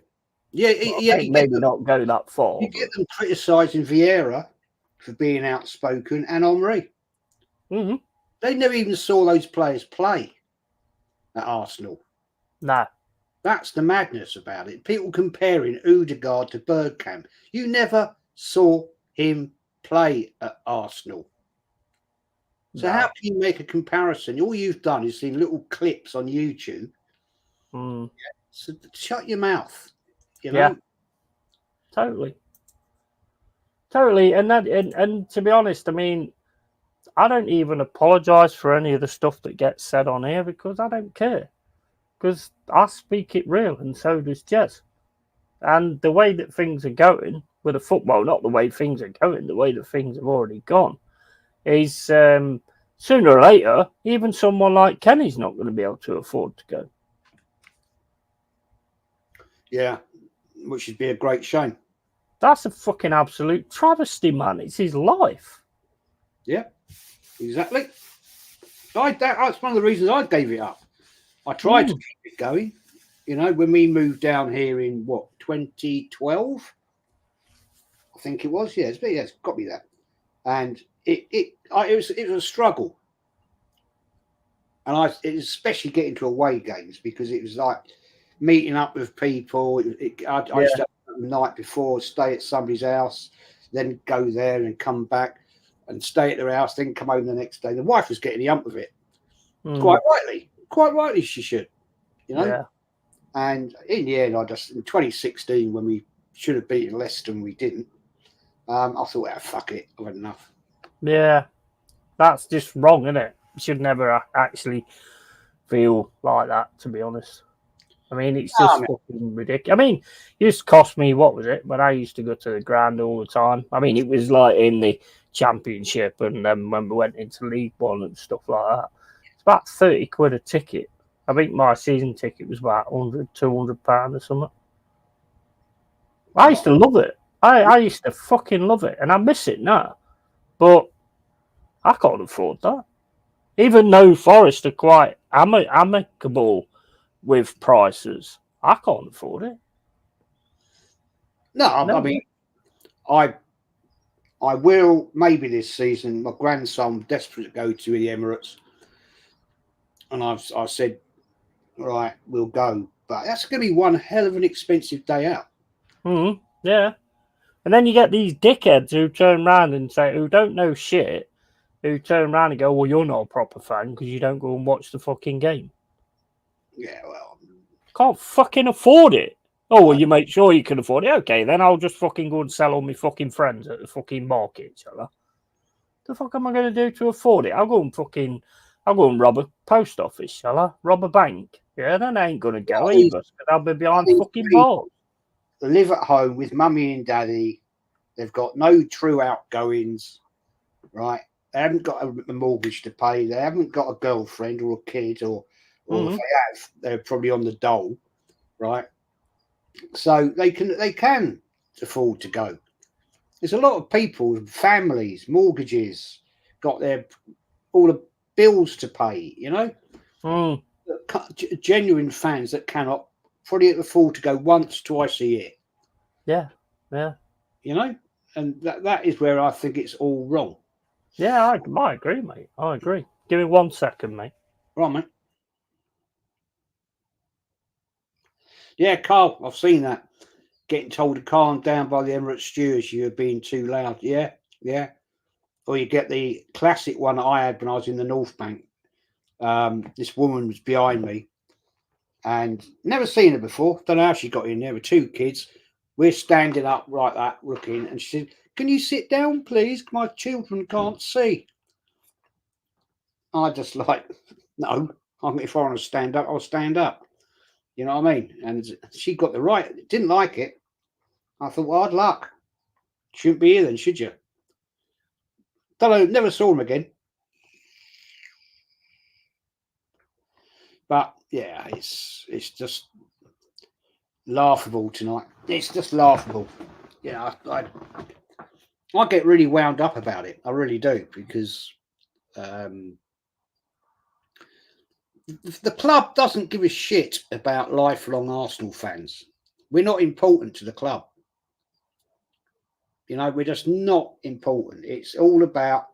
Yeah, I think maybe not go that far. You get them criticising Vieira for being outspoken and Henry. Mm-hmm. They never even saw those players play at Arsenal. No. That's the madness about it. People comparing Odegaard to Bergkamp. You never saw him play at Arsenal. So how can you make a comparison? All you've done is seen little clips on YouTube. Mm. So shut your mouth. You know? Yeah. Totally. And to be honest, I mean, I don't even apologise for any of the stuff that gets said on here because I don't care. Because I speak it real, and so does Jez. And the way that things are going with the football, not the way things are going, the way that things have already gone, is sooner or later, even someone like Kenny's not going to be able to afford to go. Yeah, which would be a great shame. That's a fucking absolute travesty, man. It's his life. Yeah, exactly. That's one of the reasons I gave it up. I tried to keep it going. You know, when we moved down here in 2012, I think it was. Yeah, it's got me that. And it was a struggle. And it was especially getting to away games because it was like meeting up with people. I used to the night before stay at somebody's house, then go there and come back and stay at their house, then come home the next day. The wife was getting the hump of it. Quite rightly she should, you know. Yeah. And in the end, in 2016, when we should have beaten Leicester and we didn't, I thought, fuck it, I've had enough. Yeah, that's just wrong, isn't it? You should never actually feel like that, to be honest. I mean, it's just fucking ridiculous. I mean, it used to cost me, what was it? But I used to go to the ground all the time. I mean, it was like in the Championship and then when we went into League One and stuff like that. It's about 30 quid a ticket. I think my season ticket was about 100, 200 pounds or something. I used to love it. I used to fucking love it. And I miss it now. But I can't afford that. Even though Forest are quite amicable with prices, I can't afford it. No, I mean, I will maybe this season. My grandson desperate to go to the Emirates, and I said, right, we'll go, but that's going to be one hell of an expensive day out. Yeah, and then you get these dickheads who turn around and say, who don't know shit, who turn around and go, well, you're not a proper fan because you don't go and watch the fucking game. Yeah, well, can't fucking afford it. Oh, well, you make sure you can afford it. Okay, then I'll just fucking go and sell all my fucking friends at the fucking market, shall I? The fuck am I going to do to afford it? I'll go and rob a post office, shall I? Rob a bank. Yeah, then I ain't going to go either. Because I'll be behind fucking bars. They live at home with mummy and daddy. They've got no true outgoings, right? They haven't got a mortgage to pay. They haven't got a girlfriend or a kid, or if they have, they're probably on the dole, right? So they can afford to go. There's a lot of people, families, mortgages, got all the bills to pay. You know, genuine fans that cannot probably afford to go once, twice a year. Yeah. You know, and that is where I think it's all wrong. Yeah, I agree, mate. I agree. Give me 1 second, mate. Right, mate. Yeah, Carl, I've seen that. Getting told to calm down by the Emirates stewards, you're being too loud. Yeah. Or you get the classic one that I had when I was in the North Bank. This woman was behind me and never seen her before. Don't know how she got in there with 2 kids. We're standing up like that, looking, and she said, "Can you sit down, please? My children can't see." I just like, no. If I want to stand up, I'll stand up. You know what I mean? And she got the right. Didn't like it. I thought, well, hard luck. Shouldn't be here then, should you? Don't know. Never saw him again. But yeah, it's just laughable tonight. It's just laughable. Yeah, I get really wound up about it. I really do, because the club doesn't give a shit about lifelong Arsenal fans. We're not important to the club. You know, we're just not important. It's all about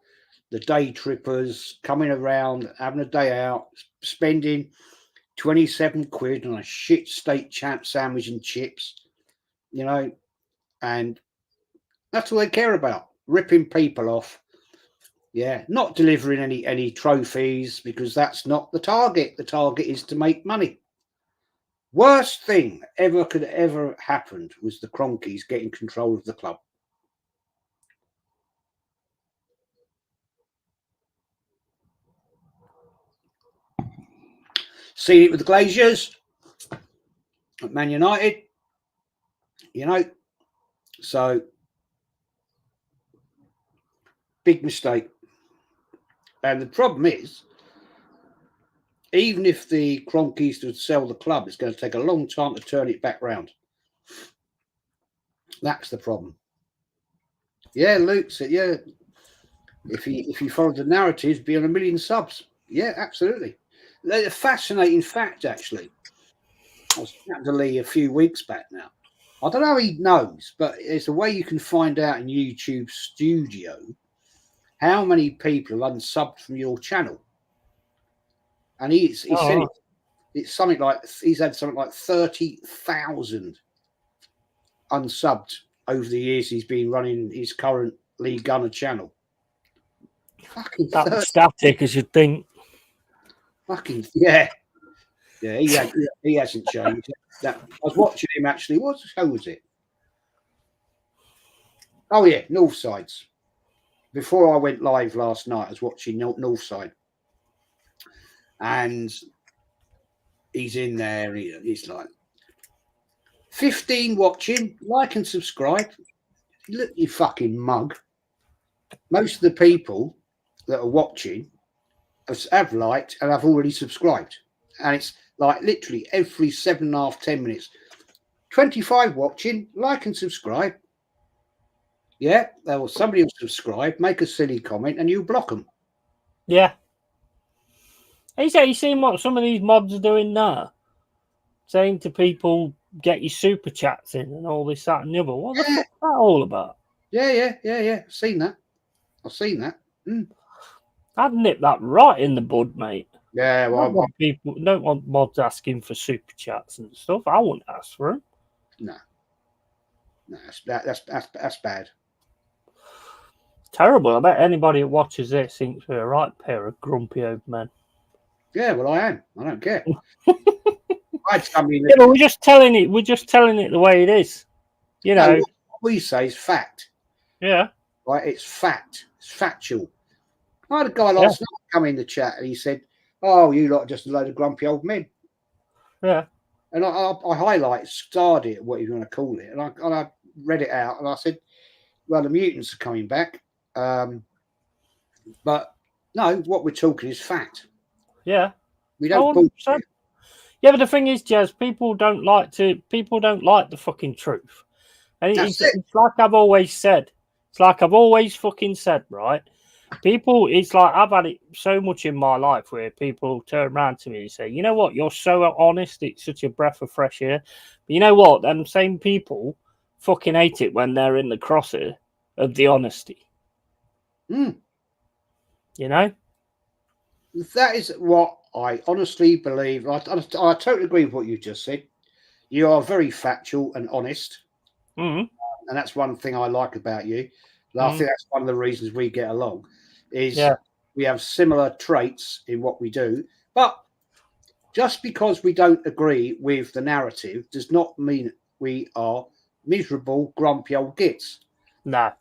the day trippers coming around, having a day out, spending 27 quid on a shit steak champ sandwich and chips, you know, and that's all they care about, ripping people off. Yeah, not delivering any trophies, because that's not the target. The target is to make money. Worst thing could ever happened was the Cronkies getting control of the club. Seen it with the Glaziers at Man United, you know. So, big mistake. And the problem is, even if the Cronkies would sell the club, it's going to take a long time to turn it back round. That's the problem. Yeah, Luke said, yeah, if you followed the narratives, be on 1 million subs. Yeah, absolutely. A fascinating fact, actually. I was chatting to Lee a few weeks back now. I don't know how he knows, but it's a way you can find out in YouTube Studio how many people have unsubbed from your channel. And he said it's something like, he's had something like 30,000 unsubbed over the years he's been running his current Lee Gunner channel. Fucking that's static, as you'd think. Fucking yeah. He hasn't changed. I was watching him actually. What show was it? Oh yeah, Northsides. Before I went live last night, I was watching Northside, and he's in there. He's like 15 watching, like and subscribe. Look, you fucking mug. Most of the people that are watching have liked and have already subscribed, and it's like literally every 7.5, 10 minutes. 25 watching, like and subscribe. Yeah, somebody will subscribe, make a silly comment, and you block them. Yeah. You seen what some of these mods are doing now? Saying to people, get your super chats in and all this, that, and the other. What the fuck is that all about? Yeah. I've seen that. I'd nip that right in the bud, mate. Yeah, well, people don't want mods asking for super chats and stuff. I wouldn't ask for them. No, that's bad. Terrible. I bet anybody that watches this thinks we're a right pair of grumpy old men. Yeah, well, I am. I don't care. But we're just telling it. We're just telling it the way it is. You know, what we say is fact. Yeah. Right. It's fact. It's factual. I had a guy last night come in the chat and he said, "Oh, you lot are just a load of grumpy old men." Yeah. And I starred it, what you want to call it, and I read it out and I said, "Well, the mutants are coming back." But no, what we're talking is fact. Yeah. We don't bullshit. Yeah, but the thing is, Jazz, people don't like the fucking truth. And it's like I've always said. It's like I've always fucking said, right? People, it's like I've had it so much in my life where people turn around to me and say, you know what, you're so honest, it's such a breath of fresh air. But you know what, them same people fucking hate it when they're in the crosshair of the honesty. You know? That is what I honestly believe. I totally agree with what you just said. You are very factual and honest. And that's one thing I like about you. I think that's one of the reasons we get along, is we have similar traits in what we do. But just because we don't agree with the narrative does not mean we are miserable, grumpy old gits. No.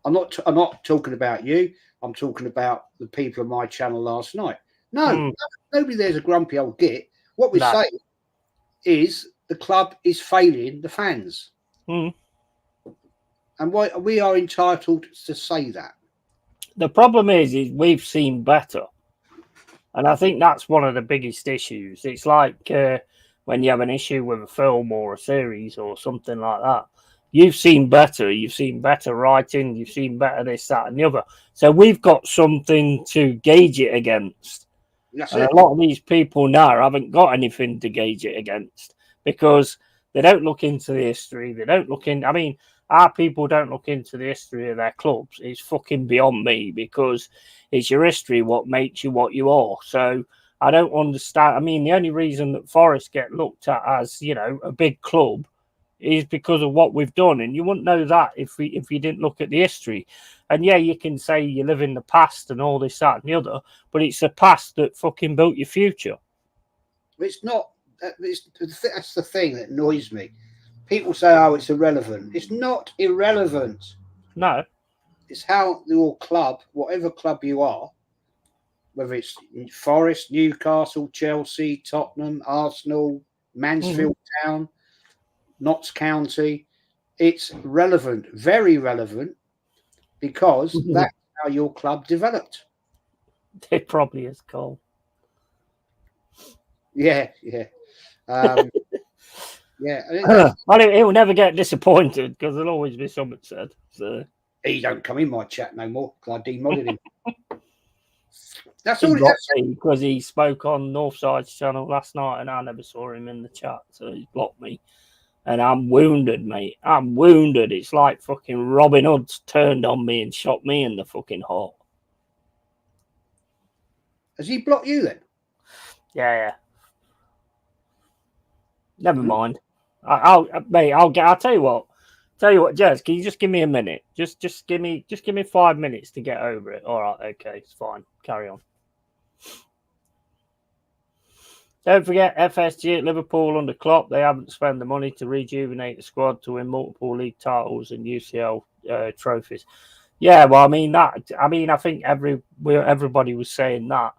I'm not talking about you. I'm talking about the people on my channel last night. No, nobody there's a grumpy old git. What we're saying is the club is failing the fans. And we are entitled to say that. The problem is we've seen better. And I think that's one of the biggest issues. It's like when you have an issue with a film or a series or something like that. You've seen better. You've seen better writing. You've seen better this, that, and the other. So we've got something to gauge it against. A lot of these people now haven't got anything to gauge it against because They don't look into the history. They don't look in. I mean, our people don't look into the history of their clubs. It's fucking beyond me, because it's your history what makes you what you are. So I don't understand. I mean, the only reason that Forest get looked at as, you know, a big club is because of what we've done, and you wouldn't know that if you didn't look at the history. And yeah, you can say you live in the past and all this, that, and the other, but it's the past that fucking built your future. It's not. That's the thing that annoys me. People say, "Oh, it's irrelevant." It's not irrelevant. No, it's how your club, whatever club you are, whether it's Forest, Newcastle, Chelsea, Tottenham, Arsenal, Mansfield Town, Notts County, it's relevant, very relevant, because that's how your club developed. It probably is, Cole. Yeah. Yeah. Well, he'll never get disappointed, because there'll always be something said. So he don't come in my chat no more because I demodded him. That's he all. blocked me because he spoke on Northside's channel last night, and I never saw him in the chat, so he blocked me. And I'm wounded, mate. I'm wounded. It's like fucking Robin Hood's turned on me and shot me in the fucking heart. Has he blocked you then? Yeah. Never mind. I'll tell you what. Jez, can you just give me a minute? Just give me 5 minutes to get over it. All right, okay, it's fine. Carry on. Don't forget FSG at Liverpool under Klopp. They haven't spent the money to rejuvenate the squad to win multiple league titles and UCL trophies. Yeah, well, I think everybody was saying that.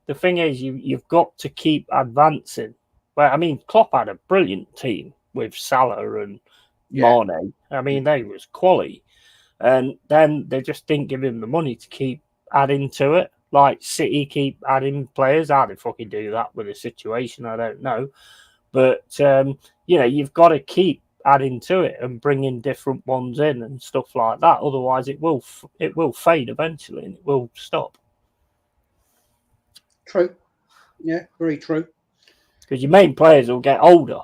The thing is, you've got to keep advancing. Well, I mean, Klopp had a brilliant team with Salah and Mane. I mean, they was quality. And then they just didn't give him the money to keep adding to it. Like City keep adding players. How they fucking do that with the situation, I don't know. But, you've got to keep adding to it and bringing different ones in and stuff like that. Otherwise, it will fade eventually and it will stop. True. Yeah, very true. Because your main players will get older.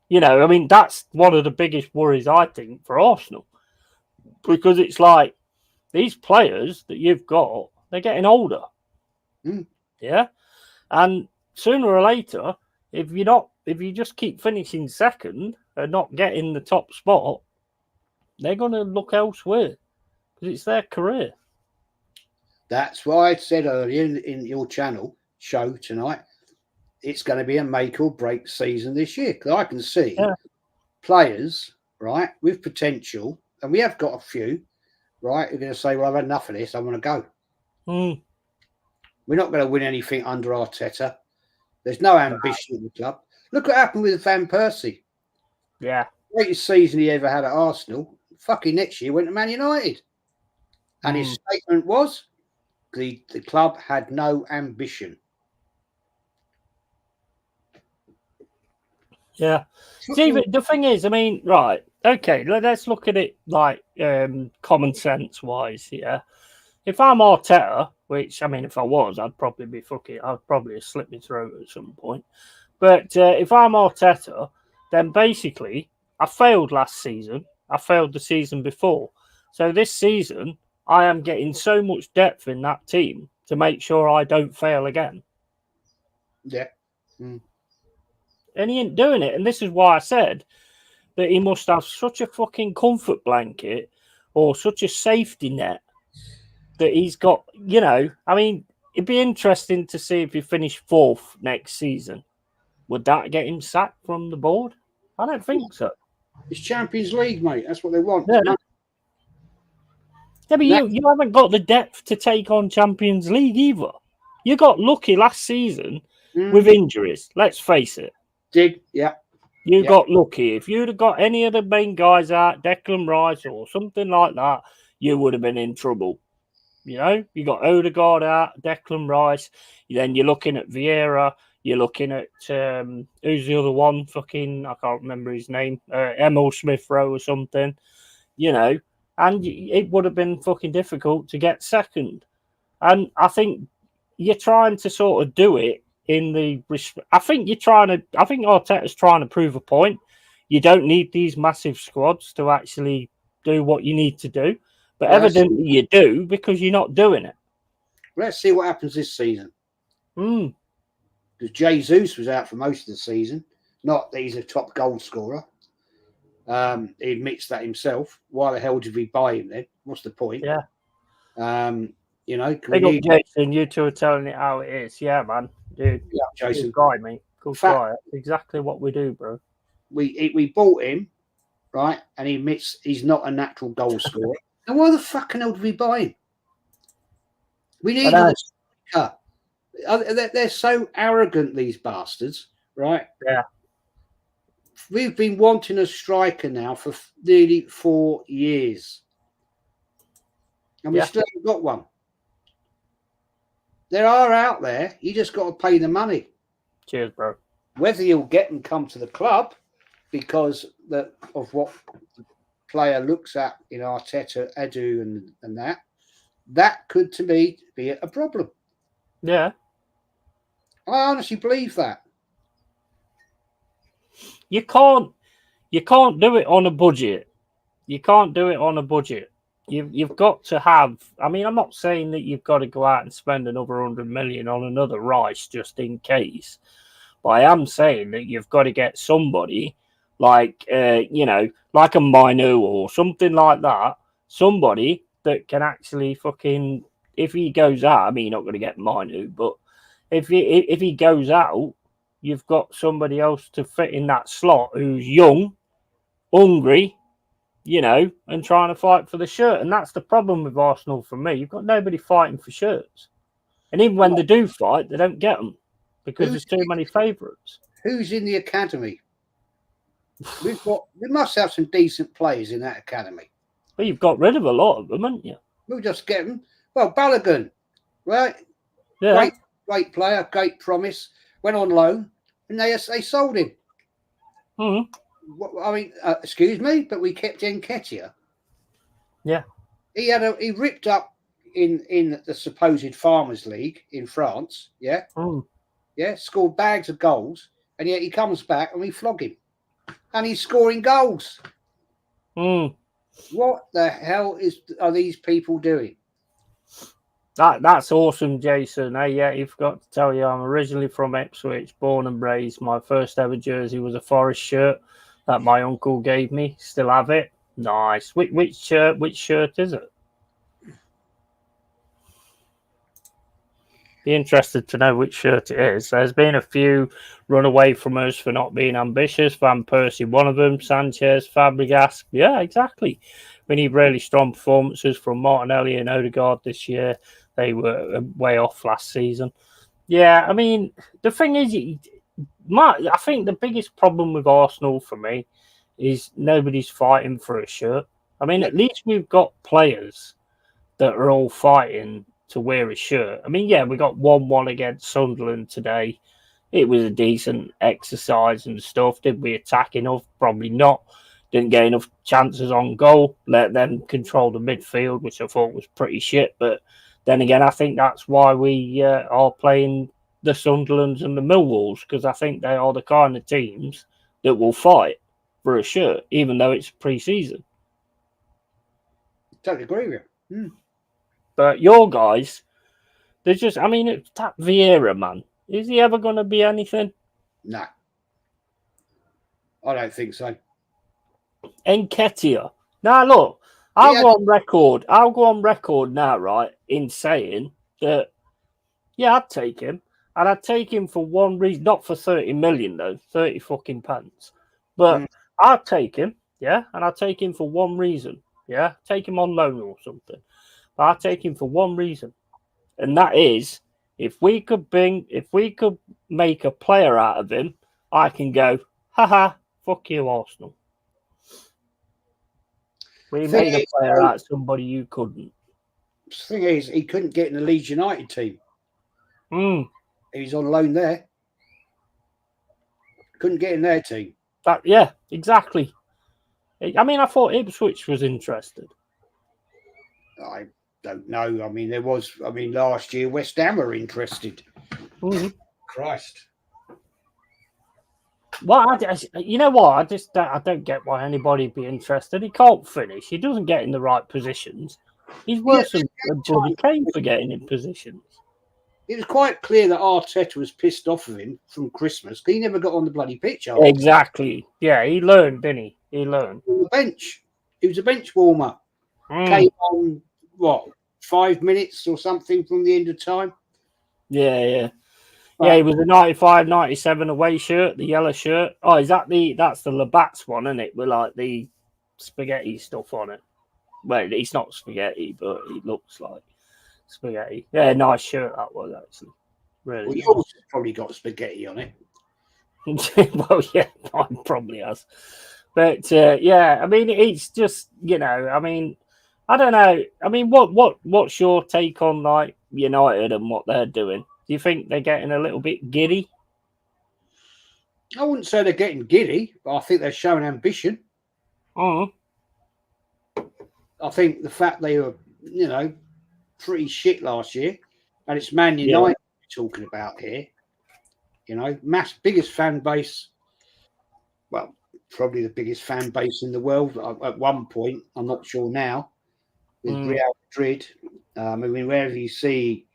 That's one of the biggest worries, I think, for Arsenal. Because it's like, these players that you've got, they're getting older. Yeah? And sooner or later, if you just keep finishing second and not getting the top spot, they're going to look elsewhere. Because it's their career. That's why I said earlier in your channel show tonight, it's going to be a make or break season this year. Because I can see players, right, with potential, and we have got a few, right, who are going to say, well, I've had enough of this, I want to go. We're not going to win anything under Arteta. There's no ambition in the club. Look what happened with Van Persie. Yeah. Greatest season he ever had at Arsenal. Fucking next year went to Man United. And his statement was, the club had no ambition. Yeah. See, the thing is, right, okay, let's look at it like common sense wise, yeah. If I'm Arteta, which, if I was, I'd probably have slit my throat at some point. But if I'm Arteta, then basically, I failed last season. I failed the season before. So this season, I am getting so much depth in that team to make sure I don't fail again. Yeah. And he ain't doing it. And this is why I said that he must have such a fucking comfort blanket or such a safety net that he's got, it'd be interesting to see if he finished 4th next season. Would that get him sacked from the board? I don't think so. It's Champions League, mate. That's what they want. Yeah, but you haven't got the depth to take on Champions League either. You got lucky last season with injuries. Let's face it. You got lucky. If you'd have got any of the main guys out, Declan Rice or something like that, you would have been in trouble. You got Odegaard out, Declan Rice. Then you're looking at Vieira. You're looking at who's the other one? Fucking, I can't remember his name. Emil Smith-Rowe or something. And it would have been fucking difficult to get second. And I think you're trying to sort of do it in the. I think Arteta's trying to prove a point. you don't need these massive squads to actually do what you need to do. But Well, evidently you do because you're not doing it. Let's see what happens this season. Mm. Because Jesus was out for most of the season. Not that he's a top goal scorer. He admits that himself. Why the hell did we buy him then? What's the point? Yeah. You know, Big up, Jason. You two are telling it how it is. Yeah, man. Dude. Yeah, Jason. Good guy, mate. Good guy. That's exactly what we do, bro. We bought him, right? And he admits he's not a natural goal scorer. And why the fucking hell did we buy him? We needed a striker. They're so arrogant, these bastards, right? Yeah. We've been wanting a striker now for nearly 4 years. And we still haven't got one. There are out there. You just got to pay the money. Cheers, bro. Whether you'll get them come to the club because of what the player looks at in Arteta, Edu, and that could, to me, be a problem. Yeah. I honestly believe that. You can't do it on a budget. You can't do it on a budget. You've got to have. I mean, I'm not saying that you've got to go out and spend another 100 million on another Rice just in case, but I am saying that you've got to get somebody like like a Minu or something like that. Somebody that can actually fucking, if he goes out. I mean, you're not going to get Minu, but if he goes out, you've got somebody else to fit in that slot who's young, hungry, and trying to fight for the shirt. And that's the problem with Arsenal for me. You've got nobody fighting for shirts. And even when they do fight, they don't get them because there's too many favourites. Who's in the academy? We must have some decent players in that academy. Well, you've got rid of a lot of them, haven't you? We'll just get them. Well, Balogun, right? Yeah. Great player, great promise. Went on loan, and they sold him. Mm-hmm. I mean, excuse me, but we kept Nketiah. Yeah. He ripped up in the supposed Farmers League in France. Yeah. Mm. Yeah. Scored bags of goals, and yet he comes back and we flog him, and he's scoring goals. Mm. What the hell are these people doing? That's awesome, Jason. Hey, yeah, you forgot to tell you, I'm originally from Ipswich, born and raised. My first ever jersey was a Forest shirt that my uncle gave me. Still have it. Nice. Which shirt is it? Be interested to know which shirt it is. There's been a few run away from us for not being ambitious. Van Persie, one of them. Sanchez, Fabregas. Yeah, exactly. We need really strong performances from Martinelli and Odegaard this year. They were way off last season. Yeah, I mean, the thing is, I think the biggest problem with Arsenal for me is nobody's fighting for a shirt. I mean, at least we've got players that are all fighting to wear a shirt. I mean, yeah, we got 1-1 against Sunderland today. It was a decent exercise and stuff. Did we attack enough? Probably not. Didn't get enough chances on goal. Let them control the midfield, which I thought was pretty shit. But then again, I think that's why we are playing the Sunderlands and the Millwalls, because I think they are the kind of teams that will fight for a shirt, even though it's pre-season. Totally agree with you. But your guys, they're just, I mean, it's that Vieira, man. Is he ever going to be anything? No. I don't think so. Nketiah. Now, look, I'll go on record now, right, in saying that, yeah, I'd take him. And I'd take him for one reason, not for 30 million, though, 30 fucking pence. But I'd take him, yeah, and I'd take him for one reason, yeah, take him on loan or something. But I'd take him for one reason, and that is if we could make a player out of him, I can go, haha, fuck you, Arsenal. We made a player out of somebody you couldn't. The thing is, he couldn't get in the Leeds United team. He's on loan there. Couldn't get in their team. Yeah, exactly. I mean, I thought Ipswich was interested. I don't know. I mean, last year West Ham were interested. Mm-hmm. Christ. Well, you know what? I don't get why anybody be interested. He can't finish. He doesn't get in the right positions. He's Yeah, worse than a bloody Kane for getting in positions. it was quite clear that Arteta was pissed off of him from Christmas. He never got on the bloody pitch. Exactly. Yeah, he learned, didn't he? He learned. On the bench. He was a bench warmer. Came on, 5 minutes or something from the end of time? Yeah. Yeah, he was a 95, 97 away shirt, the yellow shirt. Oh, that's the Labatt's one, isn't it? With like the spaghetti stuff on it. Well, it's not spaghetti, but it looks like spaghetti. Yeah, nice shirt that was actually. Really. Well, nice. yours probably got spaghetti on it. Well, yeah, mine probably has. But yeah, I mean, it's just I mean, I don't know. I mean, what's your take on like United and what they're doing? Do you think they're getting a little bit giddy? I wouldn't say they're getting giddy, but I think they're showing ambition. Oh. I think the fact they were, pretty shit last year, and it's Man United we're talking about here. Biggest fan base. Well, probably the biggest fan base in the world at one point. I'm not sure now. With Real Madrid, I mean, wherever you see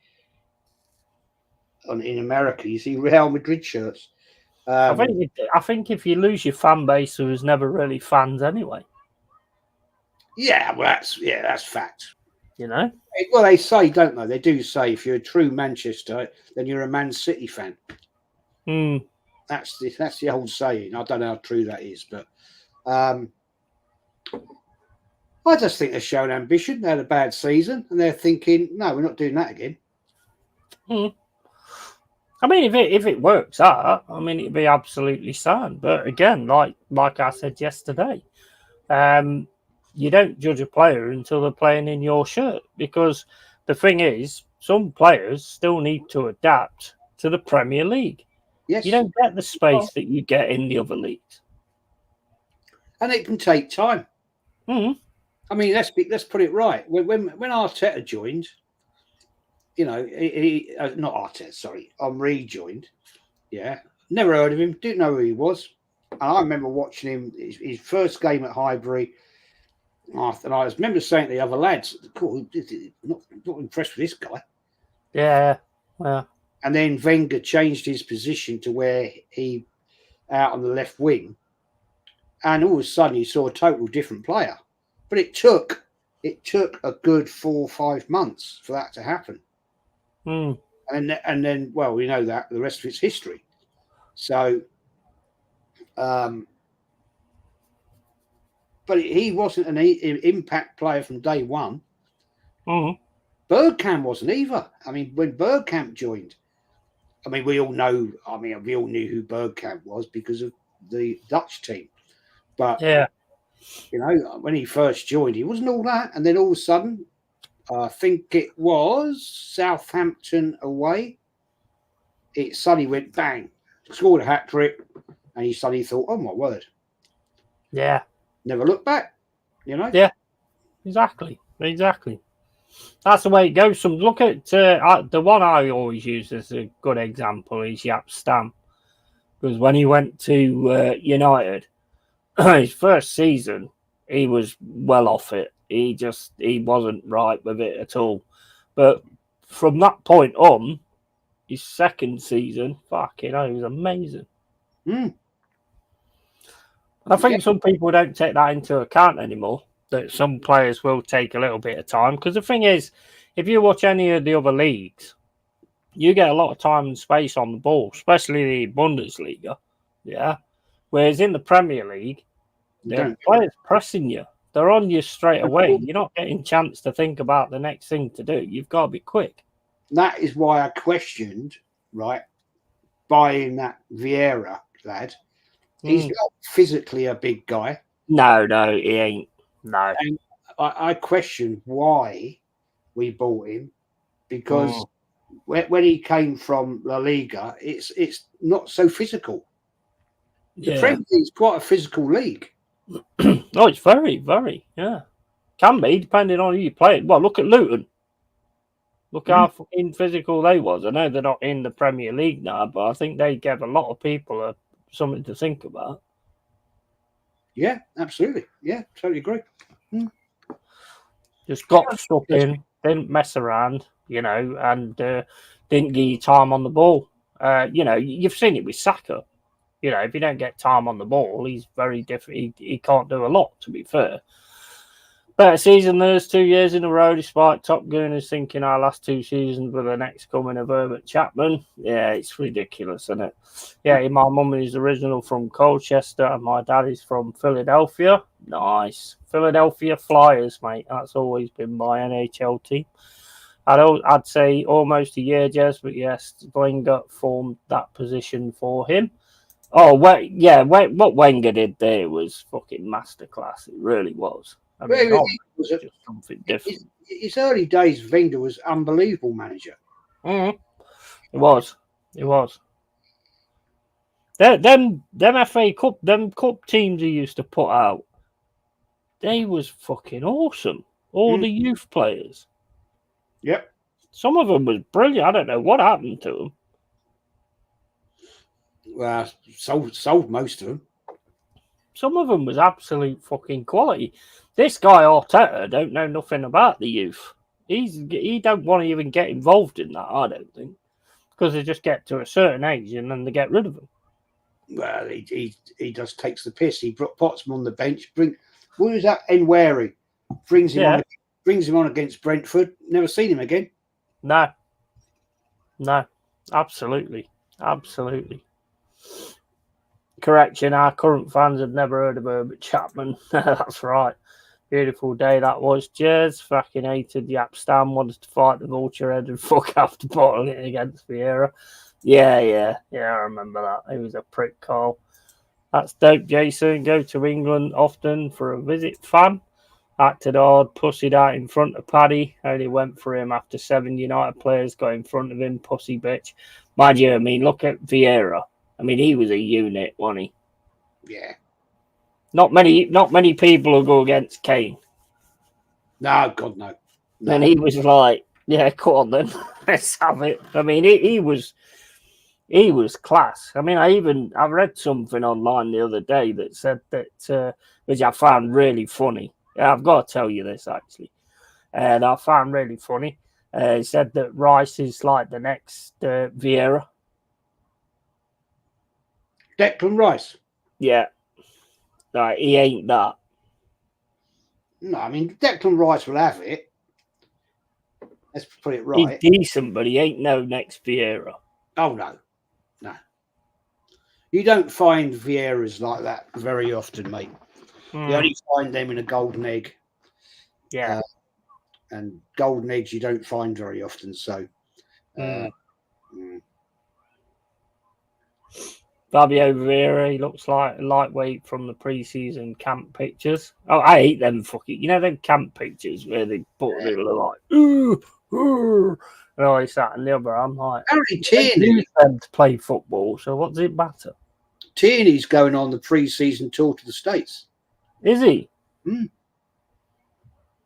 in America, you see Real Madrid shirts. I think if you lose your fan base, there was never really fans anyway. Yeah, well, that's fact. Well, they say, don't they? They do say if you're a true Manchester, then you're a Man City fan. That's the old saying. I don't know how true that is, but I just think they're showing ambition. They had a bad season, and they're thinking, no, we're not doing that again. I mean, if it works out, I mean, it'd be absolutely sound. But again, like I said yesterday, you don't judge a player until they're playing in your shirt, because the thing is, some players still need to adapt to the Premier League. Yes. You don't get the space that you get in the other leagues, and it can take time. I mean, let's put it right. When Arteta joined, he not Arteta, sorry, Henry joined. Yeah, never heard of him. Didn't know who he was. And I remember watching him his first game at Highbury. And I remember saying to the other lads, "Cool, not impressed with this guy." Yeah. And then Wenger changed his position to where he out on the left wing, and all of a sudden you saw a total different player. But it took a good 4 or 5 months for that to happen. And then, well, we know that the rest of it's history. So, but he wasn't an impact player from day one. Bergkamp wasn't either. I mean, when Bergkamp joined, I mean, we all knew who Bergkamp was because of the Dutch team. But, when he first joined, he wasn't all that. And then all of a sudden, I think it was Southampton away, it suddenly went bang, scored a hat-trick, and he suddenly thought, oh, my word. Yeah. Never looked back, Yeah, exactly. That's the way it goes. Look at the one I always use as a good example is Jaap Stam, because when he went to United, his first season, he was well off it. He wasn't right with it at all. But from that point on, his second season, he was amazing. I think some people don't take that into account anymore, that some players will take a little bit of time. Because the thing is, if you watch any of the other leagues, you get a lot of time and space on the ball, especially the Bundesliga. Yeah. Whereas in the Premier League, the players pressing you. They're on you straight away. You're not getting a chance to think about the next thing to do. You've got to be quick. That is why I questioned, buying that Vieira lad. He's not physically a big guy. No, he ain't. No. And I question why we bought him, because when he came from La Liga, it's not so physical. The Premier League is quite a physical league. Oh, it's very, very, can be, depending on who you play. Well, look at Luton. Look how fucking physical they was. I know they're not in the Premier League now, but I think they gave a lot of people a something to think about. Yeah, absolutely. Yeah, totally agree. Just got stuck in, didn't mess around, and didn't give you time on the ball. You've seen it with Saka. If you don't get time on the ball, he's very different. He can't do a lot, to be fair. Better season than us 2 years in a row, despite Top Gooners thinking our last 2 seasons were the next coming of Herbert Chapman. Yeah, it's ridiculous, isn't it? Yeah, my mum is original from Colchester and my dad is from Philadelphia. Nice. Philadelphia Flyers, mate. That's always been my NHL team. I'd say almost a year, Jez, but yes, Wenger formed that position for him. Oh, what Wenger did there was fucking masterclass. It really was. I mean, was just something different. His early days, Wenger was unbelievable manager. Mm-hmm. It was. Them FA Cup, them cup teams he used to put out, they was fucking awesome. All the youth players. Yep. Some of them was brilliant. I don't know what happened to them. Well, sold most of them. Some of them was absolute fucking quality. This guy Arteta don't know nothing about the youth. He don't want to even get involved in that, I don't think. Because they just get to a certain age and then they get rid of them. Well, he just takes the piss. He puts him on the bench. What was that? Enwary brings him on against Brentford. Never seen him again. No, absolutely. Correction, our current fans have never heard of Herbert Chapman. That's right. Beautiful day that was. Cheers. Fucking hated the Stam, wanted to fight the vulture head and fuck after bottling it against Vieira. Yeah, I remember that. He was a prick, Carl. That's dope, Jason. Go to England often for a visit, fam. Acted hard, pussied out in front of Paddy. Only went for him after 7 United players got in front of him, pussy bitch. Mind you, I mean, look at Vieira. I mean, he was a unit, wasn't he? Yeah. Not many people will go against Kane. No, God, no. And he was like, yeah, come on then. Let's have it. I mean, he was class. I mean, I read something online the other day that said that, which I found really funny. I've got to tell you this, actually. And I found really funny. It said that Rice is like the next Vieira. Declan Rice. Yeah. Like, he ain't that. No, I mean, Declan Rice will have it. Let's put it right. He's decent, but he ain't no next Vieira. Oh, no. You don't find Vieiras like that very often, mate. You only find them in a golden egg. Yeah. And golden eggs you don't find very often, so... Fabio Vieira, he looks like a lightweight from the pre-season camp pictures. Oh, I hate them fucking... them camp pictures where they put it like... and all this, that, and the other. I'm like... Harry Tierney... use them to play football, so what does it matter? Tierney's going on the pre-season tour to the States. Is he?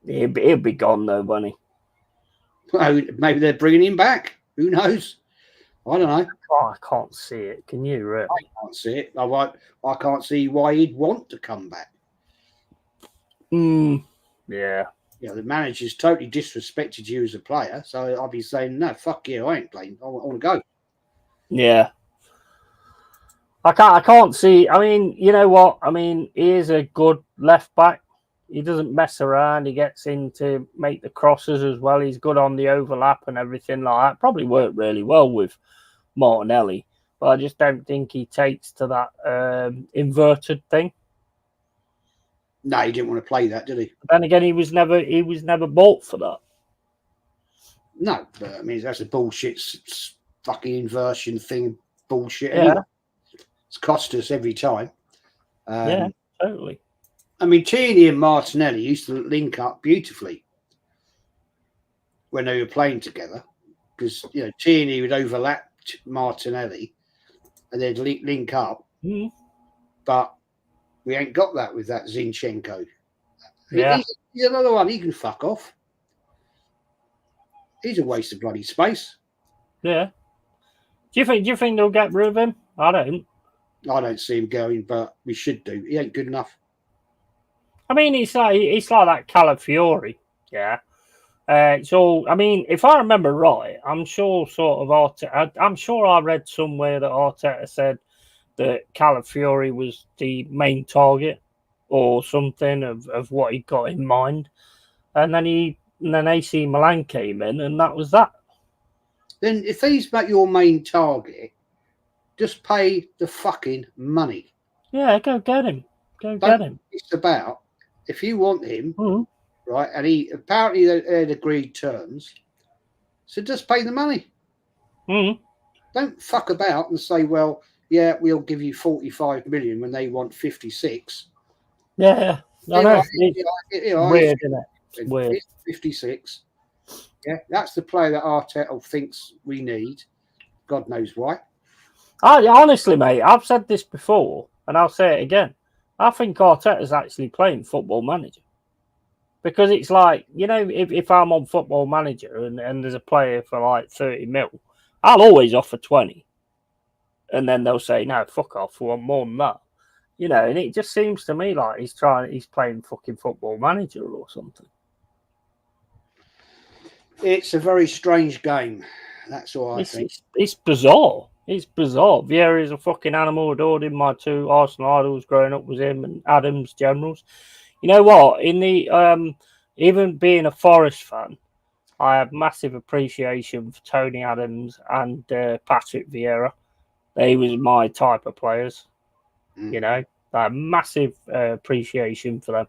He'll be gone, though, won't he? Well, maybe they're bringing him back. Who knows? I don't know. Oh, I can't see it. Can you, really? I can't see it. I can't see why he'd want to come back. Yeah. The manager's totally disrespected you as a player, so I'll be saying, no, fuck you, I ain't playing. I want to go. Yeah. I can't see. I mean, you know what? I mean, he is a good left back. He doesn't mess around. He gets in to make the crosses as well. He's good on the overlap and everything like that. Probably worked really well with Martinelli, but I just don't think he takes to that inverted thing. No, he didn't want to play that, did he? But then again, he was never bought for that. No, but I mean, that's a bullshit fucking inversion thing. Bullshit. Yeah. Anyway. It's cost us every time. Yeah, totally. I mean, Tierney and Martinelli used to link up beautifully when they were playing together because, Tierney would overlap Martinelli and they'd link up. But we ain't got that with that Zinchenko. Yeah. He's another one. He can fuck off. He's a waste of bloody space. Yeah. Do you think they'll get rid of him? I don't. I don't see him going, but we should do. He ain't good enough. I mean, it's like that Calafiori, yeah. It's all. I mean, if I remember right, I'm sure I'm sure I read somewhere that Arteta said that Calafiori was the main target or something of what he got in mind, and then AC Milan came in, and that was that. Then, if he's your main target, just pay the fucking money. Yeah, go get him. Get him. It's about if you want him, Mm-hmm. right? And he apparently they had agreed terms, so just pay the money. Mm-hmm. Don't fuck about and say, well, yeah, we'll give you 45 million when they want 56. Yeah, I know. It's weird, isn't it? It's weird. It's 56. Yeah, that's the player that Arteta thinks we need. God knows why. Honestly, mate, I've said this before, and I'll say it again. I think Arteta's actually playing Football Manager. Because it's like, if I'm on Football Manager and there's a player for like 30 mil, I'll always offer 20. And then they'll say, no, fuck off, we want more than that. And it just seems to me like he's playing fucking Football Manager or something. It's a very strange game. That's all I think. It's bizarre. It's bizarre. Vieira's a fucking animal. Adored him. My two Arsenal idols growing up was him and Adams Generals. You know what? In the even being a Forest fan, I have massive appreciation for Tony Adams and Patrick Vieira. They was my type of players. I have massive appreciation for them.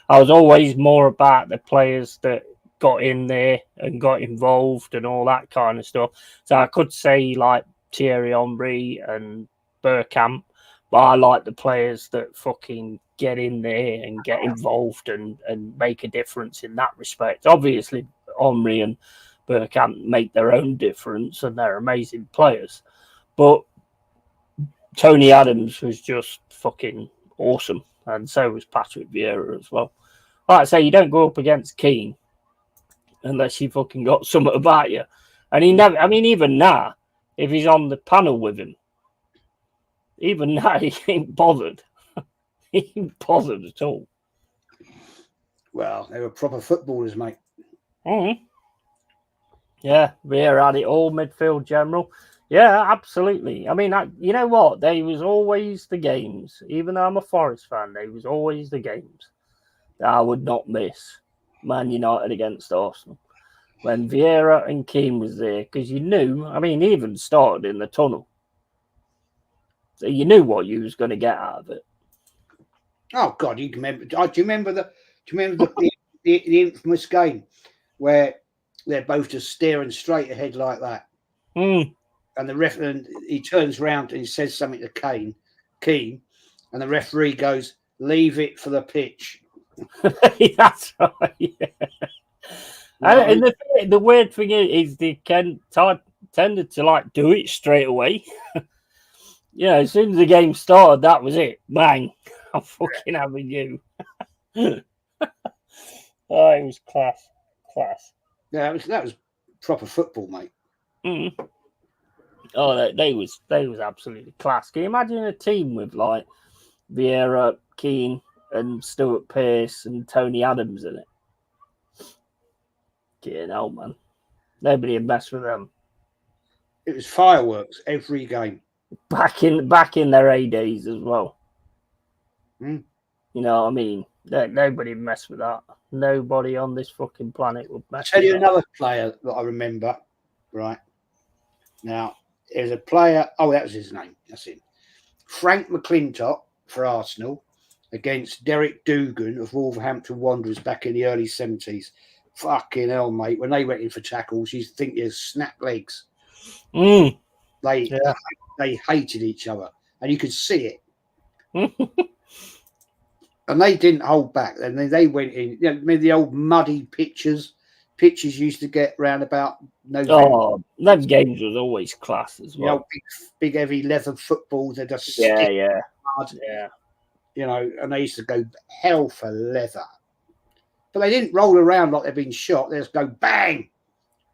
I was always more about the players that got in there and got involved and all that kind of stuff. So I could say like Thierry Henry and Bergkamp, but I like the players that fucking get in there and get involved and make a difference in that respect. Obviously, Henry and Bergkamp make their own difference and they're amazing players. But Tony Adams was just fucking awesome. And so was Patrick Vieira as well. Like I say, you don't go up against Keane unless you fucking got something about you. And he never, I mean, even now, if he's on the panel with him, even now, he ain't bothered. He ain't bothered at all. Well, they were proper footballers, mate. Mm-hmm. Yeah, Vieira had it all, midfield general. Yeah, absolutely. I mean, you know what? They was always the games. Even though I'm a Forest fan, they was always the games that I would not miss. Man United against Arsenal. When Vieira and Keane was there, because you knew, I mean, he even started in the tunnel. So you knew what you was going to get out of it. Oh God, you can remember? Do you remember the infamous game where they're both just staring straight ahead like that? Mm. And the ref, and he turns around and he says something to Keane, and the referee goes, "Leave it for the pitch." That's right. Yeah. And the weird thing is they tended to like do it straight away. As soon as the game started, that was it. Bang! I'm fucking having you. Oh, it was class. Yeah, that was proper football, mate. Mm. Oh, they was absolutely class. Can you imagine a team with like Vieira, Keane, and Stuart Pearce and Tony Adams in it? Hell, man. Nobody had messed with them. It was fireworks every game. Back in their A-days as well. Mm. You know what I mean? Nobody messed with that. Nobody on this fucking planet would mess with that. I'll tell you another player that I remember, right? Now, there's a player, that was his name. That's him. Frank McClintock for Arsenal against Derek Dugan of Wolverhampton Wanderers back in the early 70s. Fucking hell, mate. When they went in for tackles, you'd think they'd snap legs. Mm. They hated each other, and you could see it. And they didn't hold back. And they went in. The old muddy pitches used to get round about November. Oh, them games was always class as well. Big heavy leather footballs. They're just mud. And they used to go hell for leather. But they didn't roll around like they've been shot. They just go bang.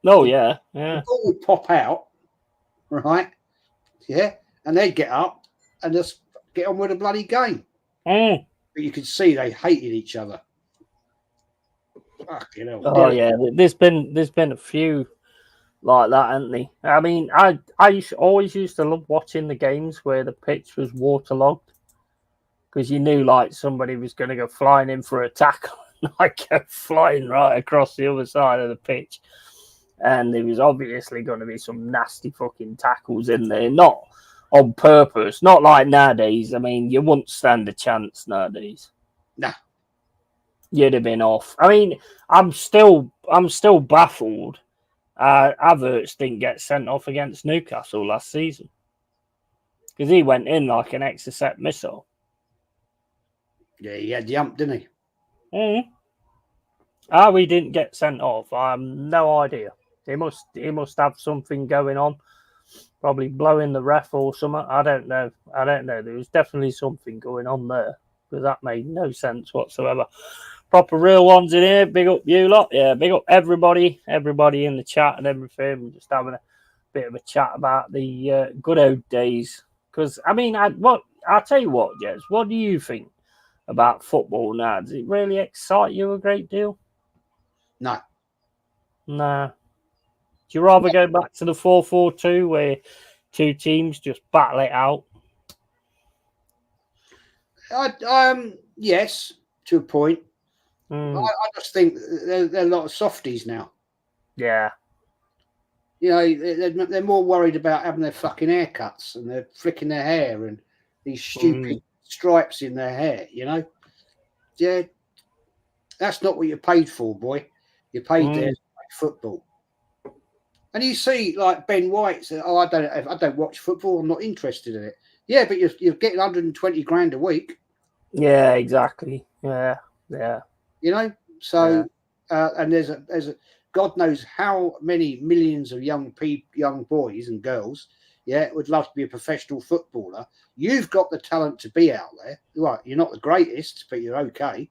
Oh, yeah. The ball would pop out, right? Yeah. And they'd get up and just get on with the bloody game. Mm. But you could see they hated each other. Fucking hell. Oh yeah, there's been a few like that, hasn't there? I mean, always used to love watching the games where the pitch was waterlogged, because you knew like somebody was going to go flying in for a tackle, and like go flying right across the other side of the pitch, and there was obviously going to be some nasty fucking tackles in there, not on purpose, not like nowadays. I mean, you wouldn't stand a chance nowadays. Nah. You'd have been off. I mean, I'm still baffled. Havertz didn't get sent off against Newcastle last season, because he went in like an exocet missile. Yeah, he had the hump, didn't he? How he didn't get sent off, I have no idea. He must have something going on, probably blowing the ref or something. I don't know. There was definitely something going on there, because that made no sense whatsoever. Proper real ones in here. Big up you lot. Yeah, big up everybody in the chat and everything. We're just having a bit of a chat about the good old days. Because I mean, I'll tell you what, Jez. What do you think about football now? Does it really excite you a great deal? No. Nah. Do you rather go back to the 4-4-2 where two teams just battle it out? Yes, to a point. Mm. I just think they're a lot of softies now. Yeah. You know, they're more worried about having their fucking haircuts and they're flicking their hair and these stupid stripes in their hair, you know? Yeah, that's not what you're paid for, boy. You're paid there to play football. And you see, like Ben White said, "Oh, I don't watch football. I'm not interested in it." Yeah, but you're getting 120 grand a week. Yeah, exactly. Yeah. You know, so and there's a God knows how many millions of young boys and girls, would love to be a professional footballer. You've got the talent to be out there. Right, you're not the greatest, but you're okay.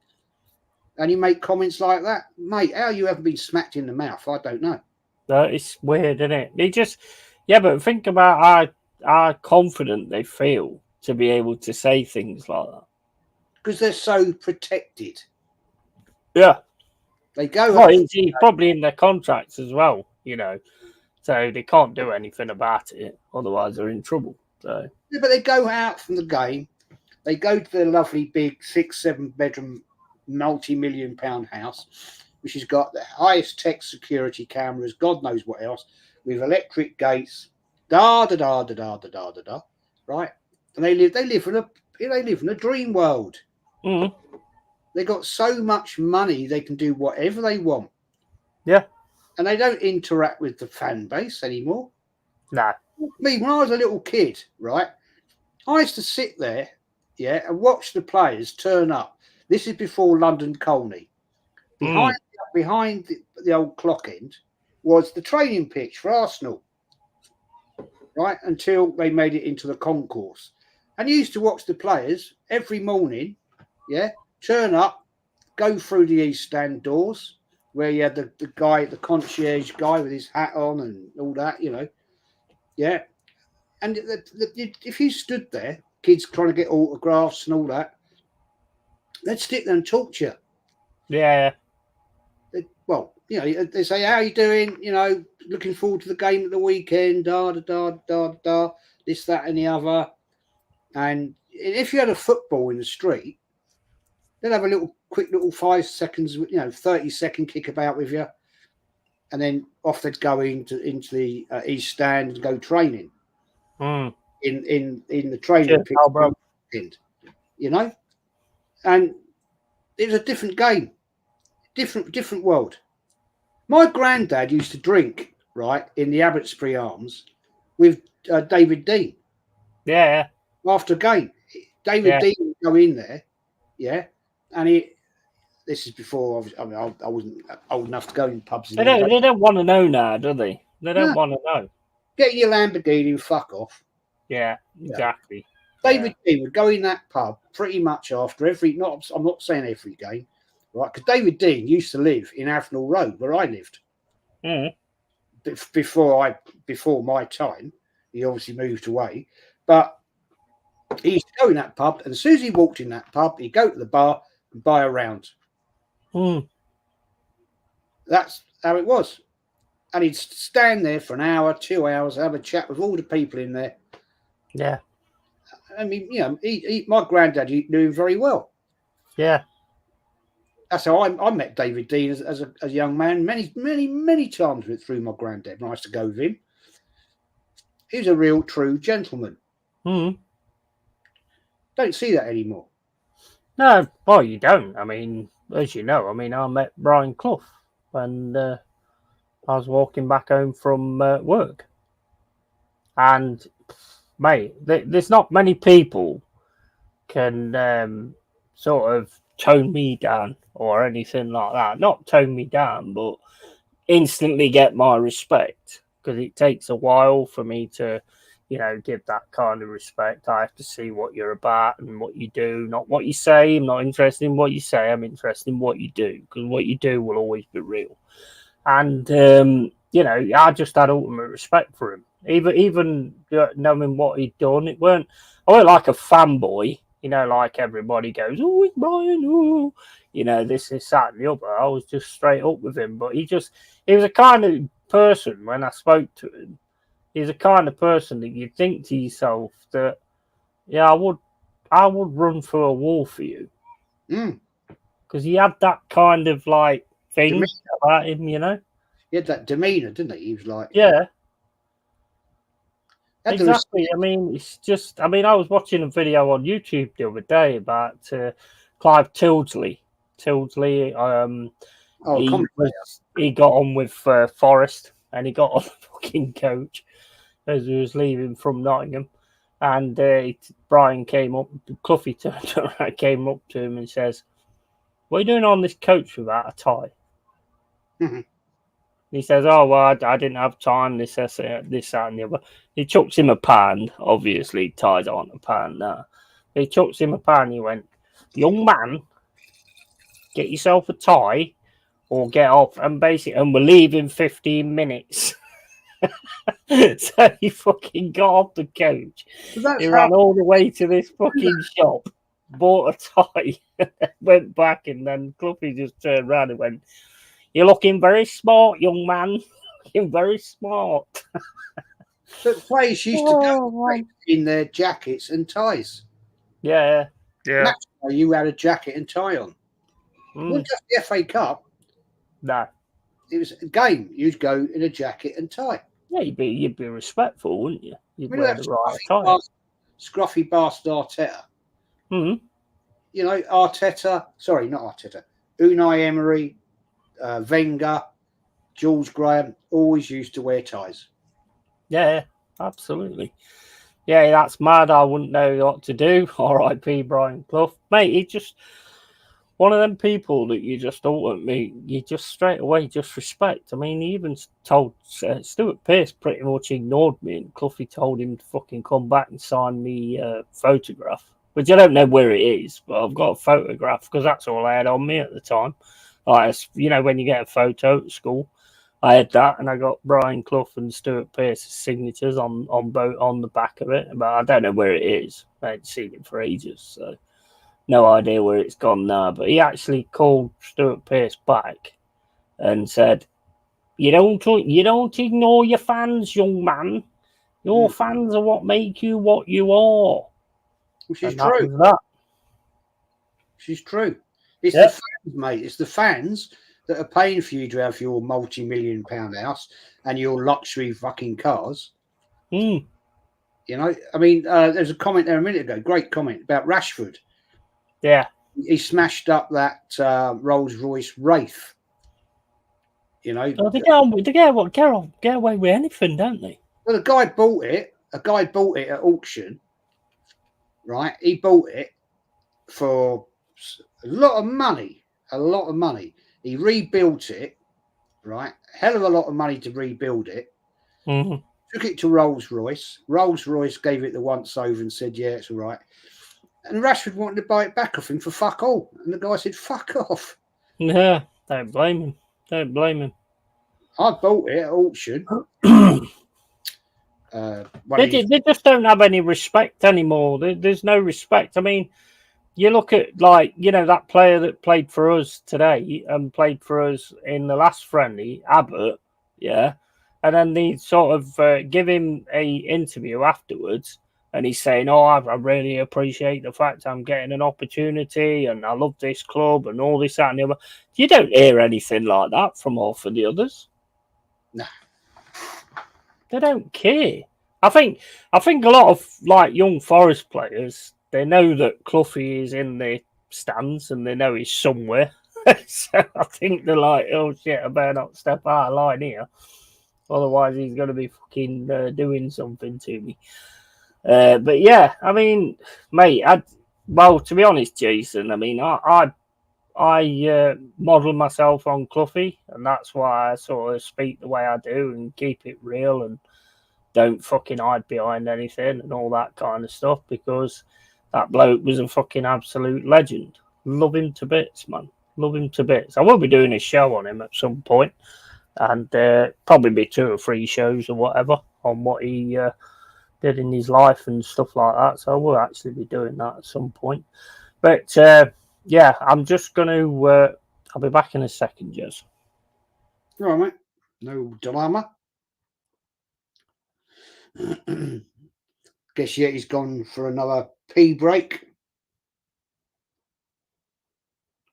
And you make comments like that, mate. How you haven't been smacked in the mouth, I don't know. It's weird, isn't it? They just, but think about how confident they feel to be able to say things like that. Because they're so protected. Yeah. They go. Well, it's probably in their contracts as well, you know. So they can't do anything about it. Otherwise, they're in trouble. So. Yeah, but they go out from the game. They go to their lovely big 6-7 bedroom multi-million-pound house, which has got the highest tech security cameras, God knows what else, with electric gates, right? And they live in a dream world. They got so much money they can do whatever they want. Yeah. And they don't interact with the fan base anymore. No. Me, when I was a little kid, right, I used to sit there, and watch the players turn up. This is before London Colney. Behind the old clock end was the training pitch for Arsenal, right, until they made it into the concourse. And you used to watch the players every morning, turn up, go through the East Stand doors, where you had the concierge guy with his hat on and all that, you know. Yeah. And if you stood there, kids trying to get autographs and all that, they'd sit there and talk to you. Yeah. Well, you know, they say, "How you doing? You know, looking forward to the game at the weekend, this, that, and the other." And if you had a football in the street, they'd have a quick little 5 seconds, 30-second kickabout with you. And then off they'd go into the East Stand and go training in the training pitch, you know. And it was a different game, different world. My granddad used to drink right in the Abbotsbury Arms with David Dean. Yeah. After a game, David Dean would go in there, and this is before I wasn't old enough to go in pubs. They don't want to know now, do they? They don't want to know. Get your Lamborghini and fuck off. Yeah, exactly. David Dean would go in that pub pretty much after I'm not saying every game, right? Because David Dean used to live in Avenel Road where I lived. Before my time. He obviously moved away, but He used to go in that pub, and as soon as he walked in that pub, he'd go to the bar and buy a round. That's how it was. And he'd stand there for an hour, 2 hours, have a chat with all the people in there. Yeah. I mean, my granddad knew him very well. Yeah. That's how I met David Dean as a young man. Many times went through my granddad, and I used to go with him. He was a real, true gentleman. Don't see that anymore. No, well, you don't. I mean, as you know, I met Brian Clough when I was walking back home from work. And, mate, there's not many people can sort of tone me down or anything like that. Not tone me down, but instantly get my respect, because it takes a while for me to, give that kind of respect. I have to see what you're about and what you do, not what you say. I'm not interested in what you say. I'm interested in what you do, because what you do will always be real. And, I just had ultimate respect for him. Even knowing what he'd done, I weren't like a fanboy, like everybody goes, oh, it's Brian, oh, this, that, and the other. I was just straight up with him. But he was a kind of person, when I spoke to him, he's a kind of person that you'd think to yourself that, yeah, I would run through a wall for you. Because he had that kind of like thing about him, He had that demeanour, didn't he? He was like, yeah. Exactly. I mean, it's just. I was watching a video on YouTube the other day about Clive Tildesley. He got on with Forrest, and he got on the fucking coach as he was leaving from Nottingham. And Brian came up, Cluffy turned around, came up to him and says, "What are you doing on this coach without a tie?" He says, "Oh, well, I didn't have time, this, that, and the other." He chucks him a pound. Obviously, ties aren't a pound now. But he chucks him a pound. He went, "Young man, get yourself a tie or get off." And we're leaving 15 minutes. So he fucking got off the coach. He ran all the way to this fucking shop, bought a tie, went back, and then Cluffy just turned around and went, "You're looking very smart, young man. Looking very smart." But players used to go in their jackets and ties. Yeah. That's why you had a jacket and tie on. It wasn't just the FA Cup. No. It was a game. You'd go in a jacket and tie. Yeah, you'd be respectful, wouldn't you? You'd wear the right tie. Scruffy bastard Arteta. Arteta. Sorry, not Arteta. Unai Emery, Wenger, Jules Graham always used to wear ties. Yeah, absolutely. Yeah, that's mad. I wouldn't know what to do. R.I.P. Brian Clough. Mate, he's just one of them people that you just you just straight away just respect. He even told Stuart Pearce pretty much ignored me, and Cloughie told him to fucking come back and sign me a photograph, which I don't know where it is, but I've got a photograph because that's all I had on me at the time. Like, when you get a photo at school, I had that, and I got Brian Clough and Stuart Pearce's signatures on the back of it, but I don't know where it is. I hadn't seen it for ages, so no idea where it's gone now. But he actually called Stuart Pearce back and said, "You don't ignore your fans, young man. Your fans are what make you what you are." Which is true. Which is true. It's the fans, mate. It's the fans that are paying for you to have your multi-million-pound house and your luxury fucking cars. There's a comment there a minute ago. Great comment about Rashford. Yeah. He smashed up that Rolls-Royce Wraith. They get away with anything, don't they? Well, a guy bought it at auction, right? He bought it for a lot of money. He rebuilt it, right? Hell of a lot of money to rebuild it. Took it to Rolls-Royce. Rolls-Royce gave it the once over and said, "Yeah, it's all right." And Rashford wanted to buy it back off him for fuck all. And the guy said, "Fuck off." Yeah, don't blame him. I bought it at auction. They just don't have any respect anymore. There's no respect. I mean, you look at, like, you know, that player that played for us today and played for us in the last friendly, Abbott, yeah, and then they sort of give him a interview afterwards, and he's saying, "Oh, I really appreciate the fact I'm getting an opportunity, and I love this club, and all this, that, and the other." You don't hear anything like that from half of the others. No, they don't care. I think a lot of, like, young Forest players, they know that Cloughie is in the stands and they know he's somewhere. So I think they're like, "Oh shit, I better not step out of line here, otherwise he's going to be fucking doing something to me." But yeah, I mean, mate, well, to be honest, Jason, I mean, I model myself on Cloughie, and that's why I sort of speak the way I do and keep it real and don't fucking hide behind anything and all that kind of stuff, because that bloke was a fucking absolute legend. Love him to bits, man. Love him to bits. I will be doing a show on him at some point, and probably be 2 or 3 shows or whatever on what he did in his life and stuff like that. So I will actually be doing that at some point. But yeah, I'm just going to... I'll be back in a second, Jez. All right, mate. No dilemma. Guess yet he's gone for another pee break.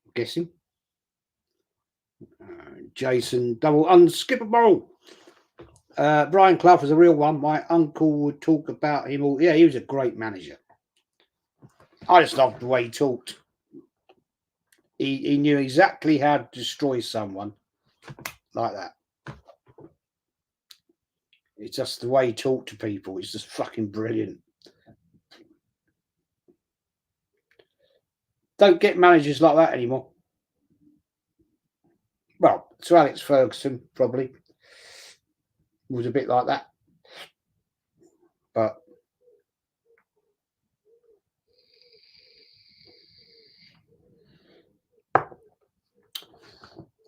I'm guessing. Jason double unskippable. Brian Clough was a real one. My uncle would talk about him all. Yeah, he was a great manager. I just loved the way he talked. He knew exactly how to destroy someone like that. It's just the way he talked to people. It's just fucking brilliant. Don't get managers like that anymore. Well, Sir Alex Ferguson probably was a bit like that. But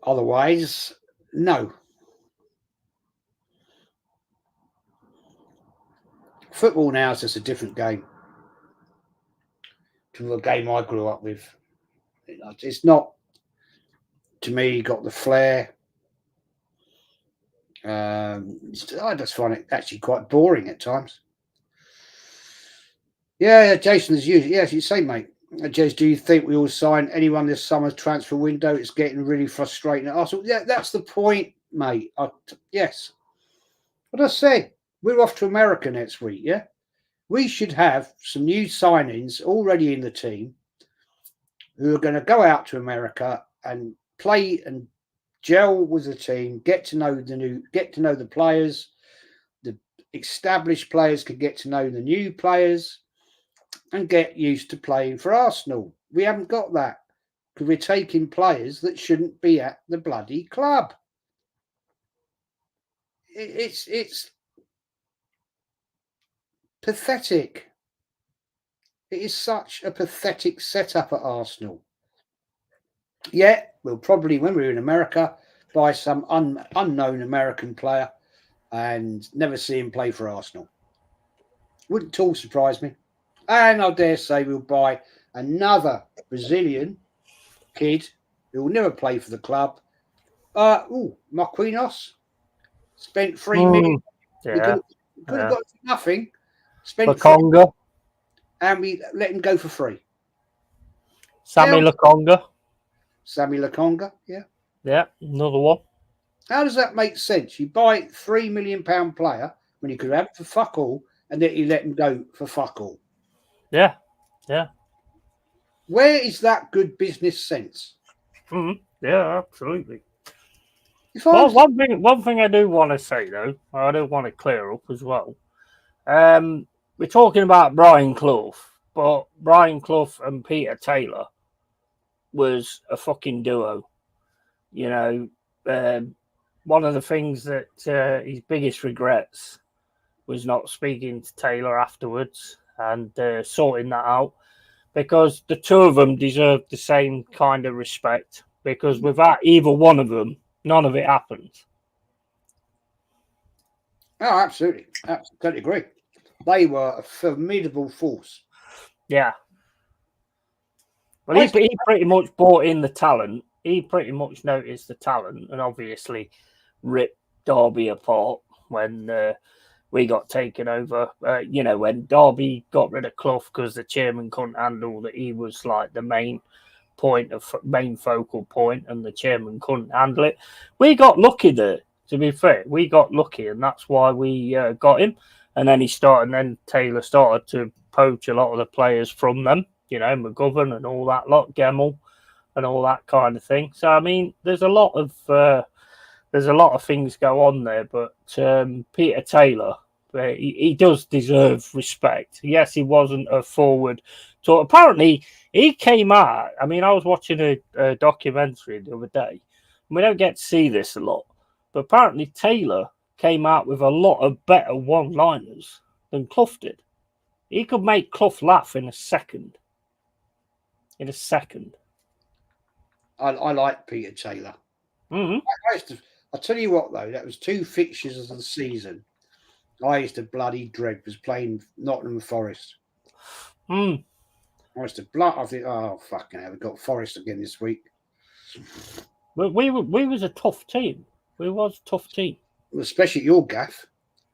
otherwise, no. Football now is just a different game to the game I grew up with. It's not, to me, got the flair. I just find it actually quite boring at times. Yeah, Jason, as usual. Yes, you say, mate. Jez, do you think we will sign anyone this summer's transfer window? It's getting really frustrating at Arsenal. Yeah, that's the point, mate. Yes. But I said, we're off to America next week, yeah? We should have some new signings already in the team who are going to go out to America and play and gel with the team, get to know the players. The established players can get to know the new players and get used to playing for Arsenal. We haven't got that because we're taking players that shouldn't be at the bloody club. It's pathetic. It is such a pathetic setup at Arsenal. Yeah, we'll probably, when we're in America, buy some unknown American player and never see him play for Arsenal. Wouldn't at all surprise me. And I dare say we'll buy another Brazilian kid who will never play for the club. Marquinhos spent 3 million. Yeah. Could have got nothing. Spent Lokonga. And we let him go for free. Sammy Lokonga, yeah. Yeah, another one. How does that make sense? You buy £3 million player when you could have it for fuck all, and then you let him go for fuck all. Yeah, yeah. Where is that good business sense? Yeah, absolutely. Well, one thing I do want to say, though, I do want to clear up as well. We're talking about Brian Clough, but Brian Clough and Peter Taylor was a fucking duo. You know, one of the things that his biggest regrets was not speaking to Taylor afterwards and sorting that out, because the 2 of them deserve the same kind of respect, because without either one of them, none of it happens. Oh, absolutely. Absolutely agree. They were a formidable force. Yeah. Well, he pretty much brought in the talent. He pretty much noticed the talent and obviously ripped Derby apart when we got taken over. When Derby got rid of Clough because the chairman couldn't handle that he was like the main focal point, and the chairman couldn't handle it. We got lucky there. To be fair, we got lucky, and that's why we got him. And then Taylor started to poach a lot of the players from them. McGovern and all that lot, Gemmell and all that kind of thing. So I mean, there's a lot of things go on there, but Peter Taylor, he does deserve respect. Yes, he wasn't a forward. So apparently, he came out. I mean, I was watching a documentary the other day. And we don't get to see this a lot, but apparently Taylor came out with a lot of better one-liners than Clough did. He could make Clough laugh in a second. I like Peter Taylor. Mm-hmm. I'll tell you what, though, that was 2 fixtures of the season. I used to bloody dread was playing Nottingham Forest. I used to I think, oh fucking hell, we got Forest again this week. But we was a tough team. We was a tough team. Well, especially at your gaff.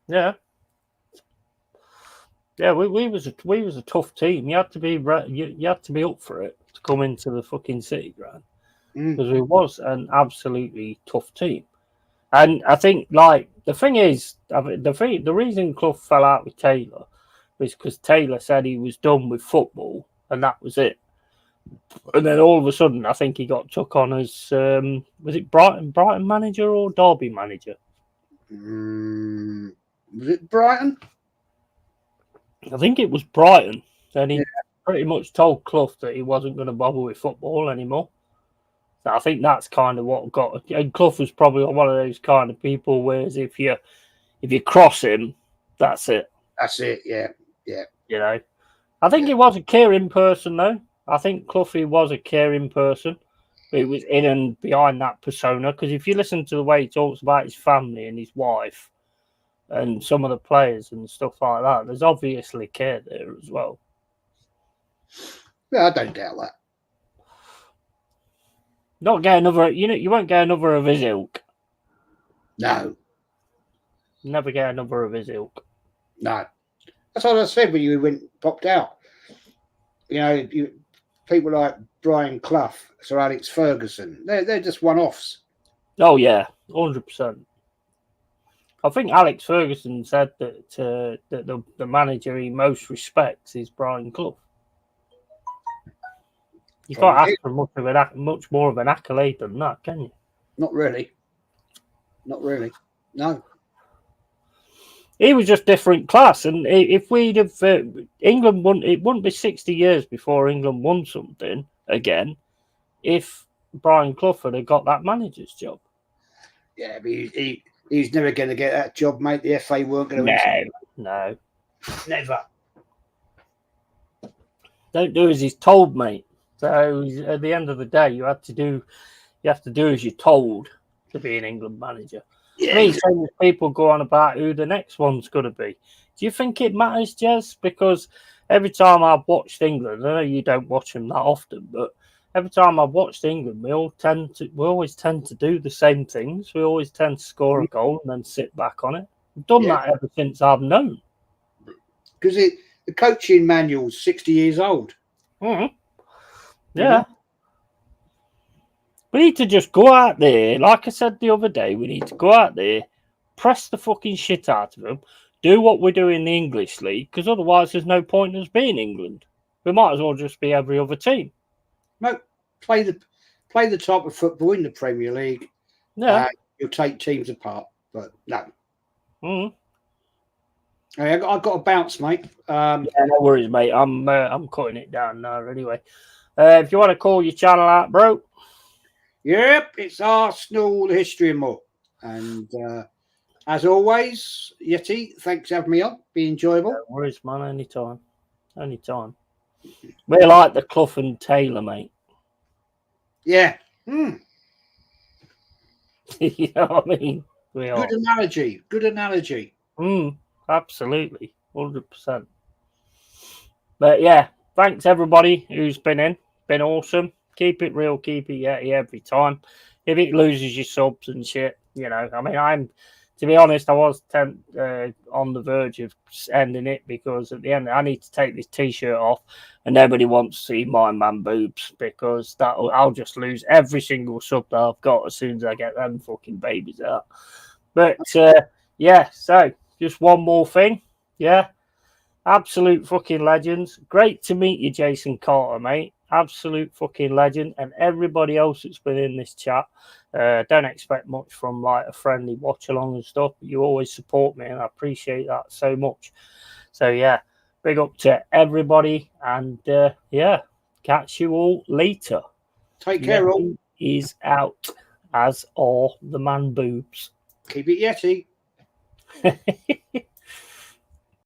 Yeah. Yeah, we was a tough team. You had to be up for it to come into the fucking City ground because we was an absolutely tough team. And I think like the thing is, the reason Clough fell out with Taylor was because Taylor said he was done with football and that was it. And then all of a sudden, I think he got took on as was it Brighton manager or Derby manager? Was it Brighton? I think it was Brighton. And he pretty much told Clough that he wasn't going to bother with football anymore. So I think that's kind of what got. And Clough was probably one of those kind of people, whereas if you cross him, that's it. That's it. Yeah. I think he was a caring person, though. I think Clough was a caring person. It was in and behind that persona. Because if you listen to the way he talks about his family and his wife and some of the players and stuff like that, there's obviously care there as well. Yeah, I don't doubt that. Not get another, you won't get another of his ilk. No. Never get another of his ilk. No. That's what I said when you popped out. People like Brian Clough, Sir Alex Ferguson, they're just one-offs. Oh yeah, 100%. I think Alex Ferguson said that the manager he most respects is Brian Clough. You can't ask for much more of an accolade than that, can you? Not really. No. He was just different class, and if we'd have England won, it wouldn't be 60 years before England won something again. If Brian Clough had got that manager's job. Yeah, but he's never going to get that job, mate. The FA weren't going to. No, never. Don't do as he's told, mate. So at the end of the day, you have to do as you're told to be an England manager. Yeah. Me, so people go on about who the next one's going to be. Do you think it matters, Jez? Because every time I've watched England, I know you don't watch them that often, but every time I've watched England, we always tend to do the same things. We always tend to score a goal and then sit back on it. I've done that ever since I've known. Because the coaching manual's 60 years old. Mm-hmm. Yeah. We need to just go out there. Like I said the other day, we need to go out there, press the fucking shit out of them, do what we do in the English league, because otherwise there's no point in us being England. We might as well just be every other team. No, play the type of football in the Premier League. Yeah. You'll take teams apart, but no. Mm-hmm. Hey, I've got to bounce, mate. No worries, mate. I'm cutting it down now anyway. If you want to call your channel out, bro. Yep, it's Arsenal, the history and more. And as always, Yeti, thanks for having me on. Be enjoyable. No worries, man. Anytime. We're like the Clough and Taylor, mate. Yeah. You know what I mean? We are. Good analogy. Absolutely, 100%. But yeah, thanks everybody who's been in. Been awesome. Keep it real, keep it yeti every time. If it loses your subs and shit, you know, I mean, to be honest, I was on the verge of ending it because at the end, I need to take this t-shirt off, and nobody wants to see my man boobs because I'll just lose every single sub that I've got as soon as I get them fucking babies out. But yeah, so just one more thing, yeah. Absolute fucking legends. Great to meet you, Jason Carter, mate. Absolute fucking legend. And everybody else that's been in this chat. Don't expect much from like a friendly watch along and stuff. But you always support me, and I appreciate that so much. So yeah, big up to everybody, and yeah, catch you all later. Take care, all. Is out, as are the man boobs. Keep it Yeti.